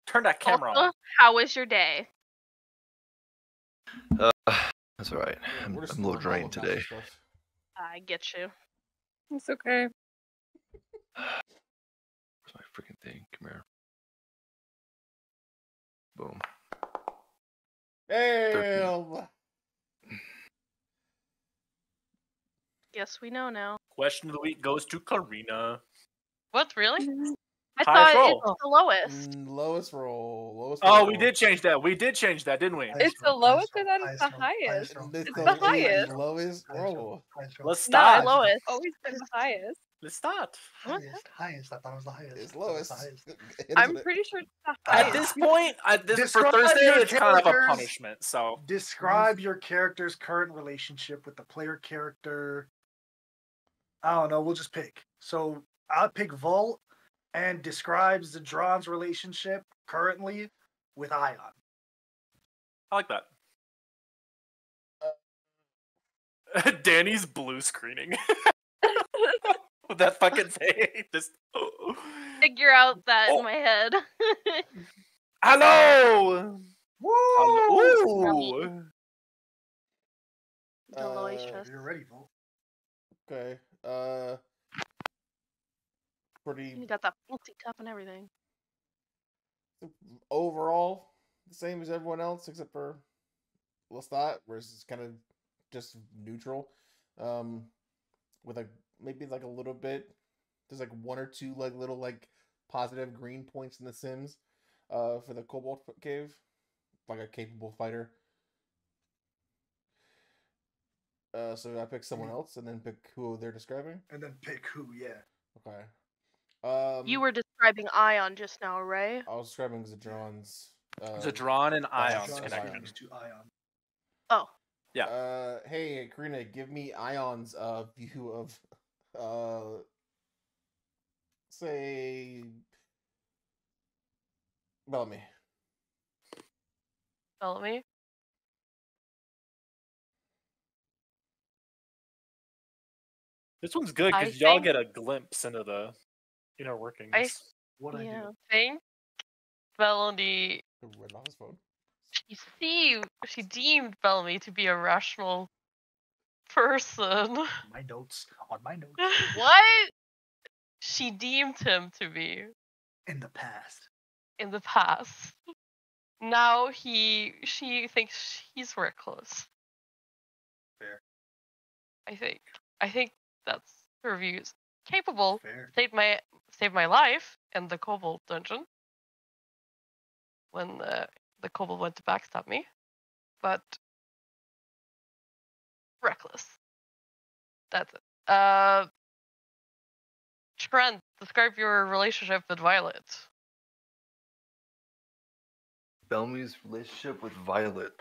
Turn that camera Also, on. how was your day? That's all right. Yeah, I'm we're just a little ignoring all drained of today. Dasha's stuff. I get you. It's okay. Where's my freaking thing? Come here. Boom. Damn. Guess we know now. Question of the week goes to Karina. What, really? I Highest thought roll. it's the lowest. Lowest roll. Lowest Oh, roll. we did change that. We did change that, didn't we? It's the lowest and then it's the highest. It's the highest. Lowest roll. Let's No, start. lowest. Always been the highest. Let's start. Highest. I thought it was the highest. It's lowest. I'm pretty sure it's the At highest. this point, for Describe Thursday, your it's kind of a characters. punishment. So Describe your character's current relationship with the player character. I don't know. We'll just pick. So I'll pick Volt, and describes the Dron's relationship currently with Ion. I like that. Danny's blue screening. With that fucking thing. Just Figure out that Oh. in my head. hello. Woo! Ooh. The lowest trust. You're ready, Volt. Okay. Pretty You got that fancy cup and everything. overall the same as everyone else except for Lestat, where it's kind of just neutral. With maybe like a little bit. There's like one or two like little like positive green points in the Sims. For the Cobalt Cave, like a capable fighter. So I pick someone else and then pick who they're describing. And then pick who, yeah. Okay. You were describing Ion just now, right? I was describing Zadron's. Zadron and Ion's Dron's connection. feelings to Ion. Oh. Yeah. Hey, Karina, give me Ion's view of say Bellamy. Bellamy? This one's good I because y'all think- get a glimpse into the inner workings. What I Yeah. do. Think Bellamy. Read off his phone. She deemed Bellamy to be a rational person. My notes. On my notes. What? She deemed him to be In the past. in the past. Now she thinks he's reckless. Fair. I think that's her views. Capable. Fair. Saved my life in the Cobalt dungeon when the Cobalt went to backstab me, but reckless. That's it. Trent, describe your relationship with Violet. Bellamy's relationship with Violet.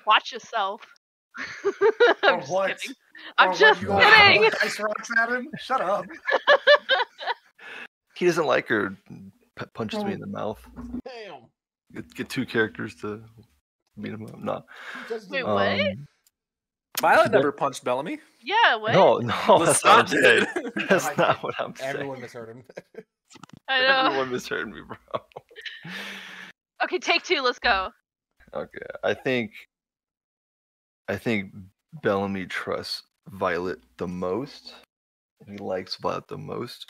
Watch yourself. Or I'm just what? kidding. I'm Or just what, you gonna kidding. throw Ice rocks at him? Shut up. He doesn't like her. Punches me in the mouth. Damn. Get two characters to beat him up. No. Wait, what? Violet never punched Bellamy. Yeah, what? No, that's not what I'm Lestat saying. did. That's I not did. what I'm saying. Everyone misheard him. I know. Everyone misheard me, bro. Okay, take two. Let's go. Okay, I think Bellamy trusts Violet the most. He likes Violet the most,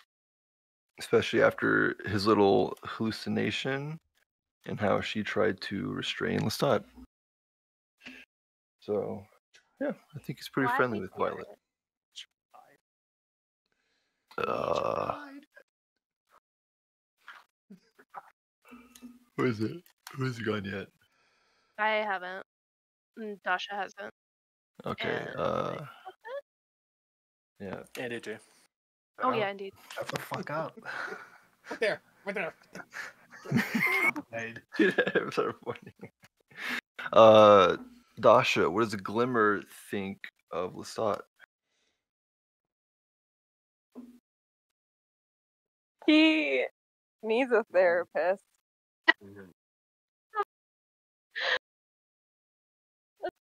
especially after his little hallucination and how she tried to restrain Lestat. So, yeah, I think he's pretty Why friendly is with it Violet. Who is it? Who has gone yet? I haven't. Dasha hasn't. Okay, And- yeah. And AJ. Oh yeah, indeed. Shut the fuck up. Right there. Right there. Made. Episode 40. Dasha, what does Glimmer think of Lestat? He needs a therapist.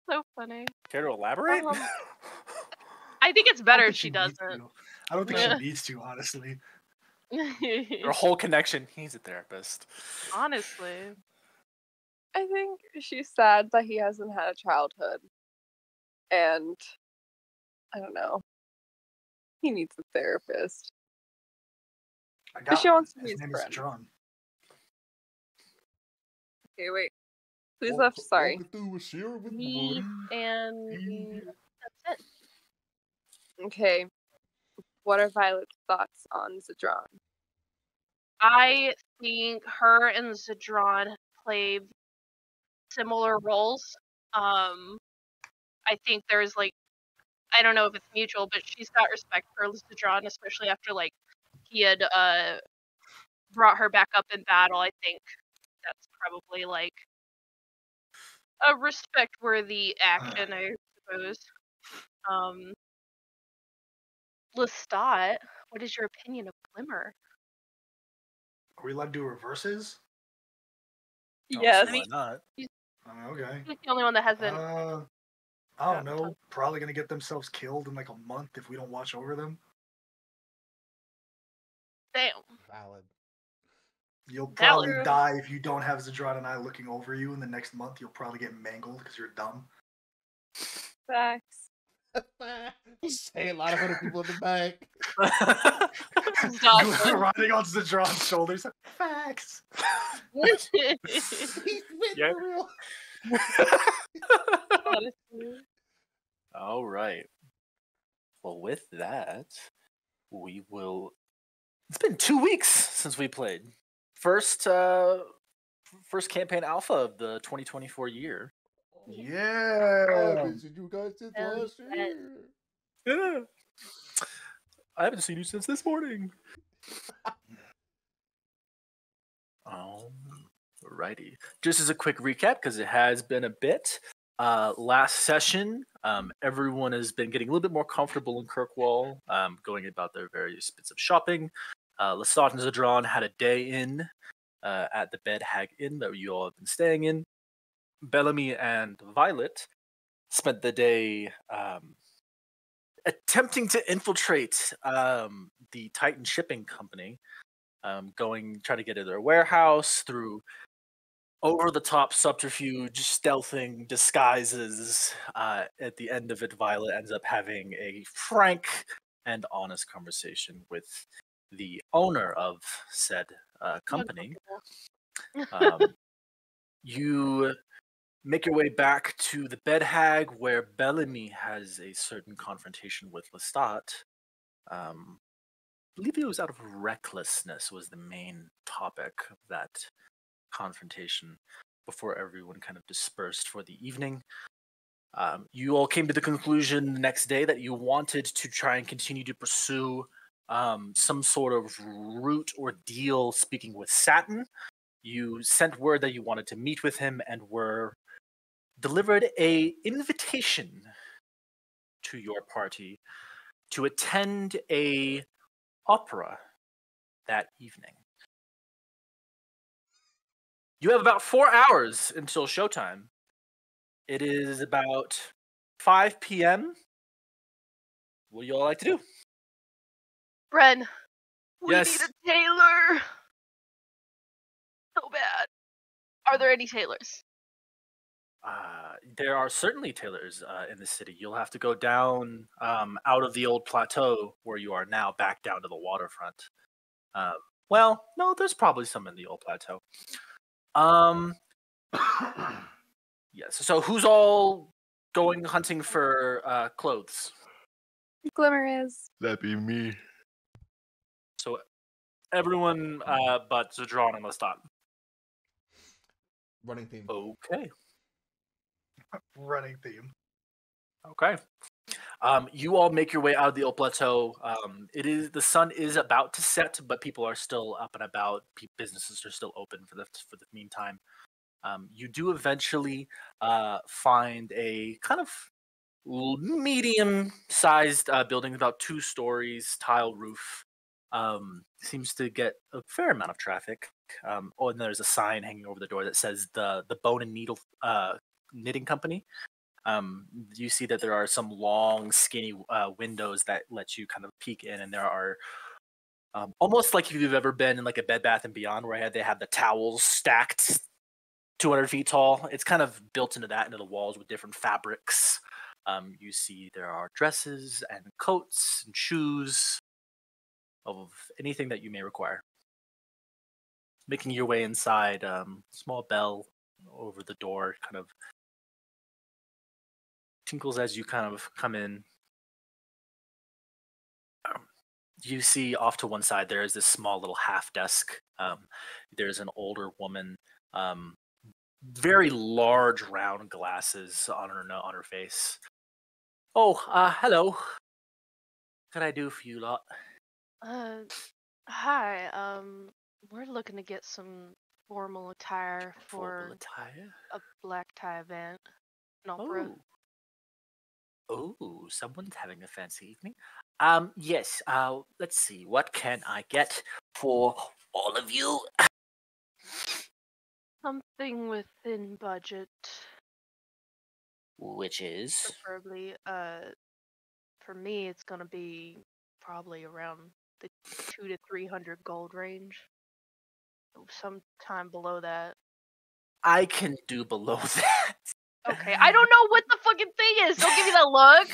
So funny. Care to elaborate? I think it's better if she doesn't. I don't think she needs to, honestly. Her whole connection, he's a therapist. Honestly. I think she's sad that he hasn't had a childhood. And I don't know. He needs a therapist. But she wants to be his friend. John. Okay, wait. Who's left? Sorry. Me and that's it. Okay. What are Violet's thoughts on Zedron? I think her and Zedron play similar roles. I think there's like, I don't know if it's mutual, but she's got respect for Zedron, especially after like he had brought her back up in battle. I think that's probably like a respect-worthy action, I suppose. Lestat, what is your opinion of Glimmer? Are we allowed to do reverses? Yes. Why not? Okay. He's the only one that hasn't. I don't know. Probably gonna get themselves killed in like a month if we don't watch over them. Damn. Valid. You'll probably die if you don't have Zedron and I looking over you. In the next month, you'll probably get mangled because you're dumb. Facts. Say a lot of other people in the back. Riding on Zedron's shoulders. Facts. He's been for real. All right. Well, with that, we will. It's been 2 weeks since we played. First campaign alpha of the 2024 year. Yeah. You guys did last year. Yeah. I haven't seen you since this morning. Alrighty. Just as a quick recap, because it has been a bit. Last session, everyone has been getting a little bit more comfortable in Kirkwall, going about their various bits of shopping. Lestat and Zedron had a day in at the Bed Hag Inn that you all have been staying in. Bellamy and Violet spent the day attempting to infiltrate the Titan Shipping Company, trying to get into their warehouse through over-the-top subterfuge, stealthing, disguises. At the end of it, Violet ends up having a frank and honest conversation with the owner of said company. You make your way back to the Bed Hag, where Bellamy has a certain confrontation with Lestat. I believe it was out of recklessness was the main topic of that confrontation before everyone kind of dispersed for the evening. You all came to the conclusion the next day that you wanted to try and continue to pursue some sort of route or deal speaking with Satin. You sent word that you wanted to meet with him and were delivered a invitation to your party to attend a opera that evening. You have about 4 hours until showtime. It is about 5 p.m. What do you all like to do? Bren, we Yes. need a tailor. So bad. Are there any tailors? There are certainly tailors in the city. You'll have to go down out of the old plateau where you are now, back down to the waterfront. Well, no, there's probably some in the old plateau. Yes. So who's all going hunting for clothes? Glimmer is. That'd be me. So everyone but Zedron and Lestat. Running theme. Okay. Running theme. Okay. You all make your way out of the old plateau. The sun is about to set, but people are still up and about. Businesses are still open for the meantime. You do eventually find a kind of medium-sized building, about 2 stories, tile roof. Seems to get a fair amount of traffic. And there's a sign hanging over the door that says the Bone and Needle Knitting Company. You see that there are some long, skinny windows that let you kind of peek in, and there are almost like if you've ever been in like a Bed Bath and Beyond, where they have the towels stacked 200 feet tall. It's kind of built into that, into the walls with different fabrics. You see there are dresses and coats and shoes of anything that you may require. Making your way inside, small bell over the door kind of tinkles as you kind of come in. You see off to one side there is this small little half desk. There's an older woman, very large round glasses on her face. Oh, hello. What can I do for you lot? Hi. We're looking to get some formal attire for Formal attire? a black tie event. An opera. Oh, someone's having a fancy evening. Yes, let's see. What can I get for all of you? Something within budget, Which is? preferably. For me, it's gonna be probably around the 200 to 300 gold range. Sometime below that. I can do below that. Okay, I don't know what the fucking thing is. Don't give me that look.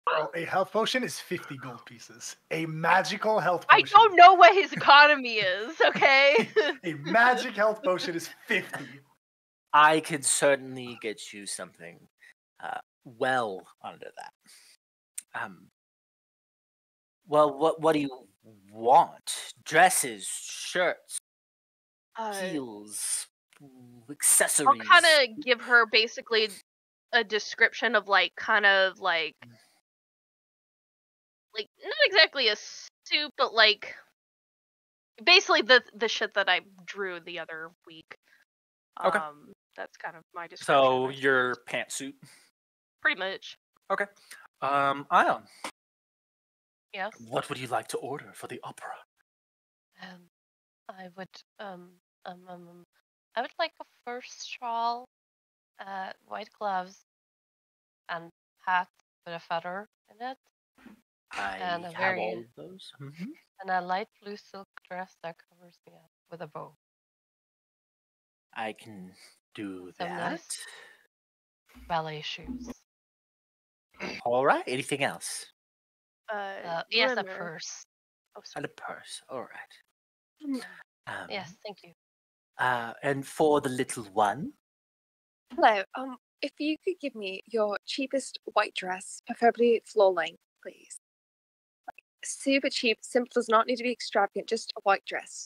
Bro, a health potion is 50 gold pieces. A magical health I potion. don't know what his economy is. Okay. A magic health potion is 50. I can certainly get you something well under that. Well, what do you want? Dresses, shirts, heels, accessories. I'll kind of give her basically a description of like not exactly a suit, but like basically the shit that I drew the other week. Okay. That's kind of my description. So your pantsuit. Pretty much. Okay. Ion. Yes. What would you like to order for the opera? I would I would like a first shawl, white gloves, and hat with a feather in it, I and a have very all of those. and a light blue silk dress that covers me up with a bow. I can do Some that. nice ballet shoes. All right. Anything else? Yes, a Glimmer. purse. Oh, And sorry. a purse. All right. Yes, thank you. And for the little one, Hello. If you could give me your cheapest white dress, preferably floor length, please. Like, super cheap, simple, does not need to be extravagant, just a white dress.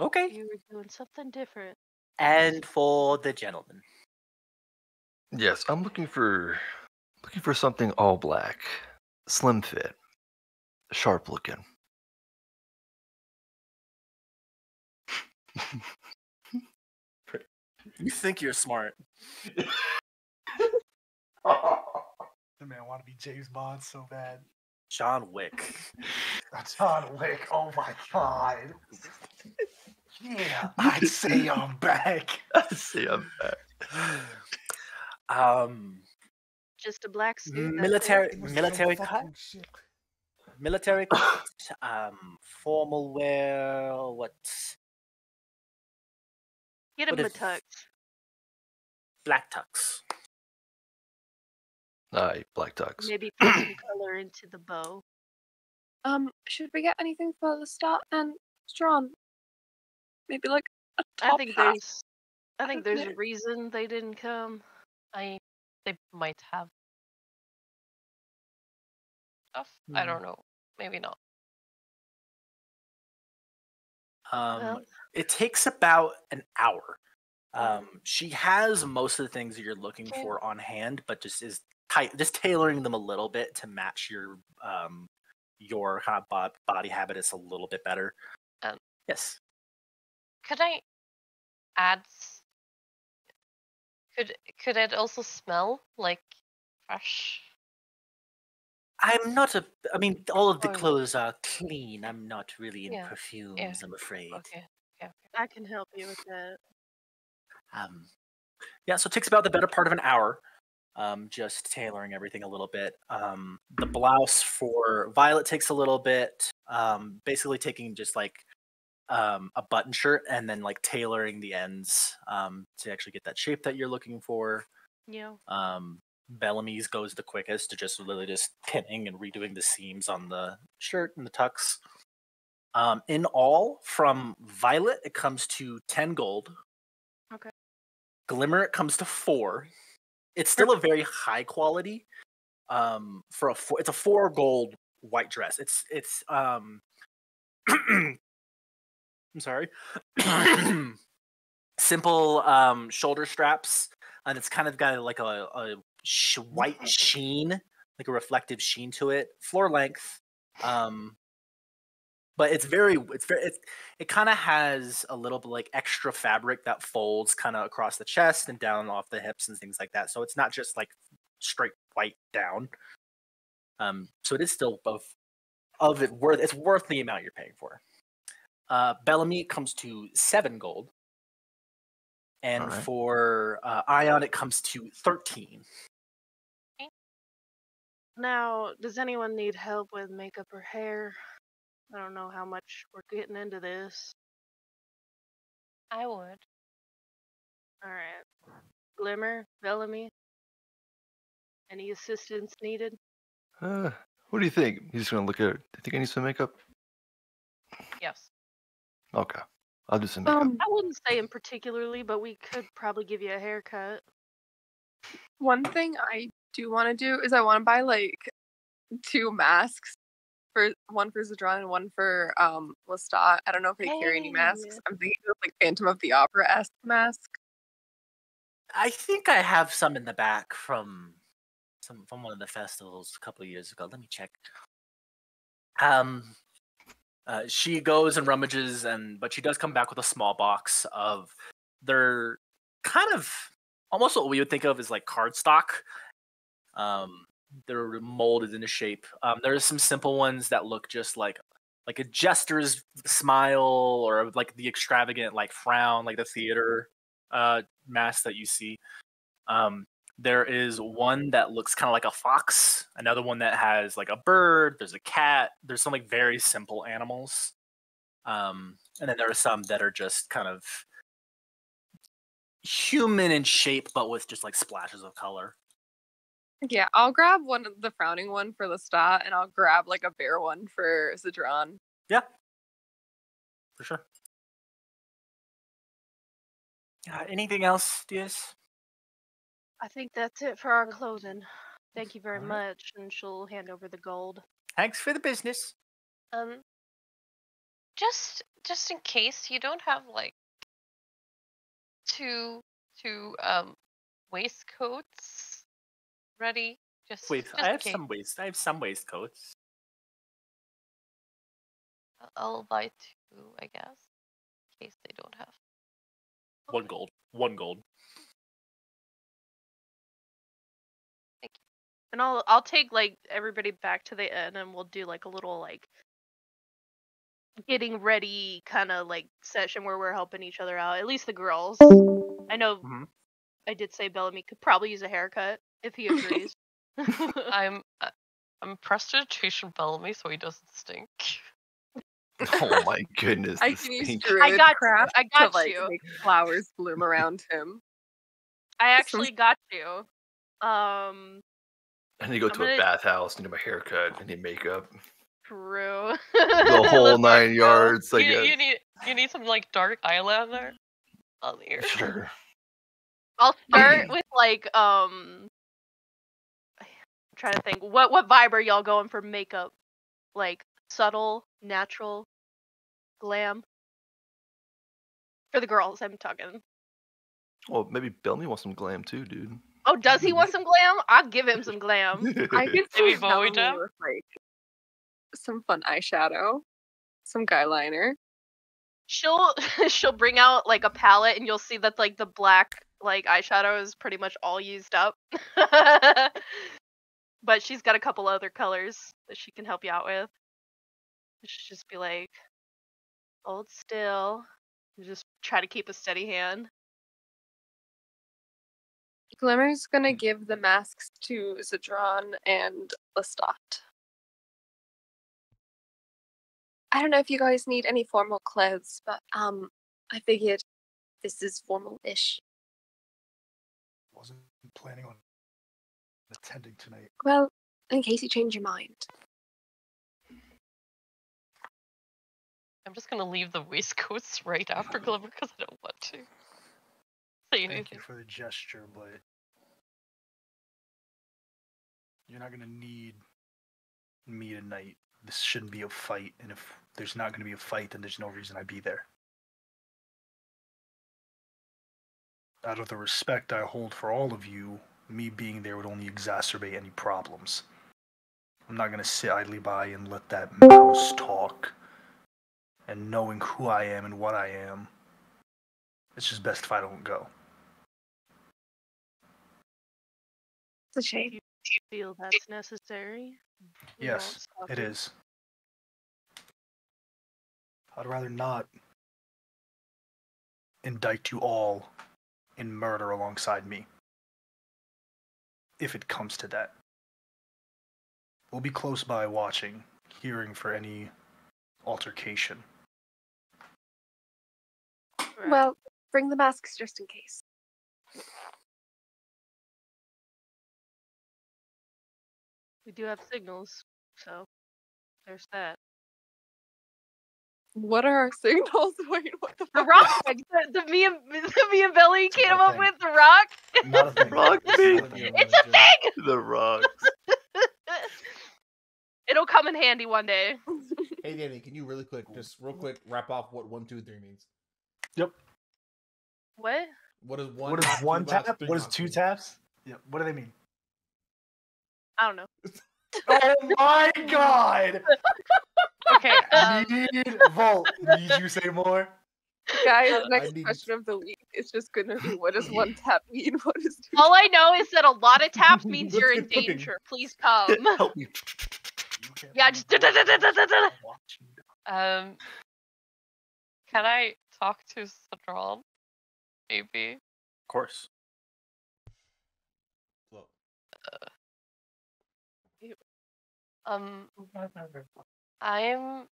okay. You were doing something different. And for the gentleman, Yes, I'm looking for something all black, slim fit, sharp looking. you think you're smart. The man want to be James Bond so bad. John Wick. John Wick, oh my god. Yeah, I'd say I'm back. See, I'm back. Just a black suit. that's it. Military It was so military cut. fucking shit. Military cut. Formal wear. What? Get him what a if- tux. Black tux. Aye, black tux. Maybe put some color into the bow. Should we get anything for Lestat and Strawn? Maybe like a top I think hat. there's a Okay. reason they didn't come. They might have stuff. I Hmm. don't know. Maybe not. Well. It takes about an hour. She has most of the things that you're looking Okay. for on hand, but just tailoring them a little bit to match your kind of body habits a little bit better. Yes. Could I add? Could it also smell like fresh? I'm not I mean, all of the Oh, no. clothes are clean. I'm not really in Yeah, perfumes, yeah. I'm afraid. Okay. I can help you with that. Yeah, so it takes about the better part of an hour, just tailoring everything a little bit. The blouse for Violet takes a little bit, basically taking just like a button shirt and then like tailoring the ends to actually get that shape that you're looking for. Yeah. Bellamy's goes the quickest to just literally just pinning and redoing the seams on the shirt and the tucks. In all, from Violet, it comes to 10 gold. Okay. Glimmer, it comes to 4. It's still a very high quality. For it's a 4 gold white dress. It's I'm sorry. Simple shoulder straps, and it's kind of got like a white sheen, like a reflective sheen to it. Floor length. But it kind of has a little bit like extra fabric that folds kind of across the chest and down off the hips and things like that. So it's not just like straight white down. So it is still it's worth the amount you're paying for. Bellamy comes to 7 gold. And Alright. for Ion, it comes to 13. Now, does anyone need help with makeup or hair? I don't know how much we're getting into this. I would. Alright. Glimmer, Bellamy. Any assistance needed? What do you think? He's just gonna look at it. Do you think I need some makeup? Yes. Okay. I'll do some makeup. I wouldn't say in particularly, but we could probably give you a haircut. One thing I do want to do is I want to buy like 2 masks. One for Zedron and one for Lestat. I don't know if they carry any masks. I'm thinking of like Phantom of the Opera-esque mask. I think I have some in the back from one of the festivals a couple of years ago. Let me check. She goes and rummages, but she does come back with a small box of. They're kind of almost what we would think of as like cardstock. They're molded into shape. There's some simple ones that look just like a jester's smile or like the extravagant like frown, like the theater mask that you see. There is one that looks kind of like a fox, another one that has like a bird, there's a cat, there's some like very simple animals. And then there are some that are just kind of human in shape, but with just like splashes of color. Yeah, I'll grab the frowning one for Lestat, and I'll grab like a bear one for Zedron. Yeah, for sure. Anything else, Diaz? I think that's it for our clothing. Thank you very much, and she'll hand over the gold. Thanks for the business. Just in case you don't have like two waistcoats ready. Wait, just I in have case. some waistcoats. I'll buy 2, I guess, in case they don't have. 1 gold. 1 gold. Thank you. And I'll take like everybody back to the inn, and we'll do like a little like getting ready kind of like session where we're helping each other out. At least the girls. I know. Mhm. I did say Bellamy could probably use a haircut if he agrees. I'm prestidigitation Bellamy, so he doesn't stink. Oh my goodness. I the can use stink. druid got you, craft I got to like you. make flowers bloom around him. I actually got you. I need to go to gonna- a bathhouse, need my haircut, I need makeup. True. The whole 9 yards. I guess. You need some like dark eyeliner on the ear. Sure. I'll start with like I'm trying to think what vibe are y'all going for makeup? Like subtle, natural, glam. For the girls, I'm talking. Well, maybe Bellamy wants some glam too, dude. Oh, does he want some glam? I'll give him some glam. I could Maybe see Bowie Bellamy Jam? with like some fun eyeshadow, some guy liner. She'll bring out like a palette, and you'll see that like the black like eyeshadow is pretty much all used up. But she's got a couple other colors that she can help you out with. You should just be like, hold still. And just try to keep a steady hand. Glimmer's gonna give the masks to Zedron and Lestat. I don't know if you guys need any formal clothes, but I figured this is formal-ish. Wasn't planning on attending tonight. Well, in case you change your mind. I'm just gonna leave the waistcoats right after Glimmer because I don't want to say Thank anything. you for the gesture, but you're not gonna need me tonight. This shouldn't be a fight, and if there's not gonna be a fight, then there's no reason I'd be there. Out of the respect I hold for all of you, me being there would only exacerbate any problems. I'm not gonna sit idly by and let that mouse talk. And knowing who I am and what I am, it's just best if I don't go. It's a shame. Do you feel that's necessary? We won't Yes, stop it you. is. I'd rather not indict you all in murder alongside me. If it comes to that. We'll be close by watching, hearing for any altercation. Right. Well, bring the masks just in case. We do have signals, so there's that. What are our signals? Wait, what the The fuck? rock, the me and Belly It's came not a up thing. with the rock. Not a thing. Rock It's me. not a thing. It's a thing. The rocks. It'll come in handy one day. Hey Danny, can you really quick, just real quick, wrap off what 1, 2, 3 means? Yep. What? What is one? What is knock, two one knocks, tap? three What is knocks 2 mean? taps? Yep. What do they mean? I don't know. Oh my god! Okay. Need Volt. Need you say more? Guys, I next need- question of the week is just gonna be what does one tap mean? What is two All I know is that a lot of taps means Let's you're in get cooking. danger. Please come. Help me. Yeah, just Can I talk to Sadron? Maybe. Of course. Look, I'm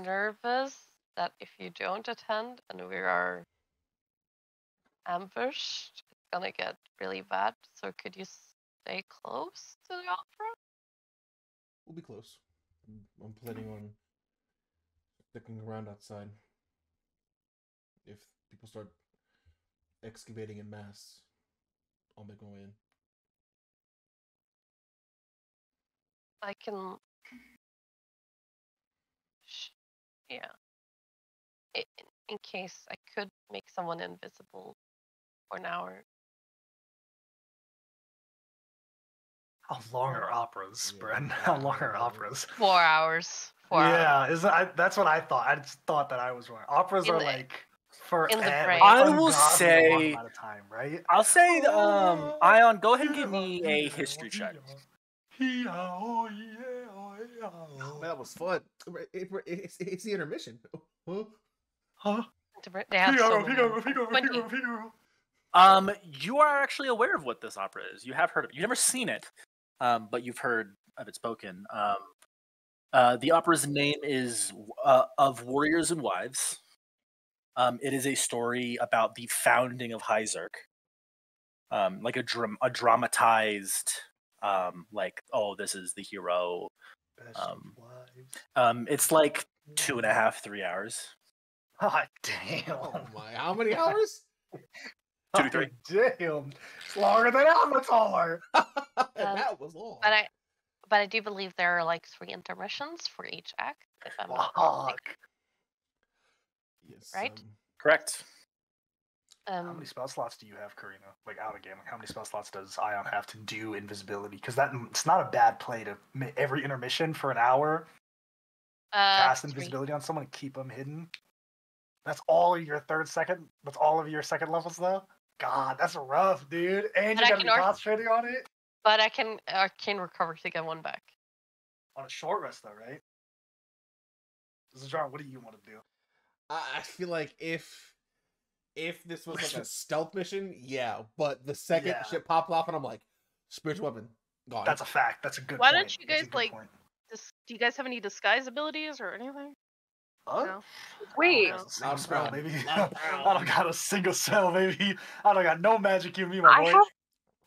nervous that if you don't attend and we are ambushed, it's gonna get really bad. So could you stay close to the opera? we'll be close. I'm planning on sticking around outside. If people start excavating en masse, I'll make my way in. I can. Yeah. In case I could make someone invisible for an hour. How long are operas, Yeah, Bren? yeah, How long yeah, are yeah. operas? 4 hours. 4 hours. Yeah, that's what I thought. I just thought that I was wrong. Operas In are the- like for in the like, break. I will ungodly say- long amount of time, right? I'll say, Ion, go ahead and give me a history check. Oh, man, that was fun. It's the intermission. Huh? They have so many. Figaro. 20. You are actually aware of what this opera is. You have heard of it. You've never seen it, but you've heard of it spoken. The opera's name is Of Warriors and Wives. It is a story about the founding of Hyzerk. Like a dramatized, like, oh, this is the hero. It's like 2.5, 3 hours. God damn. Oh my! How many hours? 2 to 3. Damn. It's longer than Avatar. That was long. But I do believe there are like 3 intermissions for each act. If I'm not Fuck. mistaken. Yes, Right? Correct. How many spell slots do you have, Karina? Like out of game, like how many spell slots does Ion have to do invisibility? Because it's not a bad play to every intermission for an hour cast 3. invisibility on someone and keep them hidden. That's all your second. That's all of your second levels, though. God, that's rough, dude. And But you I gotta be can concentrating on it But I can recover to get 1 back. on a short rest, though, right? Zedron, what do you want to do? I feel like if if this was like a stealth mission, yeah. But the second Yeah. shit popped off, and I'm like, spiritual weapon gone. That's a fact. That's a good Why point. don't you That's a guys, good like, point. do you guys have any disguise abilities or anything? Huh? No. Wait, I don't got a single spell, proud. baby. I'm I don't got a single spell, baby. I don't got no magic in me, my boy.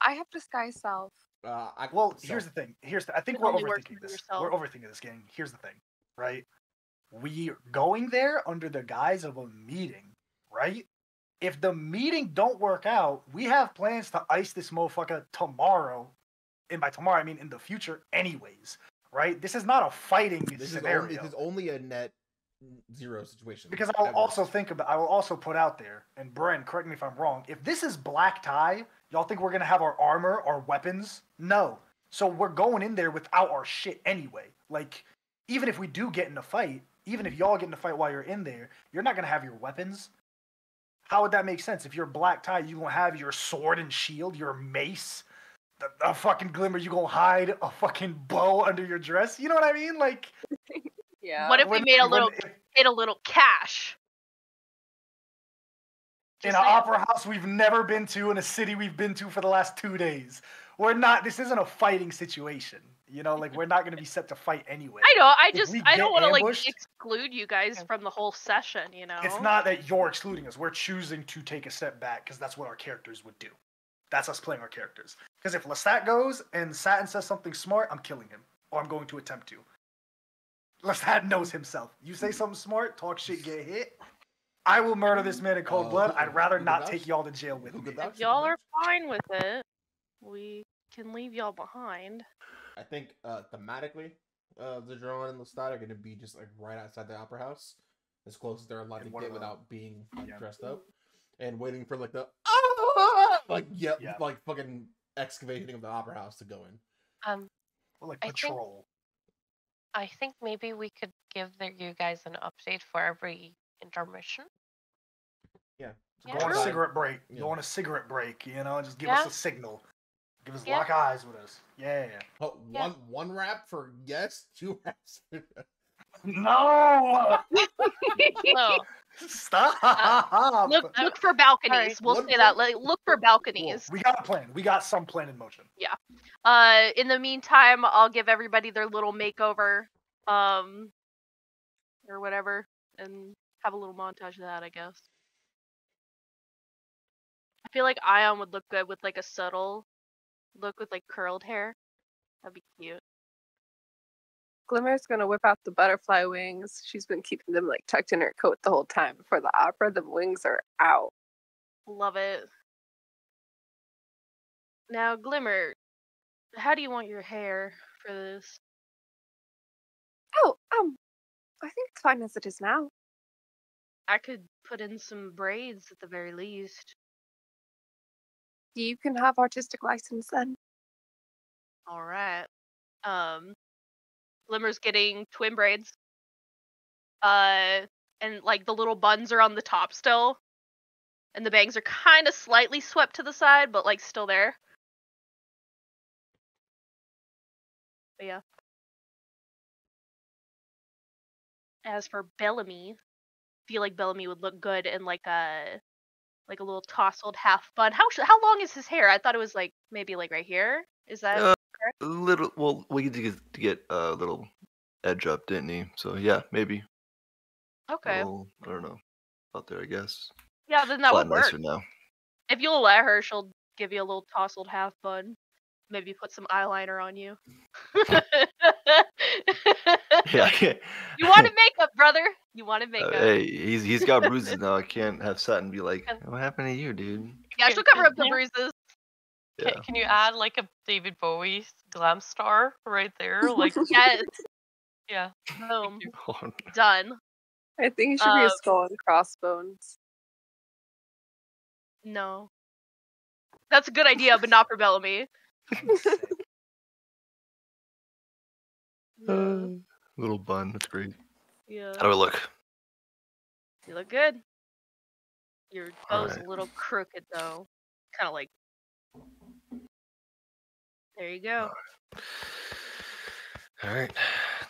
I have disguise self. Well, here's the thing. I think It we're only works overthinking for this. yourself. We're overthinking this, gang. Here's the thing, right? We going there under the guise of a meeting, right? If the meeting don't work out, we have plans to ice this motherfucker tomorrow. And by tomorrow, I mean in the future, anyways, right? This is not a fighting scenario. This is only a net zero situation. Because I will ever. also put out there, and Bren, correct me if I'm wrong, if this is black tie, y'all think we're gonna have our armor, our weapons? No. So we're going in there without our shit anyway. Like, even if we do get in a fight, even if y'all get in a fight while you're in there, you're not gonna have your weapons. How would that make sense? If you're black tie, you gonna have your sword and shield, your mace, a fucking glimmer, you gonna hide a fucking bow under your dress. You know what I mean? Like, Yeah. What if we when- made a when- little hit a little cash? in Just an saying. opera house we've never been to, in a city we've been to for the last 2 days. This isn't a fighting situation. You know, like, we're not going to be set to fight anyway. I know. I If we don't get want to like ambushed- exclude you guys from the whole session. You know. It's not that you're excluding us. We're choosing to take a step back because that's what our characters would do. That's us playing our characters. Because if Lestat goes and Satin says something smart, I'm killing him. Or I'm going to attempt to. Lestat knows himself. You say something smart, talk shit, get hit. I will murder this man in cold blood. I'd rather not take y'all to jail with me. If y'all are fine with it, we can leave y'all behind. I think thematically, Zedron and Lestat are going to be just like right outside the opera house, as close as they're allowed And to one get of the- without being like, Yeah. dressed up, and waiting for like the Yeah. like fucking excavating of the opera house to go in. Or like I think- patrol. I think maybe we could give you guys an update for every intermission. Yeah. Yeah. Go on a True. cigarette break. Yeah. Go on a cigarette break, you know, just give Yeah. us a signal. Give us Yeah. lock eyes with us. Yeah. Oh, Yeah. one rap for yes, 2 raps. No! No, Stop! Look for balconies. Alright. We'll One say that. break? Like, look for Cool. balconies. We got a plan. We got some plan in motion. In the meantime, I'll give everybody their little makeover, or whatever, and have a little montage of that, I guess. I feel like Ion would look good with like a subtle look with like curled hair. That'd be cute. Glimmer's gonna whip out the butterfly wings. She's been keeping them like tucked in her coat the whole time. Before the opera, the wings are out. Love it. Now, Glimmer, how do you want your hair for this? Oh, I think it's fine as it is now. I could put in some braids at the very least. You can have artistic license then. All right. Glimmer's getting twin braids. And like the little buns are on the top still. And the bangs are kind of slightly swept to the side, but like still there. But yeah. As for Bellamy, I feel like Bellamy would look good in like a little tousled half bun. How long is his hair? I thought it was like maybe like right here. Is that A little. Well, we get to get a little edge up, didn't he? So yeah, maybe. okay? Little, I don't know. Out there, I guess. Yeah, then that A lot would work. nicer now. If you'll let her, she'll give you a little tousled half bun. Maybe put some eyeliner on you. Yeah. I can't- You wanted makeup, brother. You wanted makeup. Hey, he's got bruises now. I can't have Satin be like, "What happened to you, dude?" Yeah, she'll cover up the Yeah. bruises. Yeah. Can you add like a David Bowie glam star right there? Like, Yes. yeah. Boom. Oh, no. Done. I think it should be a Uh, skull and crossbones. No. That's a good idea, but not for Bellamy. Uh, little bun. That's great. Yeah. How do I look? You look good. Your bow's Alright. a little crooked though. Kind of like. There you go. All right,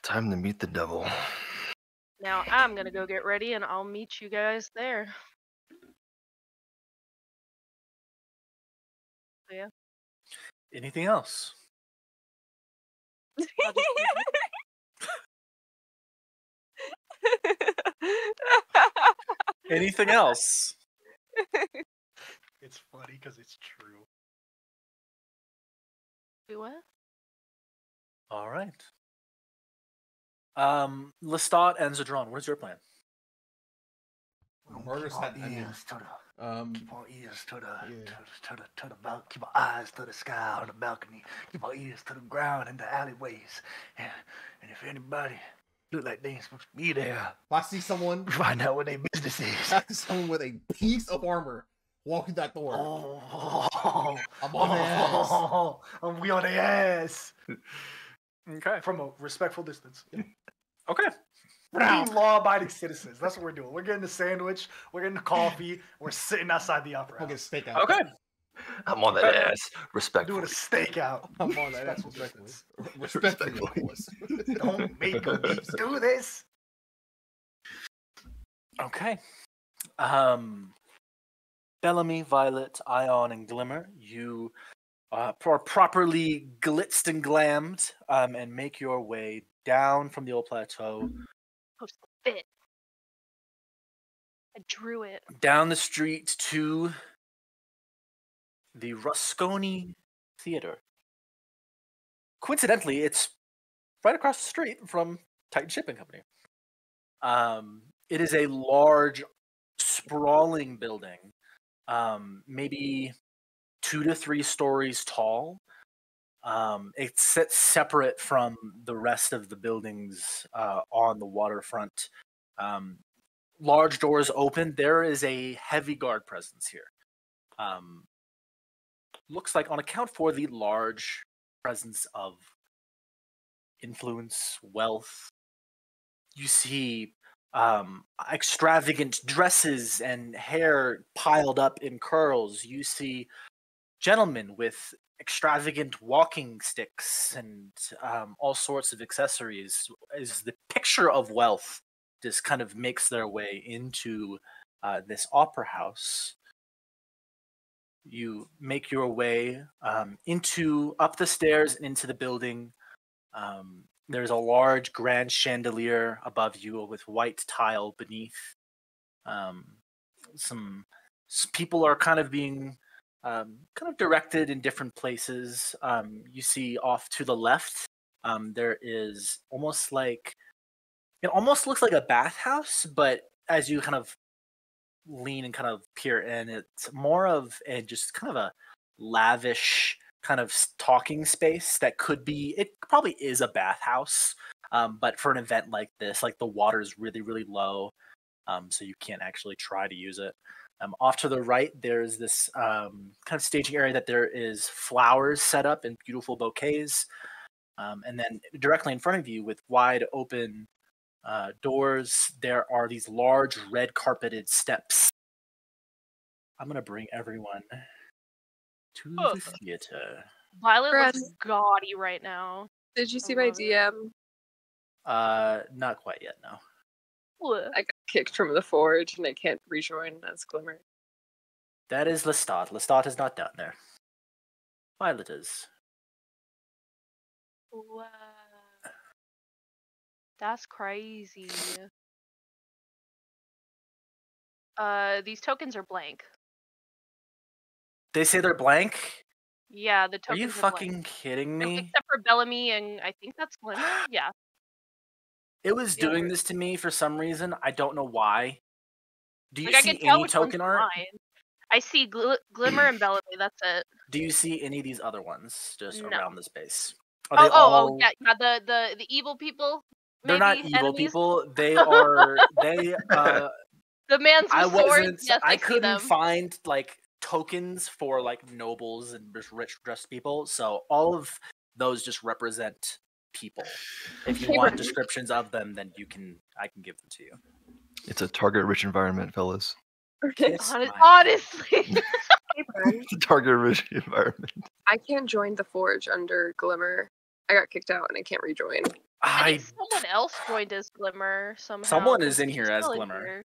time to meet the devil. Now I'm gonna go get ready and I'll meet you guys there. So, yeah. Anything else? Anything else? It's funny because it's true. Do what? All right. Lestat and Zedron, what is your plan? Murder's Keep our had onion. ears to the keep our ears to the keep our eyes to the sky on the balcony. Keep our ears to the ground in the alleyways. And if anybody look like they ain't supposed to be there, If I see someone, find out what their business is. I see someone with a piece of armor walking that door. Oh, I'm on their ass. we on their ass Okay. from a respectful distance. Okay. We're being law-abiding citizens. That's what we're doing. We're getting the sandwich. We're getting the coffee. We're sitting outside the opera I'll get house. steak out. Okay. I'm on that Okay. ass. Doing Respectfully. a stakeout. I'm on that ass respectfully. Respectfully, of course. Don't make me do this. Okay. Bellamy, Violet, Ion, and Glimmer, you are properly glitzed and glammed and make your way down from the old plateau, Supposed to fit. I drew it. down the street to the Rusconi Theater. Coincidentally, it's right across the street from Titan Shipping Company. It is a large, sprawling building, maybe 2 to 3 stories tall. It sits separate from the rest of the buildings on the waterfront. Large doors open. There is a heavy guard presence here. Looks like on account for the large presence of influence, wealth, you see extravagant dresses and hair piled up in curls. You see gentlemen with extravagant walking sticks and all sorts of accessories. Is the picture of wealth just kind of makes their way into this opera house. You make your way up the stairs and into the building. There's a large grand chandelier above you with white tile beneath. Some people are kind of being directed in different places. You see off to the left, there is almost looks like a bathhouse, but as you kind of lean and kind of peer in, it's more of just kind of a lavish kind of talking space that it probably is a bathhouse, but for an event like this, like the water is really, really low, so you can't actually try to use it. Off to the right, there's this kind of staging area that there is flowers set up in beautiful bouquets, and then directly in front of you with wide open doors, there are these large red carpeted steps. I'm gonna bring everyone to the theater. Violet Brad. looks gaudy right now. Did you see I my love it. DM? Not quite yet, no. Ugh. I got kicked from the forge and I can't rejoin as Glimmer. That is Lestat. Lestat is not down there. Violet is. Wow. That's crazy. These tokens are blank. They say they're blank? Yeah, the Are tokens you blank. fucking kidding me? Except for Bellamy and I think that's Glimmer. Yeah. It was Yeah. doing this to me for some reason. I don't know why. Do you Like I see can tell any which one's token art? mine. I see Glimmer and Bellamy. That's it. Do you see any of these other ones just No. around the space? Are they Oh, all... yeah. The evil people. They're not maybe, evil enemies? people. They are. The man's with I swords. wasn't. Yes, I see couldn't them. find like tokens for like nobles and rich dressed people. So all of those just represent people. If you want descriptions of them, then I can give them to you. It's a target-rich environment, fellas. Kiss my- Honestly. Hey, Brad, It's a target-rich environment. I can't join the forge under Glimmer. I got kicked out and I can't rejoin. I think someone else joined as Glimmer somehow. Someone is in She's here as still in Glimmer. here.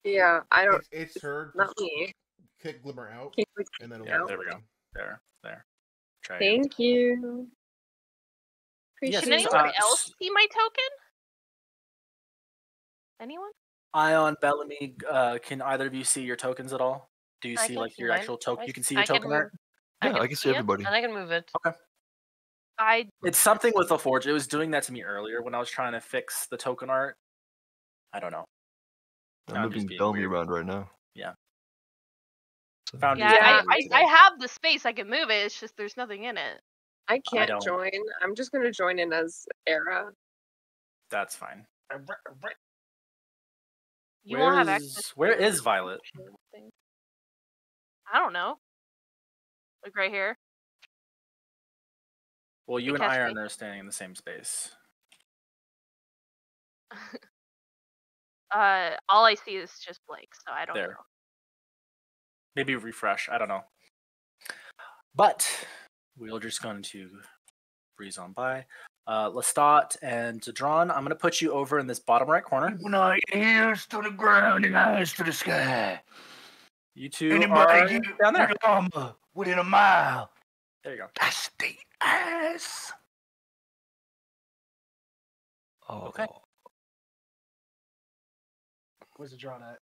Yeah, I don't. It's her. Not Just me. kick Glimmer out, Can't we and then Yeah, there we go. There. Try it. Thank you. Yes, Can Appreciate anyone it. else see my token? Anyone? Ion, Bellamy, can either of you see your tokens at all? Do you I see can like see your mine. actual token? I You s- can see I your can token move- art? Yeah, I can see it, everybody. and I can move it. I It's something with the Forge. It was doing that to me earlier when I was trying to fix the token art. I don't know. I'm I'm just moving being Bellamy weird. around right now. Yeah. So- Found yeah, you Yeah, I have the space. I can move it. It's just there's nothing in it. I can't don't. join. I'm just gonna join in as Era. That's fine. You won't have access. Where to is Violet? thing. I don't know. Like right here. Well, you Hey, and catch Iron me. are standing in the same space. All I see is just blank, so I don't There. know. Maybe refresh. I don't know. But we're just going to breeze on by. Lestat and Zadron, I'm going to put you over in this bottom right corner. Keeping our ears to the ground and eyes to the sky. You two Anybody are here down there. with armor within a mile? There you go. That's the ass. Oh, Okay. Where's the drawn at?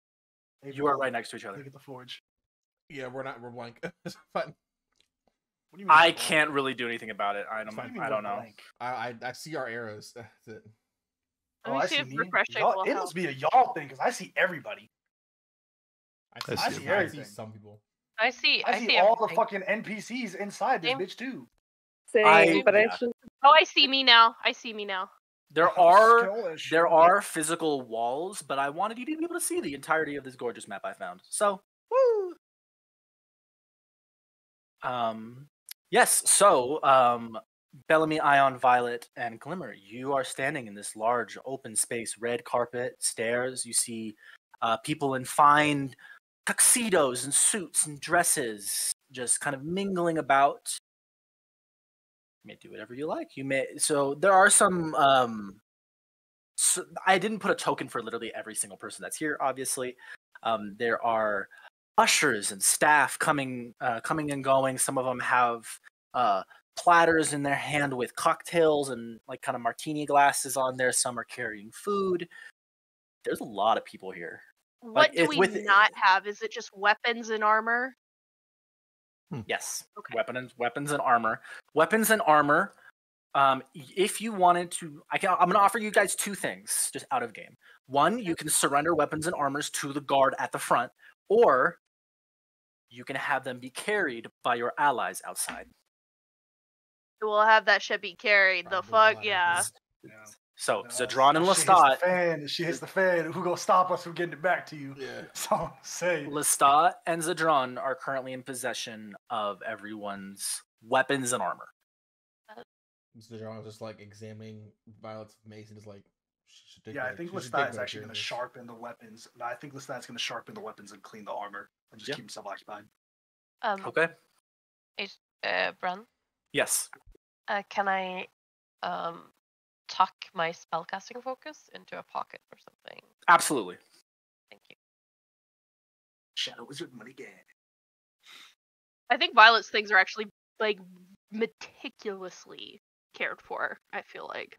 You are right next to each other. Look at the forge. Yeah, we're blank. It's fine. What do you mean? I we're blank? can't really do anything about it. I What do you mean don't we're know. blank? I see our arrows. That's it. Let Oh, me I see see if me. refreshing Y'all, will it help. must be a y'all thing because I see everybody. I see I everything. see some people. I see. I see all everything. the fucking NPCs inside this Same. bitch too. Same, but I yeah. should. Oh, I see me now. I see me now. There Oh, are skill that shit. there are physical walls, but I wanted you to be able to see the entirety of this gorgeous map I found. So, woo. Yes. So, Bellamy, Ion, Violet, and Glimmer, you are standing in this large open space, red carpet, stairs. You see people in fine tuxedos and suits and dresses, just kind of mingling about. You may do whatever you like. You may. So there are some. So I didn't put a token for literally every single person that's here. Obviously, there are ushers and staff coming and going. Some of them have platters in their hand with cocktails and like kind of martini glasses on there. Some are carrying food. There's a lot of people here. What do it's we with- not have? Is it just weapons and armor? Yes, Okay. weapons and armor. Weapons and armor. If you wanted to, I'm going to offer you guys two things just out of game. One, you can surrender weapons and armors to the guard at the front, or you can have them be carried by your allies outside. We'll have that shit be carried. The Probably fuck, yeah. Yeah. So No, Zadron and if she hits the Lestat. fan, if she hits the fan, who gonna stop us from getting it back to you? Yeah. So say. Lestat and Zadron are currently in possession of everyone's weapons and armor. Mr. John was just like examining Violet's mace and just like. she should take Yeah, I better- think she should take Lestat is better actually care going of to this. sharpen the weapons. No, I think Lestat's going to sharpen the weapons and clean the armor and just Yeah. keep himself occupied. Okay. Bran, Yes. can I tuck my spellcasting focus into a pocket or something? Absolutely. Thank you. Shadow Wizard money gang. I think Violet's things are actually like meticulously cared for. I feel like.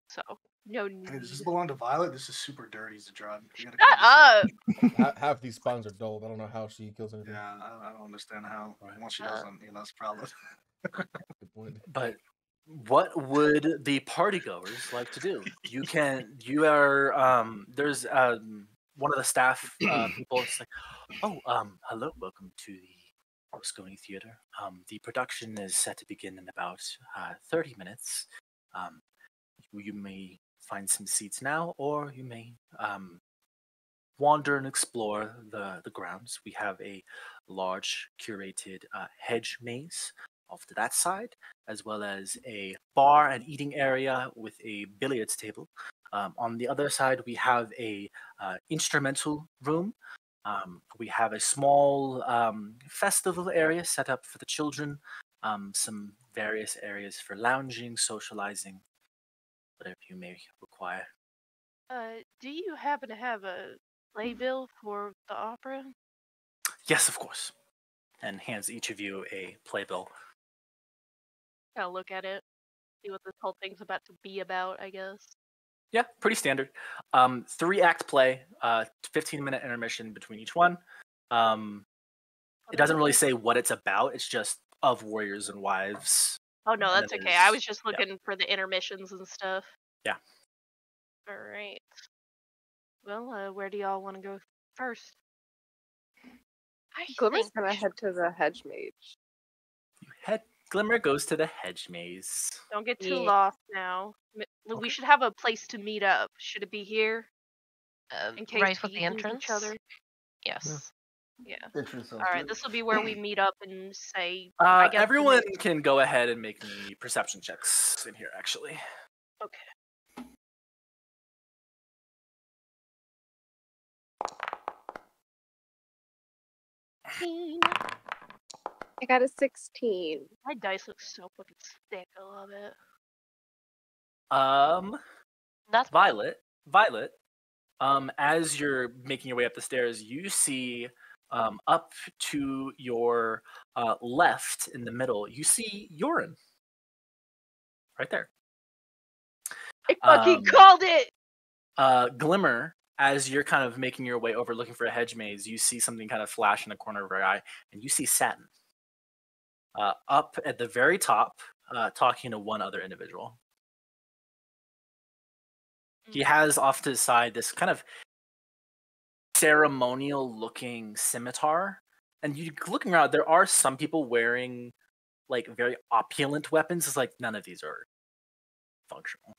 So no Hey, need. does this belong to Violet? This is super dirty, Zadron. You gotta Shut clean this up! Half these spawns are dull. I don't know how she kills anything. Yeah, I don't understand how. Once she Uh, doesn't, that's a problem. Good point. But what would the partygoers like to do? You are there's one of the staff people is like, oh, hello, welcome to the Moscone Theater. The production is set to begin in about 30 minutes. You may find some seats now, or you may wander and explore the grounds. We have a large curated hedge maze off to that side, as well as a bar and eating area with a billiards table. On the other side, we have a instrumental room. We have a small festival area set up for the children. Some various areas for lounging, socializing, whatever you may require. Do you happen to have a playbill for the opera? Yes, of course. and hands each of you a playbill. Gotta look at it, see what this whole thing's about to be about, I guess. Yeah, pretty standard. 3-act play, 15-minute intermission between each one. It doesn't really say what it's about. It's just of warriors and wives. Oh no, And that's then okay. I there's- was just looking for the intermissions and stuff. Yeah. All right. Well, where do y'all want to go first? I Glimmer's think gonna head to the hedge mage. Glimmer goes to the hedge maze. Don't get too Yeah. lost now. We Okay. should have a place to meet up. Should it be here? In case right with we the lose entrance. each other? Yes. Yeah. Entrance sounds All right. good. This will be where we meet up and say. I guess Everyone can go ahead and make me perception checks in here, actually. Okay. I got a 16. My dice look so fucking thick. I love it. Not Violet, as you're making your way up the stairs, you see up to your left in the middle, you see Yorin. Right there. I fucking Um, called it! Glimmer, as you're kind of making your way over looking for a hedge maze, you see something kind of flash in the corner of your eye, and you see Satin. Up at the very top, talking to one other individual. He has off to the side this kind of ceremonial looking scimitar. And you looking around, there are some people wearing like very opulent weapons. It's like none of these are functional.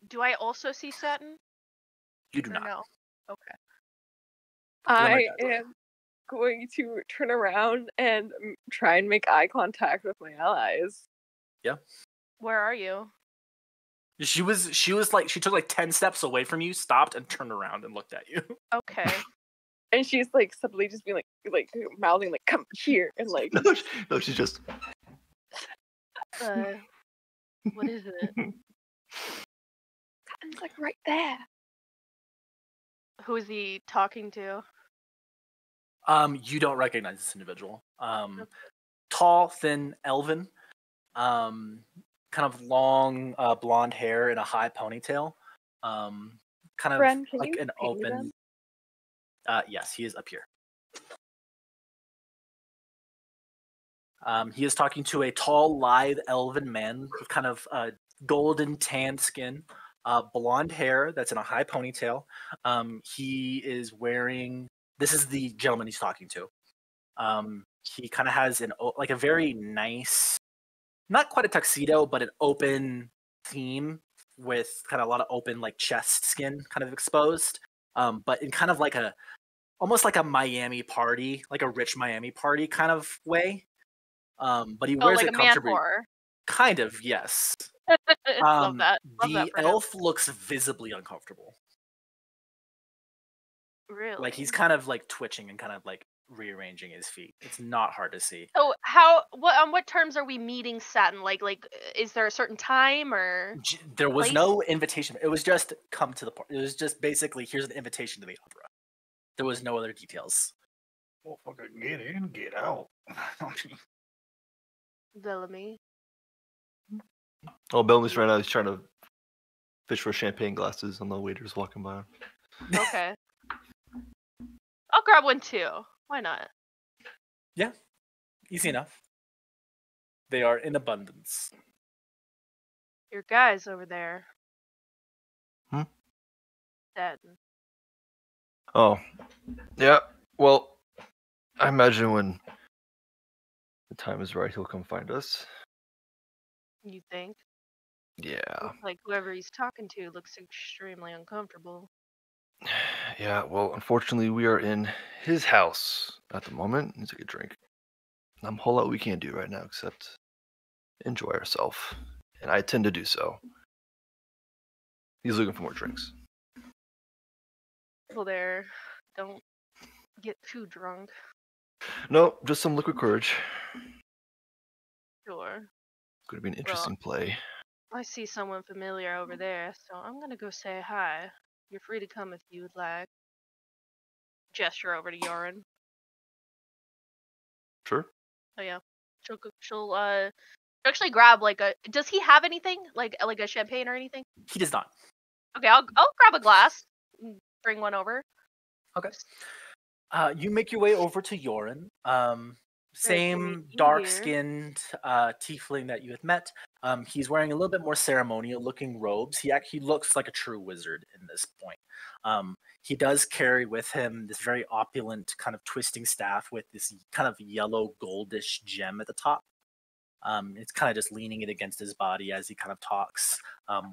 Do I also see Satin? You do Or not. no? Okay. I does. am going to turn around and try and make eye contact with my allies. Where are you? She was like she took like 10 steps away from you, stopped and turned around and looked at you. Okay. And she's like suddenly just being like mouthing like come here and like No, she's just. What is it? Satin's like right there. Who is he talking to? You don't recognize this individual. Tall, thin, elven, kind of long blonde hair and a high ponytail. Kind of Bren, can like you an paint me open. them? Yes, he is up here. He is talking to a tall, lithe, elven man with kind of golden tan skin, blonde hair that's in a high ponytail. He is wearing. This is the gentleman he's talking to. He kind of has like a very nice, not quite a tuxedo, but an open theme with kind of a lot of open like chest skin kind of exposed. But in kind of like almost like a Miami party, like a rich Miami party kind of way. But he wears like it a man comfortably. whore. Kind of, yes. Love that. Love The that for him. elf looks visibly uncomfortable. Really? Like he's kind of like twitching and kind of like rearranging his feet. It's not hard to see. So on what terms are we meeting Satin? Like is there a certain time or? There was place? no invitation. It was just come to the party. It was just basically here's an invitation to the opera. There was no other details. Well, fucking get in, get out. Bellamy. Oh, Bellamy's right now. He's trying to fish for champagne glasses on the waiters walking by. Okay. I'll grab one too. Why not? Easy enough. They are in abundance. Your guys over there. Hmm? Dead. Oh, yeah. Well, I imagine when the time is right, he'll come find us. You think? Yeah. Like whoever he's talking to looks extremely uncomfortable. Yeah, well, unfortunately, we are in his house at the moment. Let's take a drink. Not a whole lot we can't do right now except enjoy ourselves. And I tend to do so. He's looking for more drinks. People there don't get too drunk. No, just some liquid courage. Sure. Going to be an interesting play. I see someone familiar over there, so I'm gonna go say hi. You're free to come if you would like. Gesture over to Yorin. Sure. Oh yeah, she'll actually grab like a. Does he have anything like a champagne or anything? He does not. Okay, I'll grab a glass. And bring one over. Okay. You make your way over to Yorin. Same meet you dark-skinned tiefling that you had met. He's wearing a little bit more ceremonial-looking robes. He actually looks like a true wizard in this point. He does carry with him this very opulent kind of twisting staff with this kind of yellow goldish gem at the top. It's kind of just leaning it against his body as he kind of talks.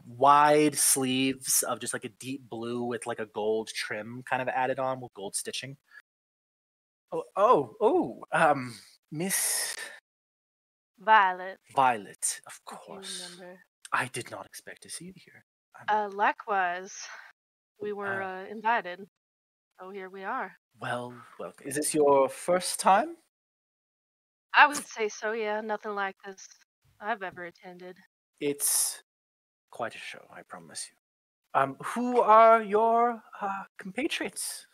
Wide sleeves of just like a deep blue with like a gold trim kind of added on with gold stitching. Miss Violet. Violet, of If you course. remember. I did not expect to see you here. Likewise, we were invited, so here we are. Well, is this your first time? I would say so. Yeah, nothing like this I've ever attended. It's quite a show, I promise you. Who are your compatriots?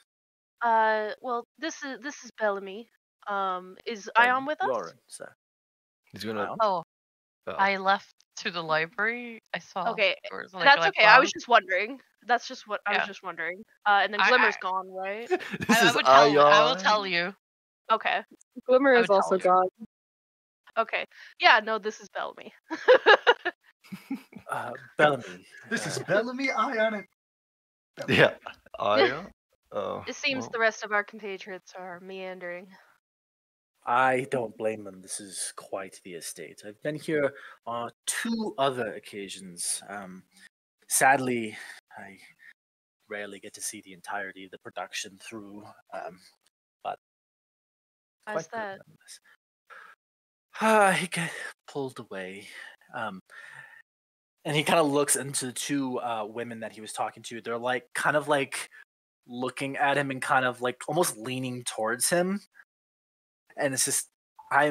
Well, this is Bellamy. Is Ion with us? Yorin, sir. He's gonna. Ion? Oh, Oh. I left to the library. I saw. Okay, there was, like, that's a okay. I was cloud. just wondering. That's just what I was Yeah. just wondering. And then I- Glimmer's I- gone, right? This I is would tell. I will Ion. tell you. Okay. Glimmer I is would also tell you. gone. Okay. Yeah. No, this is Bellamy. Bellamy. This is Bellamy, Ion, and Bellamy. Yeah, Ion. Oh. It seems well. the rest of our compatriots are meandering. I don't blame them. This is quite the estate. I've been here on 2 other occasions. Sadly, I rarely get to see the entirety of the production through, but How's quite good that? nonetheless. He got pulled away. And he kind of looks into the 2 women that he was talking to. They're like kind of like looking at him and kind of like almost leaning towards him. And it's just I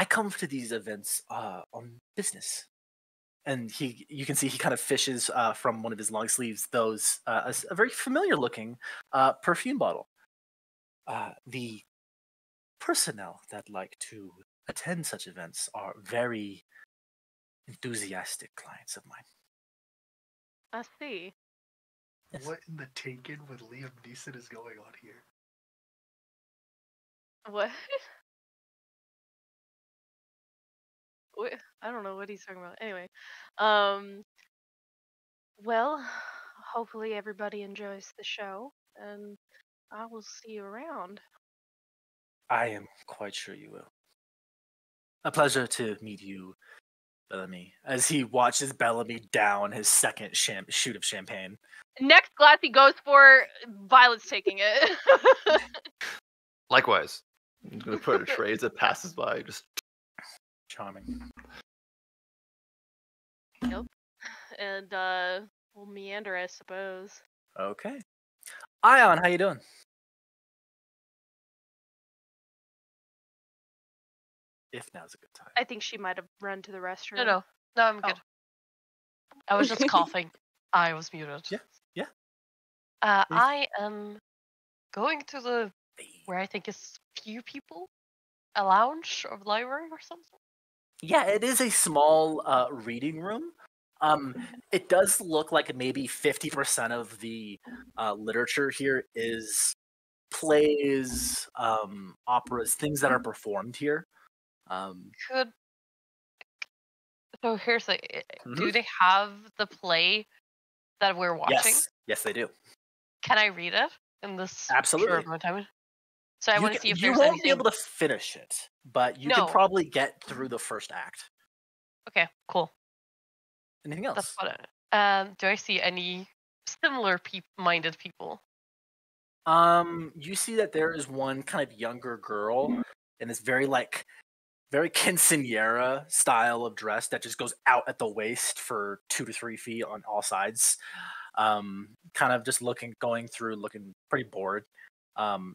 come to these events on business. And you can see he kind of fishes from one of his long sleeves a very familiar looking perfume bottle. The personnel that like to attend such events are very enthusiastic clients of mine. I see. Yes. What in the Taken with Liam Neeson is going on here? What? What? I don't know what he's talking about. Anyway, well, hopefully everybody enjoys the show, and I will see you around. I am quite sure you will. A pleasure to meet you, Bellamy, as he watches Bellamy down his second shoot of champagne. Next glass he goes for, Violet's taking it. Likewise, I'm gonna put a tray as it passes by. Just Charming. Yep. And we'll meander, I suppose. Okay. Ion, how you doing? If now's a good time. I think she might have run to the restroom. No, I'm Oh. good. I was just coughing. I was muted. Yeah. I am going to the where I think is few people, a lounge or library or something. Yeah, it is a small reading room. It does look like maybe 50% of the literature here is plays, operas, things that are performed here. Could so here's the do Mhm. they have the play that we're watching? Yes, they do. Can I read it in this Absolutely. short amount of time? So I want to see if You there's won't anything. be able to finish it, but you can No. probably get through the first act. Okay, cool. Anything else? That's what. Do I see any similar minded people? You see that there is one kind of younger girl in this very quinceañera style of dress that just goes out at the waist for 2 to 3 feet on all sides. Kind of just looking pretty bored.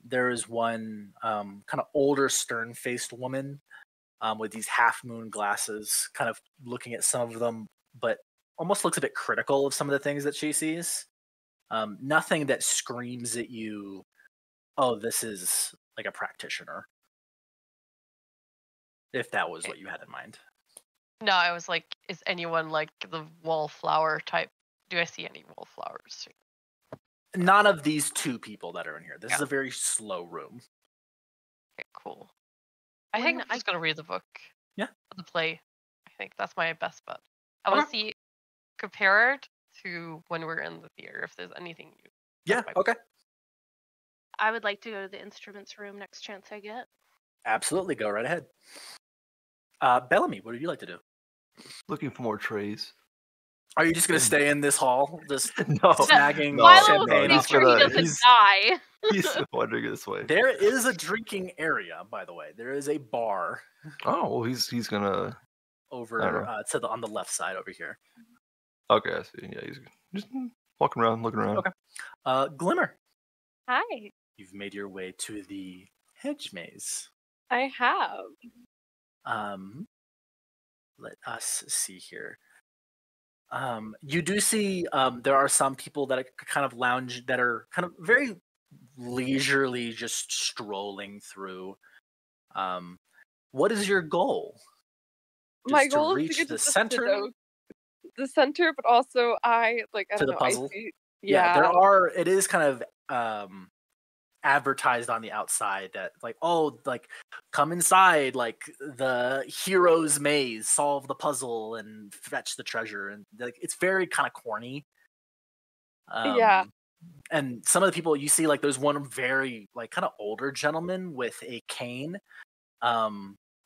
There is one kind of older, stern-faced woman with these half-moon glasses, kind of looking at some of them, but almost looks a bit critical of some of the things that she sees. Nothing that screams at you, oh, this is like a practitioner. if that was what you had in mind. No, I was like, is anyone like the wallflower type? Do I see any wallflowers? None of these two people that are in here. This is Yeah. a very slow room. Okay, cool. I think When I'm just gonna read the book. Yeah. The play. I think that's my best bet. I want to see compared to when we're in the theater if there's anything new. Yeah, okay. I would like to go to the instruments room next chance I get. Absolutely, go right ahead. Bellamy, what would you like to do? Looking for more trays. Are you just going to stay in this hall, just No, snagging no, Milo champagne? make he's sure gonna- he doesn't he's- die. He's wandering this way. There is a drinking area, by the way. There is a bar Oh, well, he's gonna. over on the left side over here. Okay, I see. Yeah, he's just walking around, looking around. Okay. Glimmer, Hi, you've made your way to the hedge maze. I have. Let us see here. You do see there are some people that are kind of that are kind of very leisurely just strolling through. What is your goal? My Just to goal is reach to get the to center? the center, but also I To don't the know. puzzle? Yeah, There are. It is kind of advertised on the outside that come inside, like the hero's maze, solve the puzzle and fetch the treasure, and like it's very kind of corny. Yeah. And some of the people you see, like there's one very like kind of older gentleman with a cane.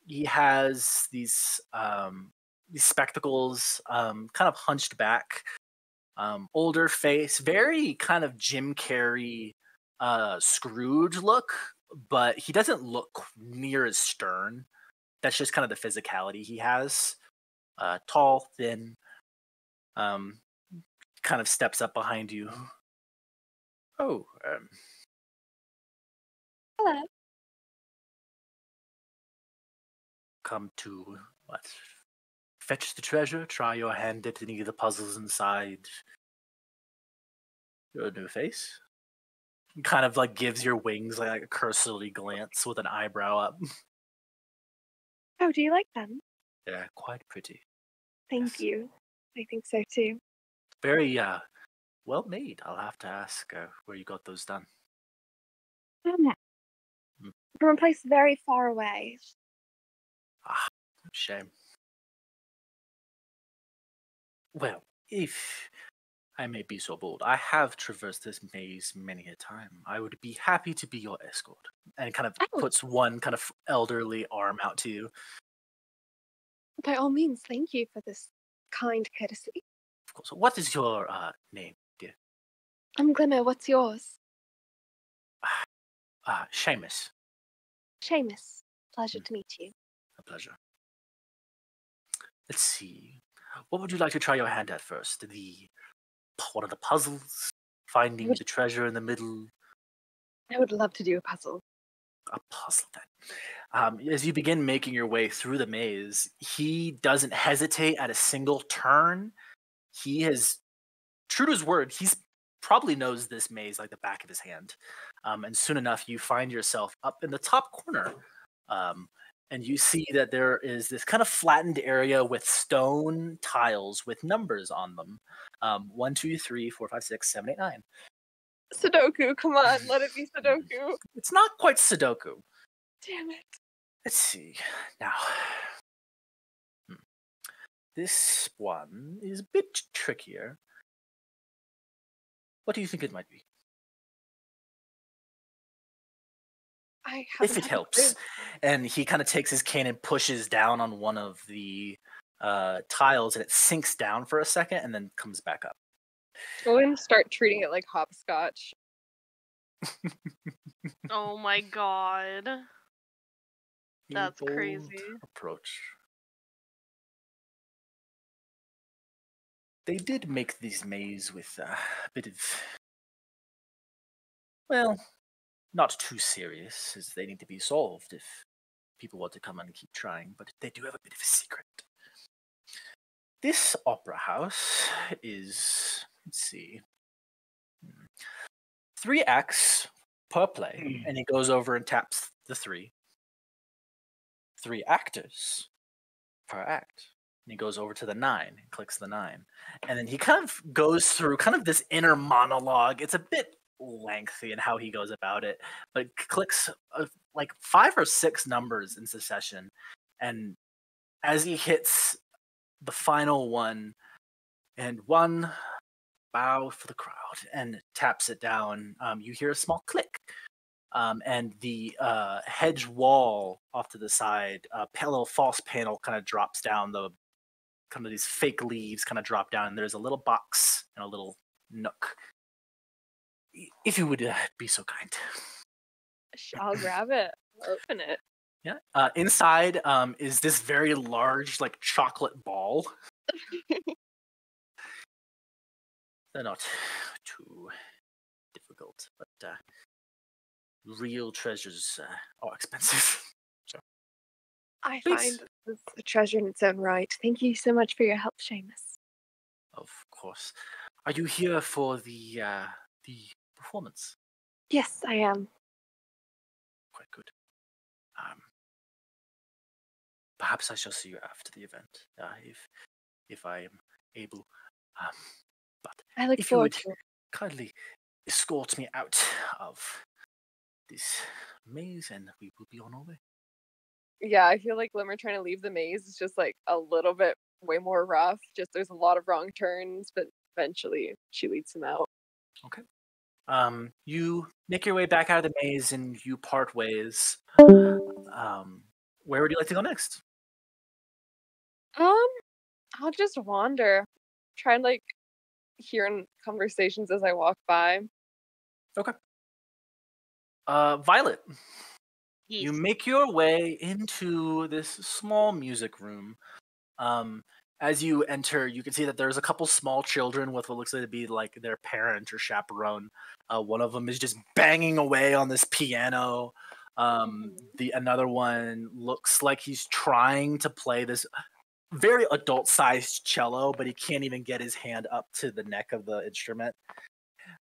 He has these spectacles, kind of hunched back, older face, very kind of Jim Carrey, Scrooge look, but he doesn't look near as stern. That's just kind of the physicality he has. Tall, thin, kind of steps up behind you. Oh, Hello. come to what? Fetch the treasure, try your hand at any of the puzzles inside your new face. Kind of like gives your wings like a cursory glance with an eyebrow up. Oh, do you like them? They're quite pretty. Thank Yes. you. I think so too. Very well made. I'll have to ask where you got those done. From a place very far away. Shame. Well, if I may be so bold, I have traversed this maze many a time. I would be happy to be your escort. And kind of Oh. puts one kind of elderly arm out to you. By all means, thank you for this kind courtesy. Of course. What is your name, dear? I'm Glimmer. What's yours? Seamus. Seamus. Pleasure to meet you. A pleasure. Let's see. What would you like to try your hand at first? One of the puzzles? Finding Would- the treasure in the middle? I would love to do a puzzle. A puzzle then. As you begin making your way through the maze, he doesn't hesitate at a single turn. He has, true to his word, he's probably knows this maze like the back of his hand. And soon enough, you find yourself up in the top corner. And you see that there is this kind of flattened area with stone tiles with numbers on them. 1, 2, 3, 4, 5, 6, 7, 8, 9. Sudoku, come on, let it be Sudoku. It's not quite Sudoku. Damn it. Let's see. Now, this one is a bit trickier. What do you think it might be? I If haven't it had a helps. clue. And he kind of takes his cane and pushes down on one of the tiles, and it sinks down for a second and then comes back up. Go and start treating it like hopscotch. Oh my god. That's Bold crazy. Approach. They did make these maze with a bit of, well, not too serious, as they need to be solved if people want to come and keep trying, but they do have a bit of a secret. This opera house is, let's see, 3 acts per play, and he goes over and taps the 3. 3 actors per act. And he goes over to the 9 and clicks the 9. And then he kind of goes through kind of this inner monologue. It's a bit lengthy in how he goes about it, but clicks like 5 or 6 numbers in succession. And as he hits the final one, and 1 bow for the crowd, and taps it down, you hear a small click. And the hedge wall off to the side, a little false panel kind of drops down. The kind of these fake leaves kind of drop down, and there's a little box and a little nook. If you would be so kind. I'll grab it. Open it. Yeah. Inside is this very large, like, chocolate ball. They're not too difficult, but real treasures are expensive. So, I Please. find this a treasure in its own right. Thank you so much for your help, Seamus. of course, are you here for the performance? Yes, I am. Quite good. Perhaps I shall see you after the event, if I am able. But I look if you forward would to it. kindly escort me out of this maze, and we will be on our way. Yeah, I feel like Glimmer trying to leave the maze is just like a little bit way more rough. Just there's a lot of wrong turns, but eventually she leads him out. Okay. You make your way back out of the maze, and you part ways. Where would you like to go next? I'll just wander. Try and like hearing conversations as I walk by. Okay. Violet, Yes. you make your way into this small music room. As you enter, you can see that there's a couple small children with what looks like to be like their parent or chaperone. One of them is just banging away on this piano. Another one looks like he's trying to play this very adult-sized cello, but he can't even get his hand up to the neck of the instrument.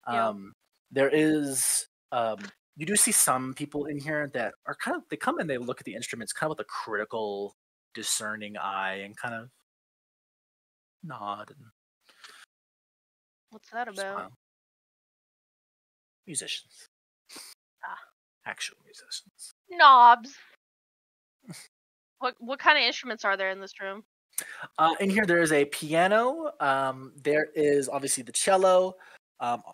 Yeah. There is you do see some people in here that are they come and they look at the instruments kind of with a critical, discerning eye and kind of nod and What's that about? smile. Musicians. Actual musicians. Knobs. What kind of instruments are there in this room? In here, there is a piano. There is obviously the cello.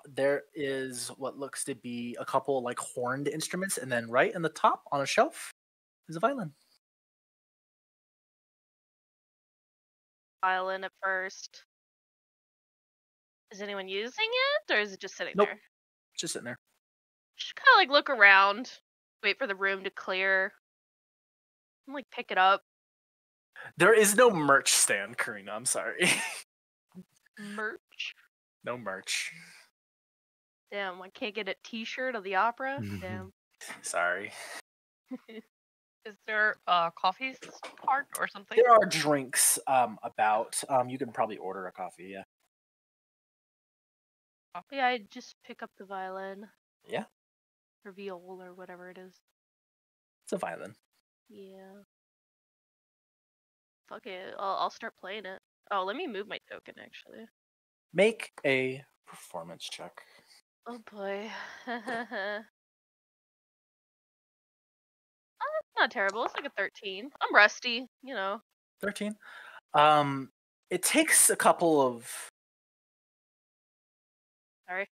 There is what looks to be a couple like horned instruments, and then right in the top on a shelf is a violin. Violin at first. Is anyone using it, or is it just sitting Nope. there? It's just sitting there. Just kind of like look around, wait for the room to clear, and like pick it up. There is no merch stand, Karina. I'm sorry. Merch. No merch. Damn, I can't get a T-shirt of the opera. Damn. Sorry. Is there a coffee cart or something? There are drinks about. You can probably order a coffee. Yeah. Yeah, I just pick up the violin. Yeah. Or viol or whatever it is. It's a violin. Yeah. Fuck it. I'll start playing it. Oh, let me move my token actually. Make a performance check. Oh boy. Not terrible. It's like a 13. I'm rusty, you know. 13. It takes a couple of Sorry.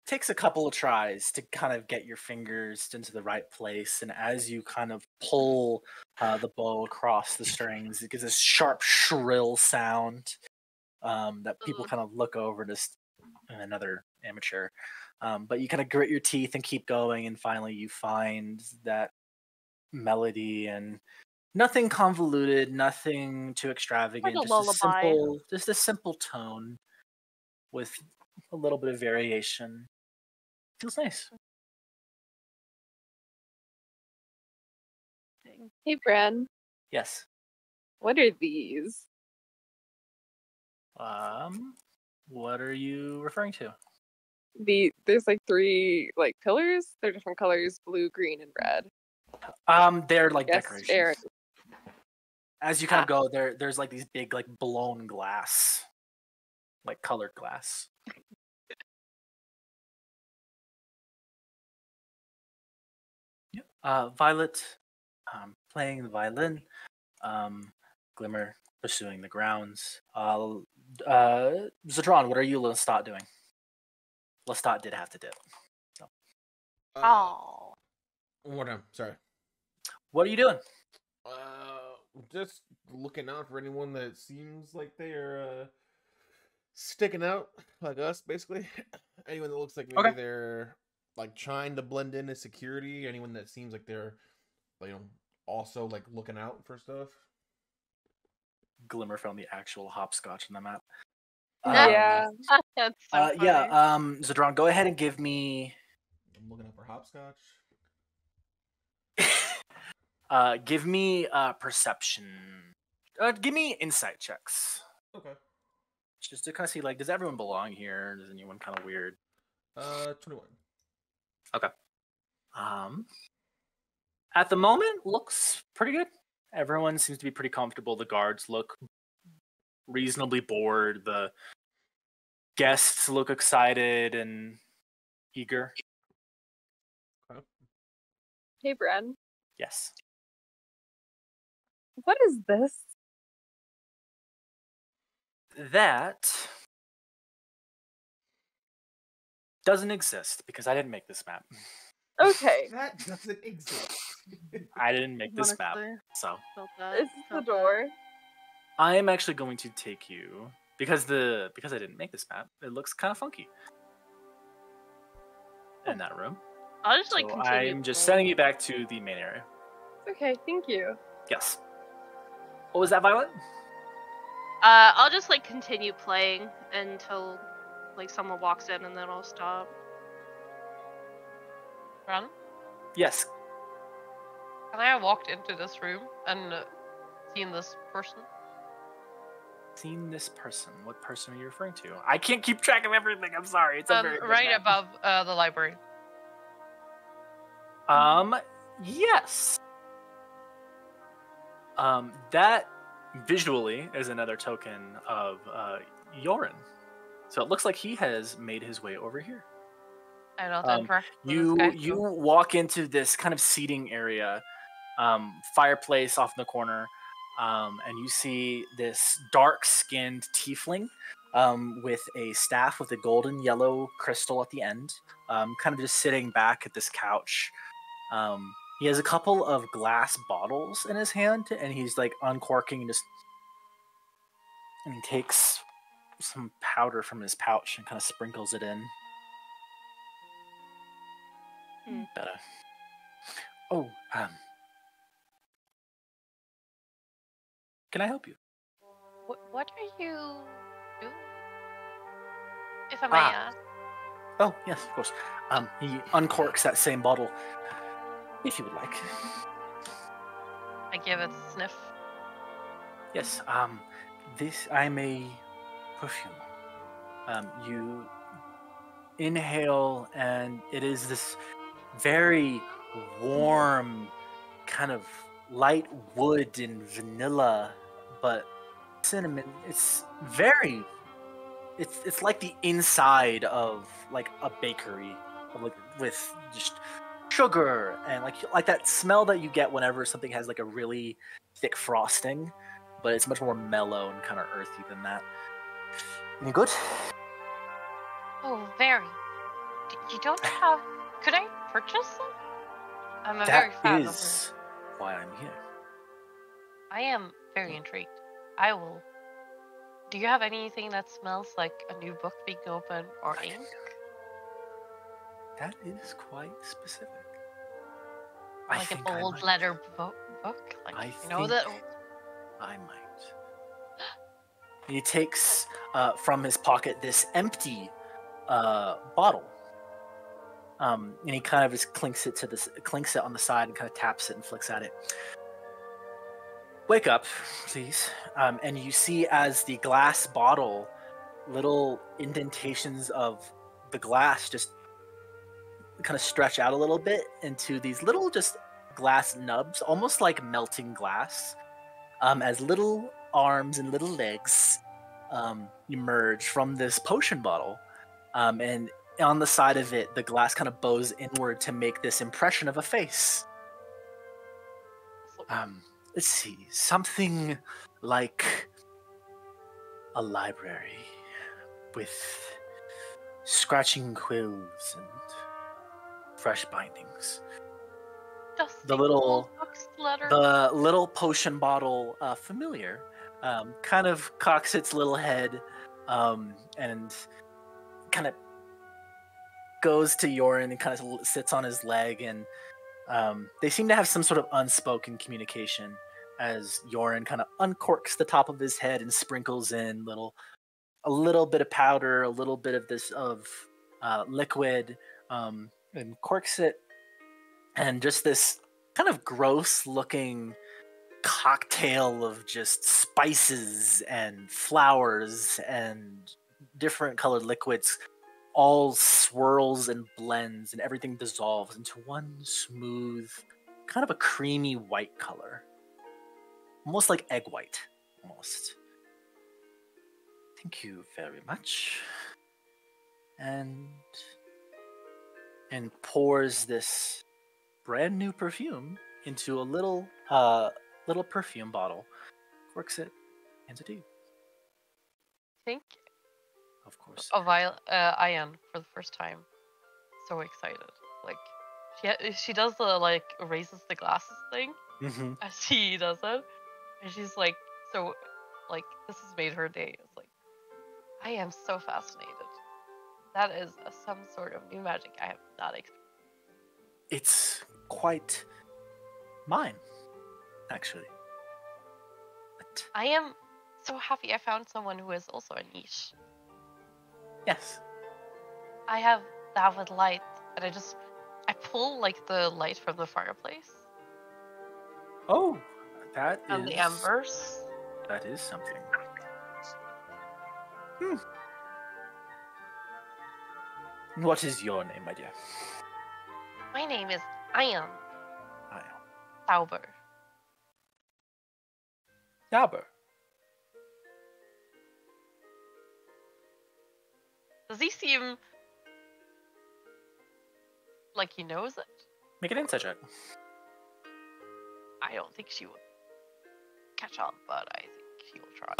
takes a couple of tries to kind of get your fingers into the right place, and as you kind of pull the bow across the strings, it gives this sharp, shrill sound that people kind of look over just another amateur. But you kind of grit your teeth and keep going, and finally you find that melody, and nothing convoluted, nothing too extravagant, Like a just a lullaby. simple tone with a little bit of variation. Feels nice. Hey, Brad. Yes. What are these? What are you referring to? There's like 3 like pillars. They're different colors: blue, green, and red. They're like Yes, decorations. Aaron. As you kind of go, there's like these big, like blown glass, like colored glass. Yep. Violet, playing the violin. Glimmer pursuing the grounds. Zadron, what are you, Lestat, doing? Lestat did have to dip. So. Oh. One time. Sorry. What are you doing? Just looking out for anyone that seems like they're sticking out, like us, basically. Anyone that looks like maybe they're like trying to blend in as security. Anyone that seems like they're, also like looking out for stuff. Glimmer found the actual hopscotch on the map. Yeah. That's so funny. Zadron, go ahead and give me. I'm looking up for hopscotch. Give me perception. Give me insight checks. Okay. Just to kind of see, like, does everyone belong here? Does anyone kind of weird? 21. Okay. At the moment, looks pretty good. Everyone seems to be pretty comfortable. The guards look reasonably bored. The guests look excited and eager. Okay. Hey, Bren. Yes. What is this? That doesn't exist because I didn't make this map. Okay. That doesn't exist. I didn't make this map, Honestly, so felt that, Is this the felt that. door? I am actually going to take you because I didn't make this map. It looks kind of funky in that room. I'll just So continue. I'm just playing. sending you back to the main area. Okay, thank you. Yes. What was that, Violet? I'll just continue playing until someone walks in, and then I'll stop. Run. Yes. Have I walked into this room and seen this person? Seen this person. What person are you referring to? I can't keep track of everything. I'm sorry. It's a very big Right map. above the library. Yes. That visually is another token of Yorin. So it looks like he has made his way over here. I don't interact with You this guy. you walk into this kind of seating area, fireplace off in the corner, and you see this dark-skinned tiefling with a staff with a golden yellow crystal at the end, kind of just sitting back at this couch. He has a couple of glass bottles in his hand, and he's uncorking and he takes some powder from his pouch and kind of sprinkles it in. Better. Oh, can I help you? What are you doing? If I may ask. Oh, yes, of course. He uncorks that same bottle, if you would like. I give it a sniff. Yes, I'm a perfume. You inhale, and it is this very warm, kind of light wood and vanilla, but cinnamon. It's like the inside of a bakery, with just sugar and like that smell that you get whenever something has a really thick frosting, but it's much more mellow and kind of earthy than that. Any good? Oh, very. You don't have... Could I purchase them? I'm a very fan That of them. is why I'm here. I am very intrigued. I will... Do you have anything that smells like a new book being opened or ink? That is quite specific. Like an old leather book? I that... I might. He takes from his pocket this empty bottle, and he kind of just clinks it on the side and kind of taps it and flicks at it. Wake up, please. And you see as the glass bottle, little indentations of the glass just kind of stretch out a little bit into these little just glass nubs, almost like melting glass. as little arms and little legs emerge from this potion bottle, and on the side of it, the glass kind of bows inward to make this impression of a face. Let's see, something like a library with scratching quills and fresh bindings. The little potion bottle familiar kind of cocks its little head and kind of goes to Yorin and kind of sits on his leg, and they seem to have some sort of unspoken communication as Yorin kind of uncorks the top of his head and sprinkles in a little bit of powder, a little bit of this liquid, and corks it, and just this kind of gross looking cocktail of just spices and flowers and different colored liquids all swirls and blends, and everything dissolves into one smooth, kind of a creamy white color. Almost like egg white. Almost. Thank you very much. And pours this brand new perfume into a little perfume bottle, corks it, hands it to you. Think of course. Of Ian for the first time. So excited. Like she does the raises the glasses thing as she does it, and she's like, so like this has made her day. It's like, I am so fascinated. That is some sort of new magic I have not experienced. It's quite mine, actually. But I am so happy I found someone who is also a niche. Yes. I have that with light, and I pull the light from the fireplace. Oh, that and the embers. That is something. What is your name, my dear? My name is Ion. Ion. Sauber. Sauber. Does he seem like he knows it? Make an insight check. I don't think she would catch on, but I think she will try.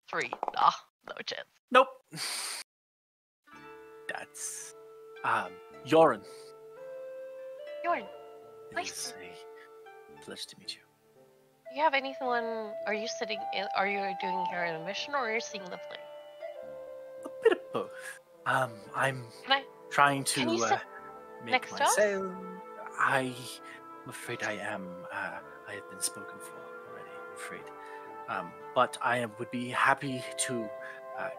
Three. No chance. Nope. That's Yorin. Yorin. It Nice. is a pleasure to meet you. Do you have anyone? Are you doing here in a mission, or are you seeing the play? A bit of both. I'm trying to make next my to us? sail. I'm afraid I am. I have been spoken for already, I'm afraid. But I would be happy to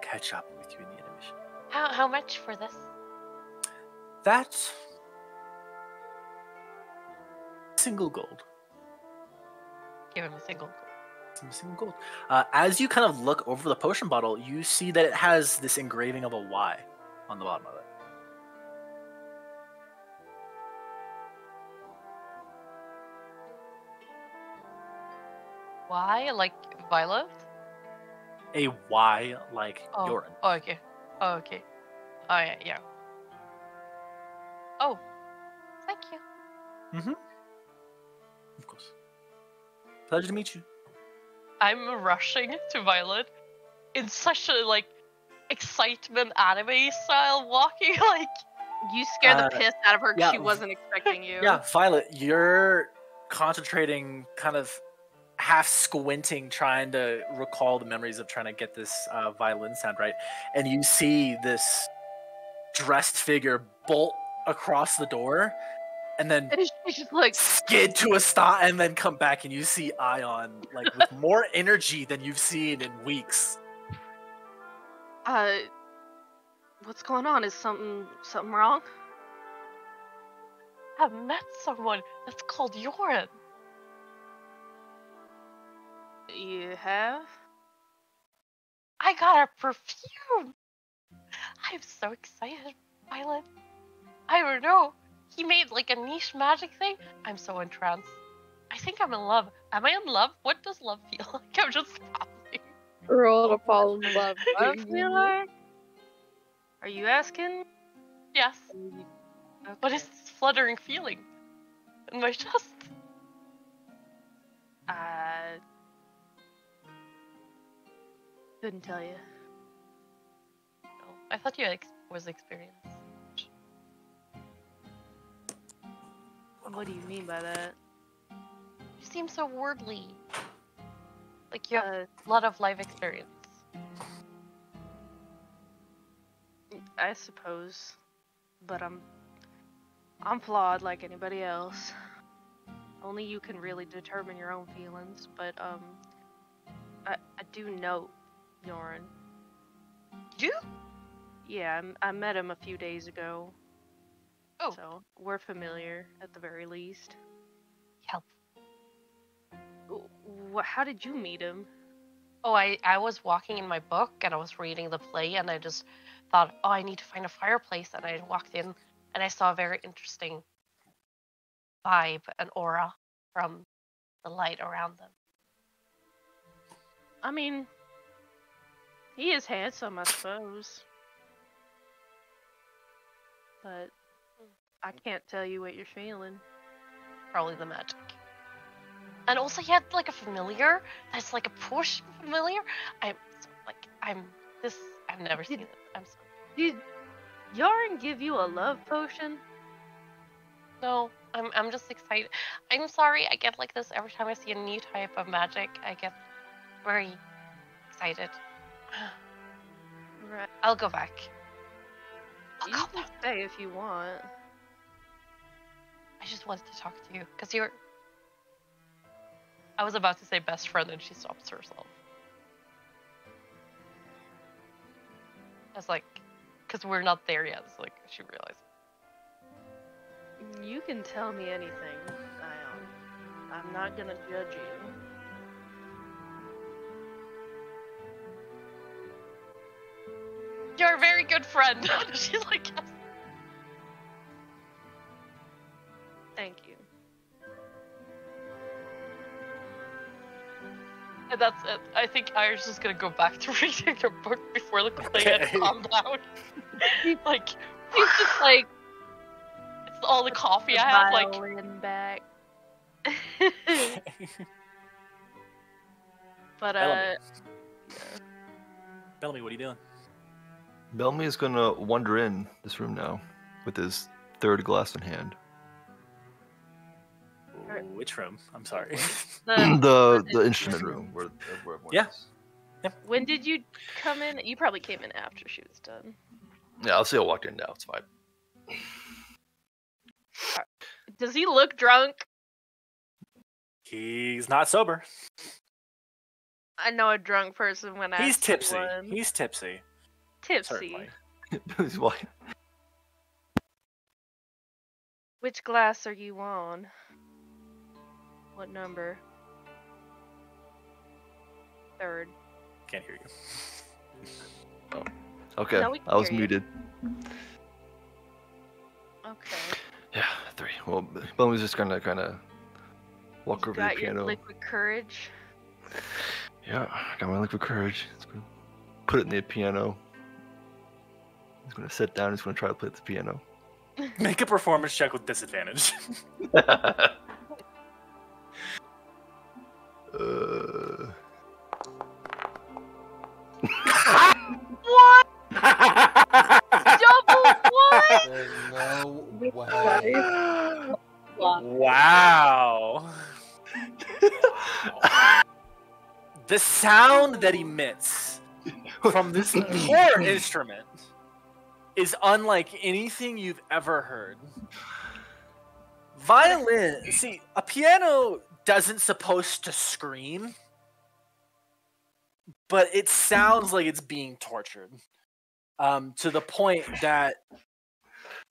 catch up with you in the intermission. How much for this? That single gold. Give him a single gold. Some single gold. As you kind of look over the potion bottle, you see that it has this engraving of a Y on the bottom of it. Why? Like Violet? A Y like Yorin. Oh, okay. Oh, okay. Oh, yeah. Oh, thank you. Mm-hmm. Of course. Pleasure to meet you. I'm rushing to Violet in such a excitement anime style walking you scared the piss out of her because yeah, she wasn't expecting you. Yeah, Violet, you're concentrating, kind of half squinting, trying to recall the memories of trying to get this violin sound right, and you see this dressed figure bolt across the door and then she's just like skid to a stop and then come back, and you see Ion with more energy than you've seen in weeks. What's going on? Is something wrong? I've met someone that's called Yorin. You have? I got a perfume. I'm so excited, Violet. I don't know. He made like a niche magic thing. I'm so entranced. I think I'm in love. Am I in love? What does love feel like? I'm just passing. Roll to fall in love. I feel like. Are you asking? Yes. Okay. What is this fluttering feeling in my chest? Couldn't tell you. Oh, I thought you was experienced. What do you mean by that? You seem so worldly. Like you have a lot of life experience. I suppose, but I'm flawed like anybody else. Only you can really determine your own feelings, but I do know Norin. You? Yeah, I met him a few days ago. Oh. So we're familiar at the very least. Help. How did you meet him? Oh, I was walking in my book and I was reading the play and I just thought, oh, I need to find a fireplace. And I walked in and I saw a very interesting vibe and aura from the light around them. I mean, he is handsome, I suppose. But I can't tell you what you're feeling. Probably the magic. And also he had like a familiar that's like a potion familiar. I've never seen it. I'm sorry. Did Yarn give you a love potion? No, I'm just excited. I'm sorry, I get like this every time I see a new type of magic. I get very excited. Right. I'll go back. You can stay if you want. I just wanted to talk to you because you're. I was about to say best friend and she stops herself. I was like, because we're not there yet. It's like she realized. You can tell me anything, Ion. I'm not gonna judge you. You're a very good friend. She's like, yes. Thank you. And that's it. I think Irish is gonna go back to reading her book before the play and calm down. Like, He's just like, it's all the coffee I have. Like, violin back. But Bellamy, what are you doing? Bellamy is gonna wander in this room now with his third glass in hand. Which room? I'm sorry. The instrument room where everyone Yeah. is. When did you come in? You probably came in after she was done. Yeah, I'll say I walked in now. It's fine. Does he look drunk? He's not sober. I know a drunk person when I He's see tipsy. one. He's tipsy. Tipsy. Certainly. He's white. Which glass are you on? What number? Third. Can't hear you. Okay, No, we can I was hear you. muted. Okay. Yeah, 3. Well, Bellamy's just gonna kind of walk You over to got the your piano. liquid courage. Yeah, I got my liquid courage. It's gonna put it in the piano. He's gonna sit down. He's gonna try to play the piano. Make a performance check with disadvantage. What? Double what? There's no way. Wow. The sound that emits from this poor instrument is unlike anything you've ever heard. Violin, see, a piano doesn't supposed to scream, but it sounds like it's being tortured. To the point that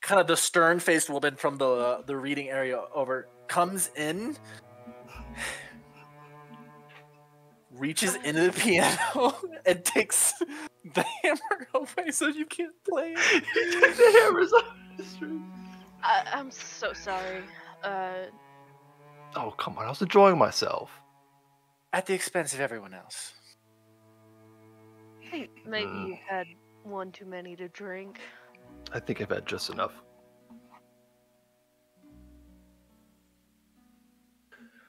kind of the stern-faced woman from the reading area over comes in, reaches into the piano, and takes the hammer away so you can't play it. The hammer's on the string. I'm so sorry. Oh, come on. I was enjoying myself. At the expense of everyone else. I think maybe you've had one too many to drink. I think I've had just enough.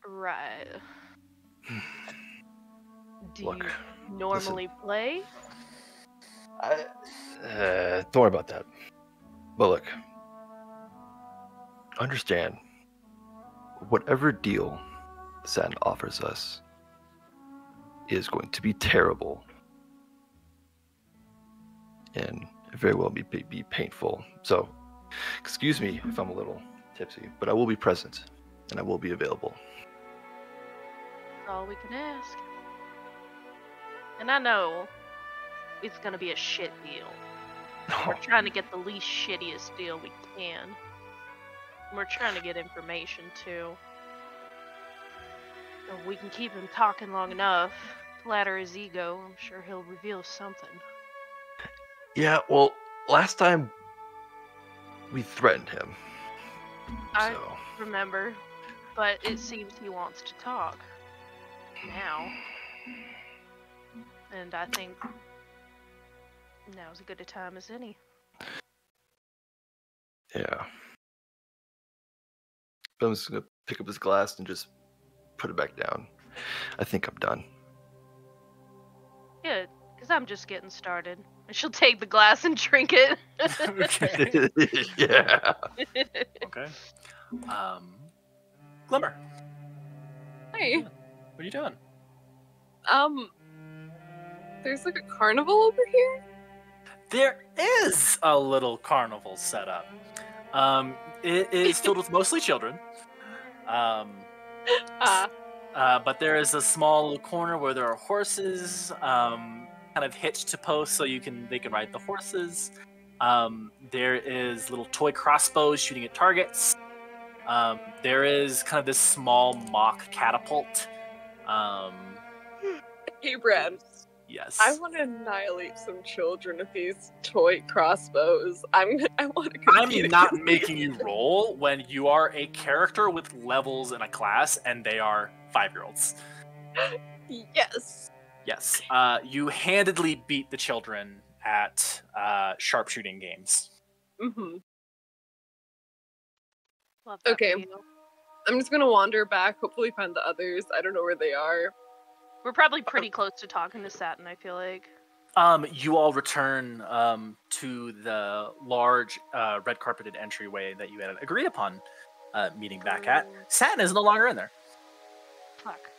Right. Do Look, you normally play? Don't worry about that. But look, understand, whatever deal Saturn offers us is going to be terrible. And very well be painful. So, excuse me if I'm a little tipsy, but I will be present and I will be available. That's all we can ask. And I know it's gonna be a shit deal. We're trying to get the least shittiest deal we can. We're trying to get information too. If we can keep him talking long enough, flatter his ego, I'm sure he'll reveal something. Yeah, well, last time we threatened him. I So, remember, but it seems he wants to talk now. And I think now's as good a time as any. yeah. I'm just gonna pick up his glass and just put it back down. I think I'm done. Good, because I'm just getting started. And she'll take the glass and drink it. Okay. Yeah. Okay. Glimmer, Hey, what are you doing? there's like a carnival over here. There is a little carnival set up. It is filled with mostly children. But there is a small little corner where there are horses, kind of hitched to posts so they can ride the horses. There is little toy crossbows shooting at targets. There is kind of this small mock catapult. Hey, Brad. Yes. I want to annihilate some children with these toy crossbows. I want to. I'm not making you roll when you are a character with levels in a class and they are 5-year-olds. Yes. Yes. You handedly beat the children at sharpshooting games. Mm-hmm. Love that Okay. for you. I'm just gonna wander back. Hopefully, find the others. I don't know where they are. We're probably pretty close to talking to Satin, I feel like. You all return to the large red carpeted entryway that you had agreed upon meeting back at. Satin is no longer in there. Fuck.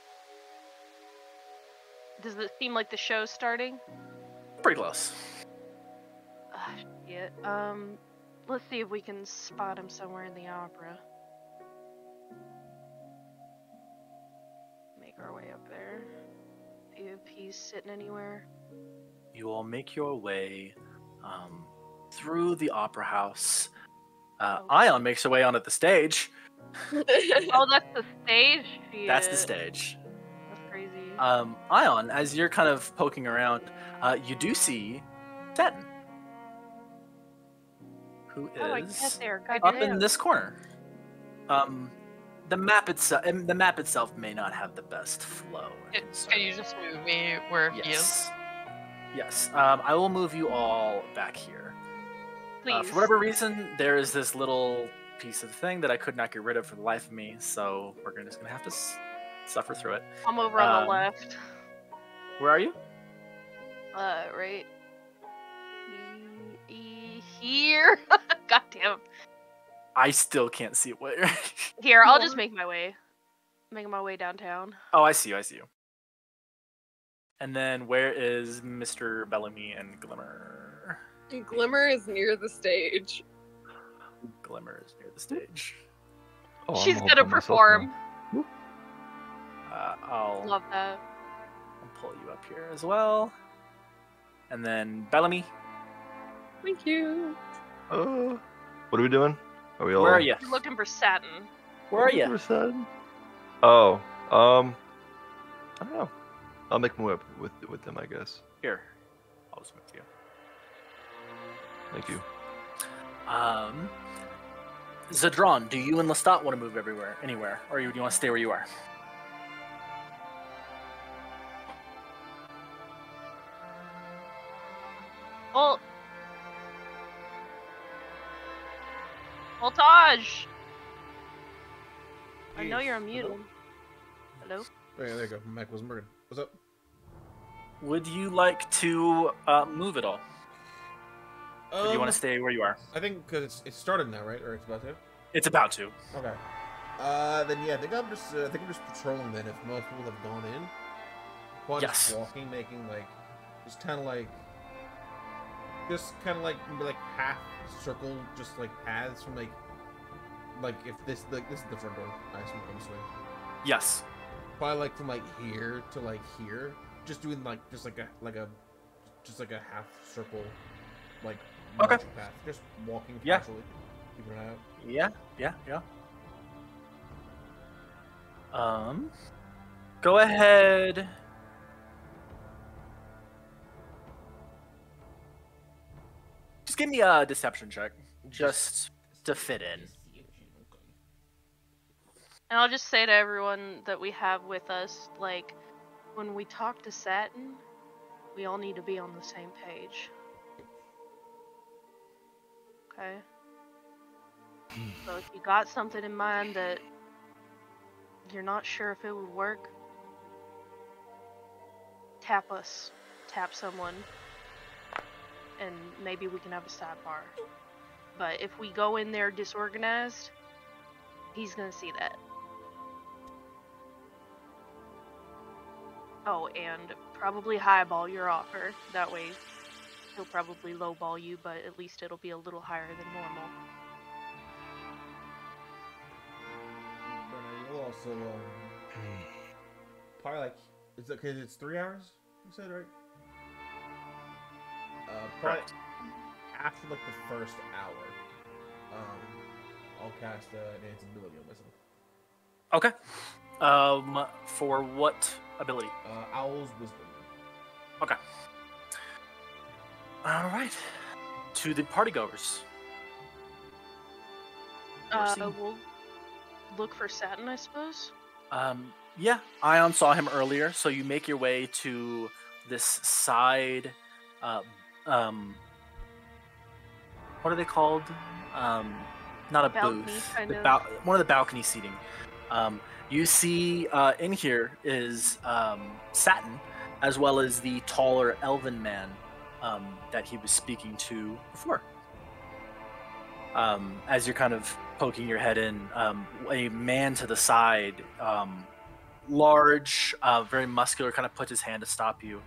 Does it seem like the show's starting? Pretty close. Ah, shit. Let's see if we can spot him somewhere in the opera. Make our way up there. See if he's sitting anywhere. You all make your way through the opera house. Ion makes her way onto the stage. Oh, that's the stage? That's the Shit. stage. That's crazy. Ion, as you're kind of poking around, you do see Satin, who Oh, I get is there. up Goddamn. in this corner. The map itself may not have the best flow. Can you just move me where he is? Yes. I will move you all back here. Please. For whatever reason, there is this little piece of thing that I could not get rid of for the life of me, so we're just gonna have to suffer through it. I'm over on the left. Where are you? Right. Here. God damn. I still can't see what you're... Here, I'll just make my way. Making my way downtown. Oh, I see you. And then where is Mr. Bellamy and Glimmer? Glimmer is near the stage. Glimmer is near the stage. Oh, I'm She's all gonna by myself perform. now. I'll Love that. pull you up here as well. And then Bellamy, Thank you. What are we doing? Are we all? where are you? You're looking for Satin. Where are you? Oh, I don't know. I'll make my way up with them, I guess. Here. I'll just move you. Thank you. Zadron, do you and Lestat want to move anywhere, or do you want to stay where you are? Well, Voltage! I know you're unmuted. Hello? Oh, yeah, there you go. My mic wasn't working. What's up? Would you like to move at all? Or do you want to stay where you are? I think because it started now, right? Or it's about to? It's about to. Okay. Then yeah, I think I'm just patrolling then. If most people have gone in, while Yes. just walking, making like, just kind of like half circle, just like paths from like if this is the front door. I assume, obviously. Yes. Probably like from like here to like here, just doing like just like a half circle, like Okay. marching path, just walking Yeah. casually, keeping an eye out. Yeah. Go ahead. Just give me a deception check, just to fit in. And I'll just say to everyone that we have with us, like, when we talk to Satin, we all need to be on the same page. Okay? So if you got something in mind that you're not sure if it would work, tap us. Tap someone. And maybe we can have a sidebar. But if we go in there disorganized, he's gonna see that. Oh, and probably highball your offer. That way, he'll probably lowball you, but at least it'll be a little higher than normal. But you'll also probably like it's 3 hours. You said right? Probably Correct. after like the first hour, I'll cast an enhanced ability on myself. Okay. For what ability? Owl's Wisdom. Okay. All right. To the partygoers. We'll look for Satin, I suppose. Yeah, Ion saw him earlier, so you make your way to this side. What are they called? Not a Balcony, booth. kind The of. one of the balcony seating. You see in here is Satin, as well as the taller elven man that he was speaking to before. As you're kind of poking your head in, a man to the side, large, very muscular, kind of puts his hand to stop you.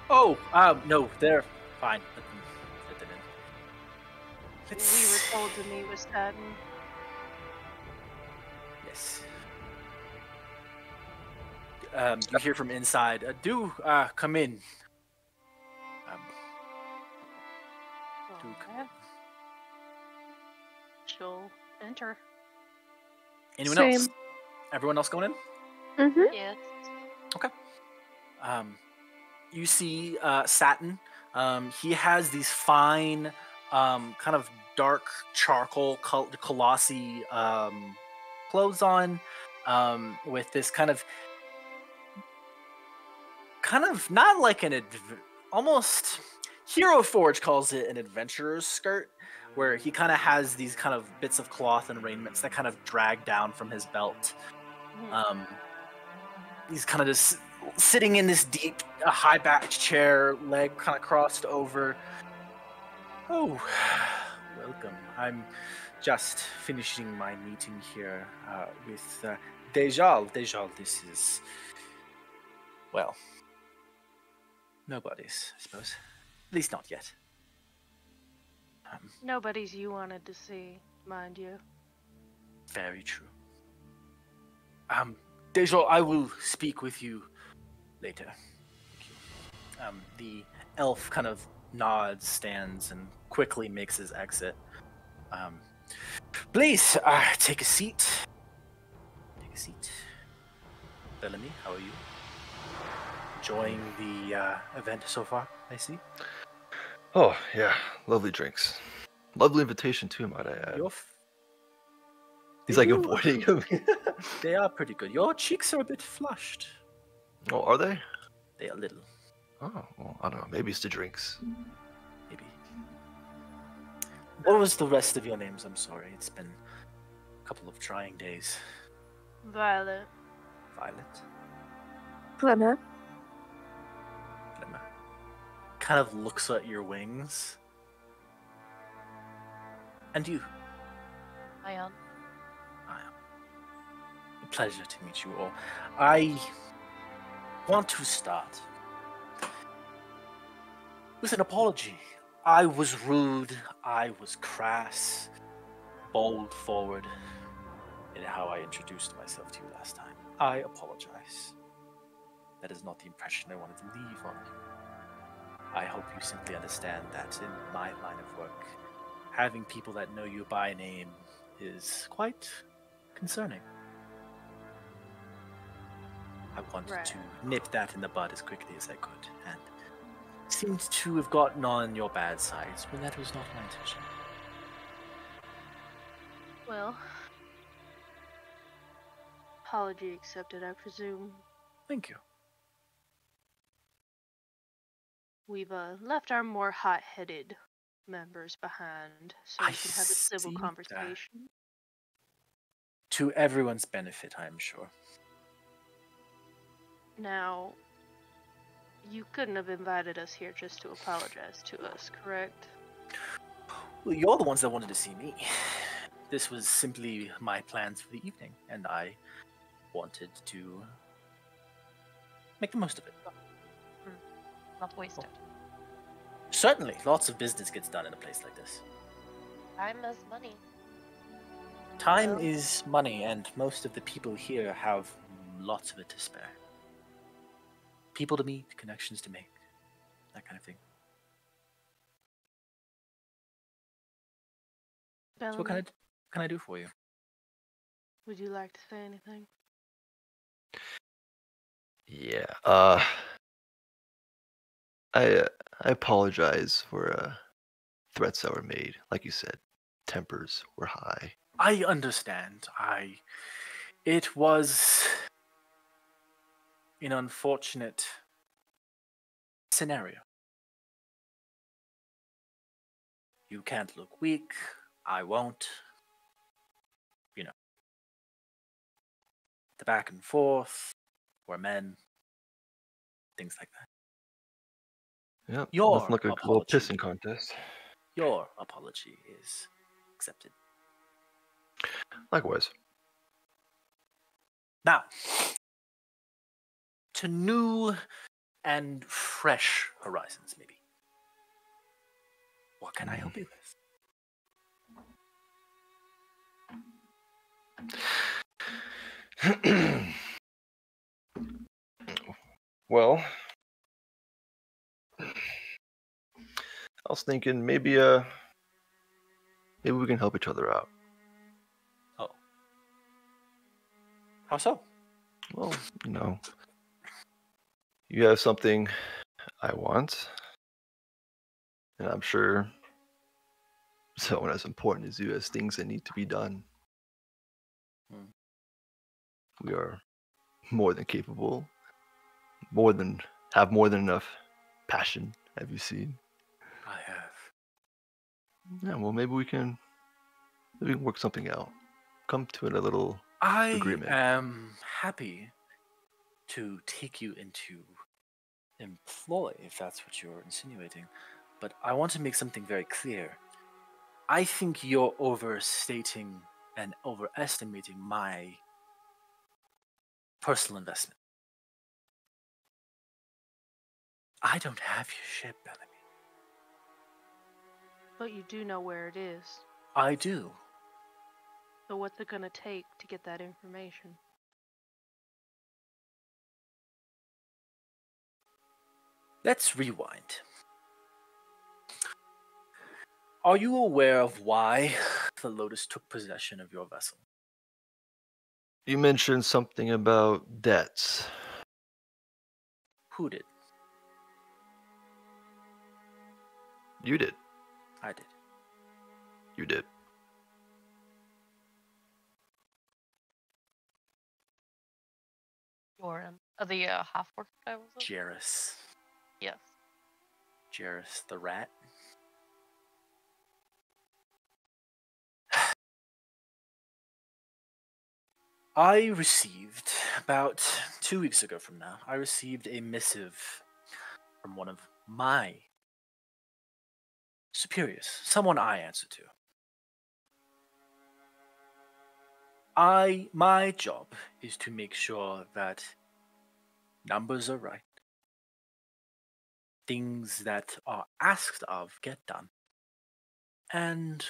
No, they're fine. Let them in. We were told to meet with Satin. Yes. You hear from inside. Do come in. Okay. She'll enter. Anyone Same. else? Everyone else going in? Mm-hmm. Yes. You see Satin. He has these fine, kind of dark charcoal colossi clothes on, with this kind of not like almost Hero Forge calls it an adventurer's skirt, where he kind of has these kind of bits of cloth and raiments that kind of drag down from his belt. He's kind of just sitting in this deep, high-backed chair, leg kind of crossed over. Oh, welcome. I'm just finishing my meeting here with Dejal. Dejal, this is, well, nobody's, I suppose. At least not yet. Nobody's you wanted to see, mind you. Very true. Dejal, I will speak with you later. Thank you. The elf kind of nods, stands, and quickly makes his exit. Please, take a seat. Take a seat. Bellamy, how are you? Enjoying the event so far, I see. Oh, yeah. Lovely drinks. Lovely invitation too, might I add. Your He's they like do- avoiding him. They are pretty good. Your cheeks are a bit flushed. Oh, are they? They are little, Oh, well, I don't know. Maybe it's the drinks. maybe. What was the rest of your names? I'm sorry. It's been a couple of trying days. Violet. Violet. Glenna. Glimmer. Kind of looks at your wings. And you. Ion. A pleasure to meet you all. I want to start with an apology. I was rude, I was crass, bold forward in how I introduced myself to you last time. I apologize. That is not the impression I wanted to leave on you. I hope you simply understand that in my line of work, having people that know you by name is quite concerning. I wanted Right. to nip that in the bud as quickly as I could, and seemed to have gotten on your bad sides, but that was not my intention. Well, apology accepted, I presume. Thank you. We've left our more hot-headed members behind, so we I can have a civil see that. conversation. To everyone's benefit, I'm sure. Now, you couldn't have invited us here just to apologize to us, correct? Well, you're the ones that wanted to see me. This was simply my plans for the evening, and I wanted to make the most of it. Not wasted. Certainly, lots of business gets done in a place like this. Time is money. Time Well- is money, and most of the people here have lots of it to spare. People to meet, connections to make, that kind of thing. So what Bellamy, can I do for you? would you like to say anything? Yeah. I apologize for threats that were made. Like you said, tempers were high. I understand. It was an unfortunate scenario. You can't look weak. I won't. The back and forth. We're men. Things like that. Yep. Your Nothing like a little apology. pissing contest. Your apology is accepted. Likewise. Now, to new and fresh horizons, maybe. What can I help you with? Well, I was thinking maybe we can help each other out. Oh. How so? Well, you have something I want, and I'm sure someone as important as you has things that need to be done. Hmm. We are more than capable, have more than enough passion. Have you seen? I have. Yeah, well, maybe we can work something out. Come to a little I agreement. am happy to take you into employ, if that's what you're insinuating. But I want to make something very clear. I think you're overstating and overestimating my personal investment. I don't have your ship, Bellamy. But you do know where it is. I do. So what's it gonna take to get that information? Let's rewind. Are you aware of why the Lotus took possession of your vessel? You mentioned something about debts. Who did? You did. I did. You did. Yorin. The half-orc guy, was it? Jairus. Yes. Jairus the rat. I received, about 2 weeks ago from now, I received a missive from one of my superiors, someone I answer to. My job is to make sure that numbers are right, things that are asked of get done, and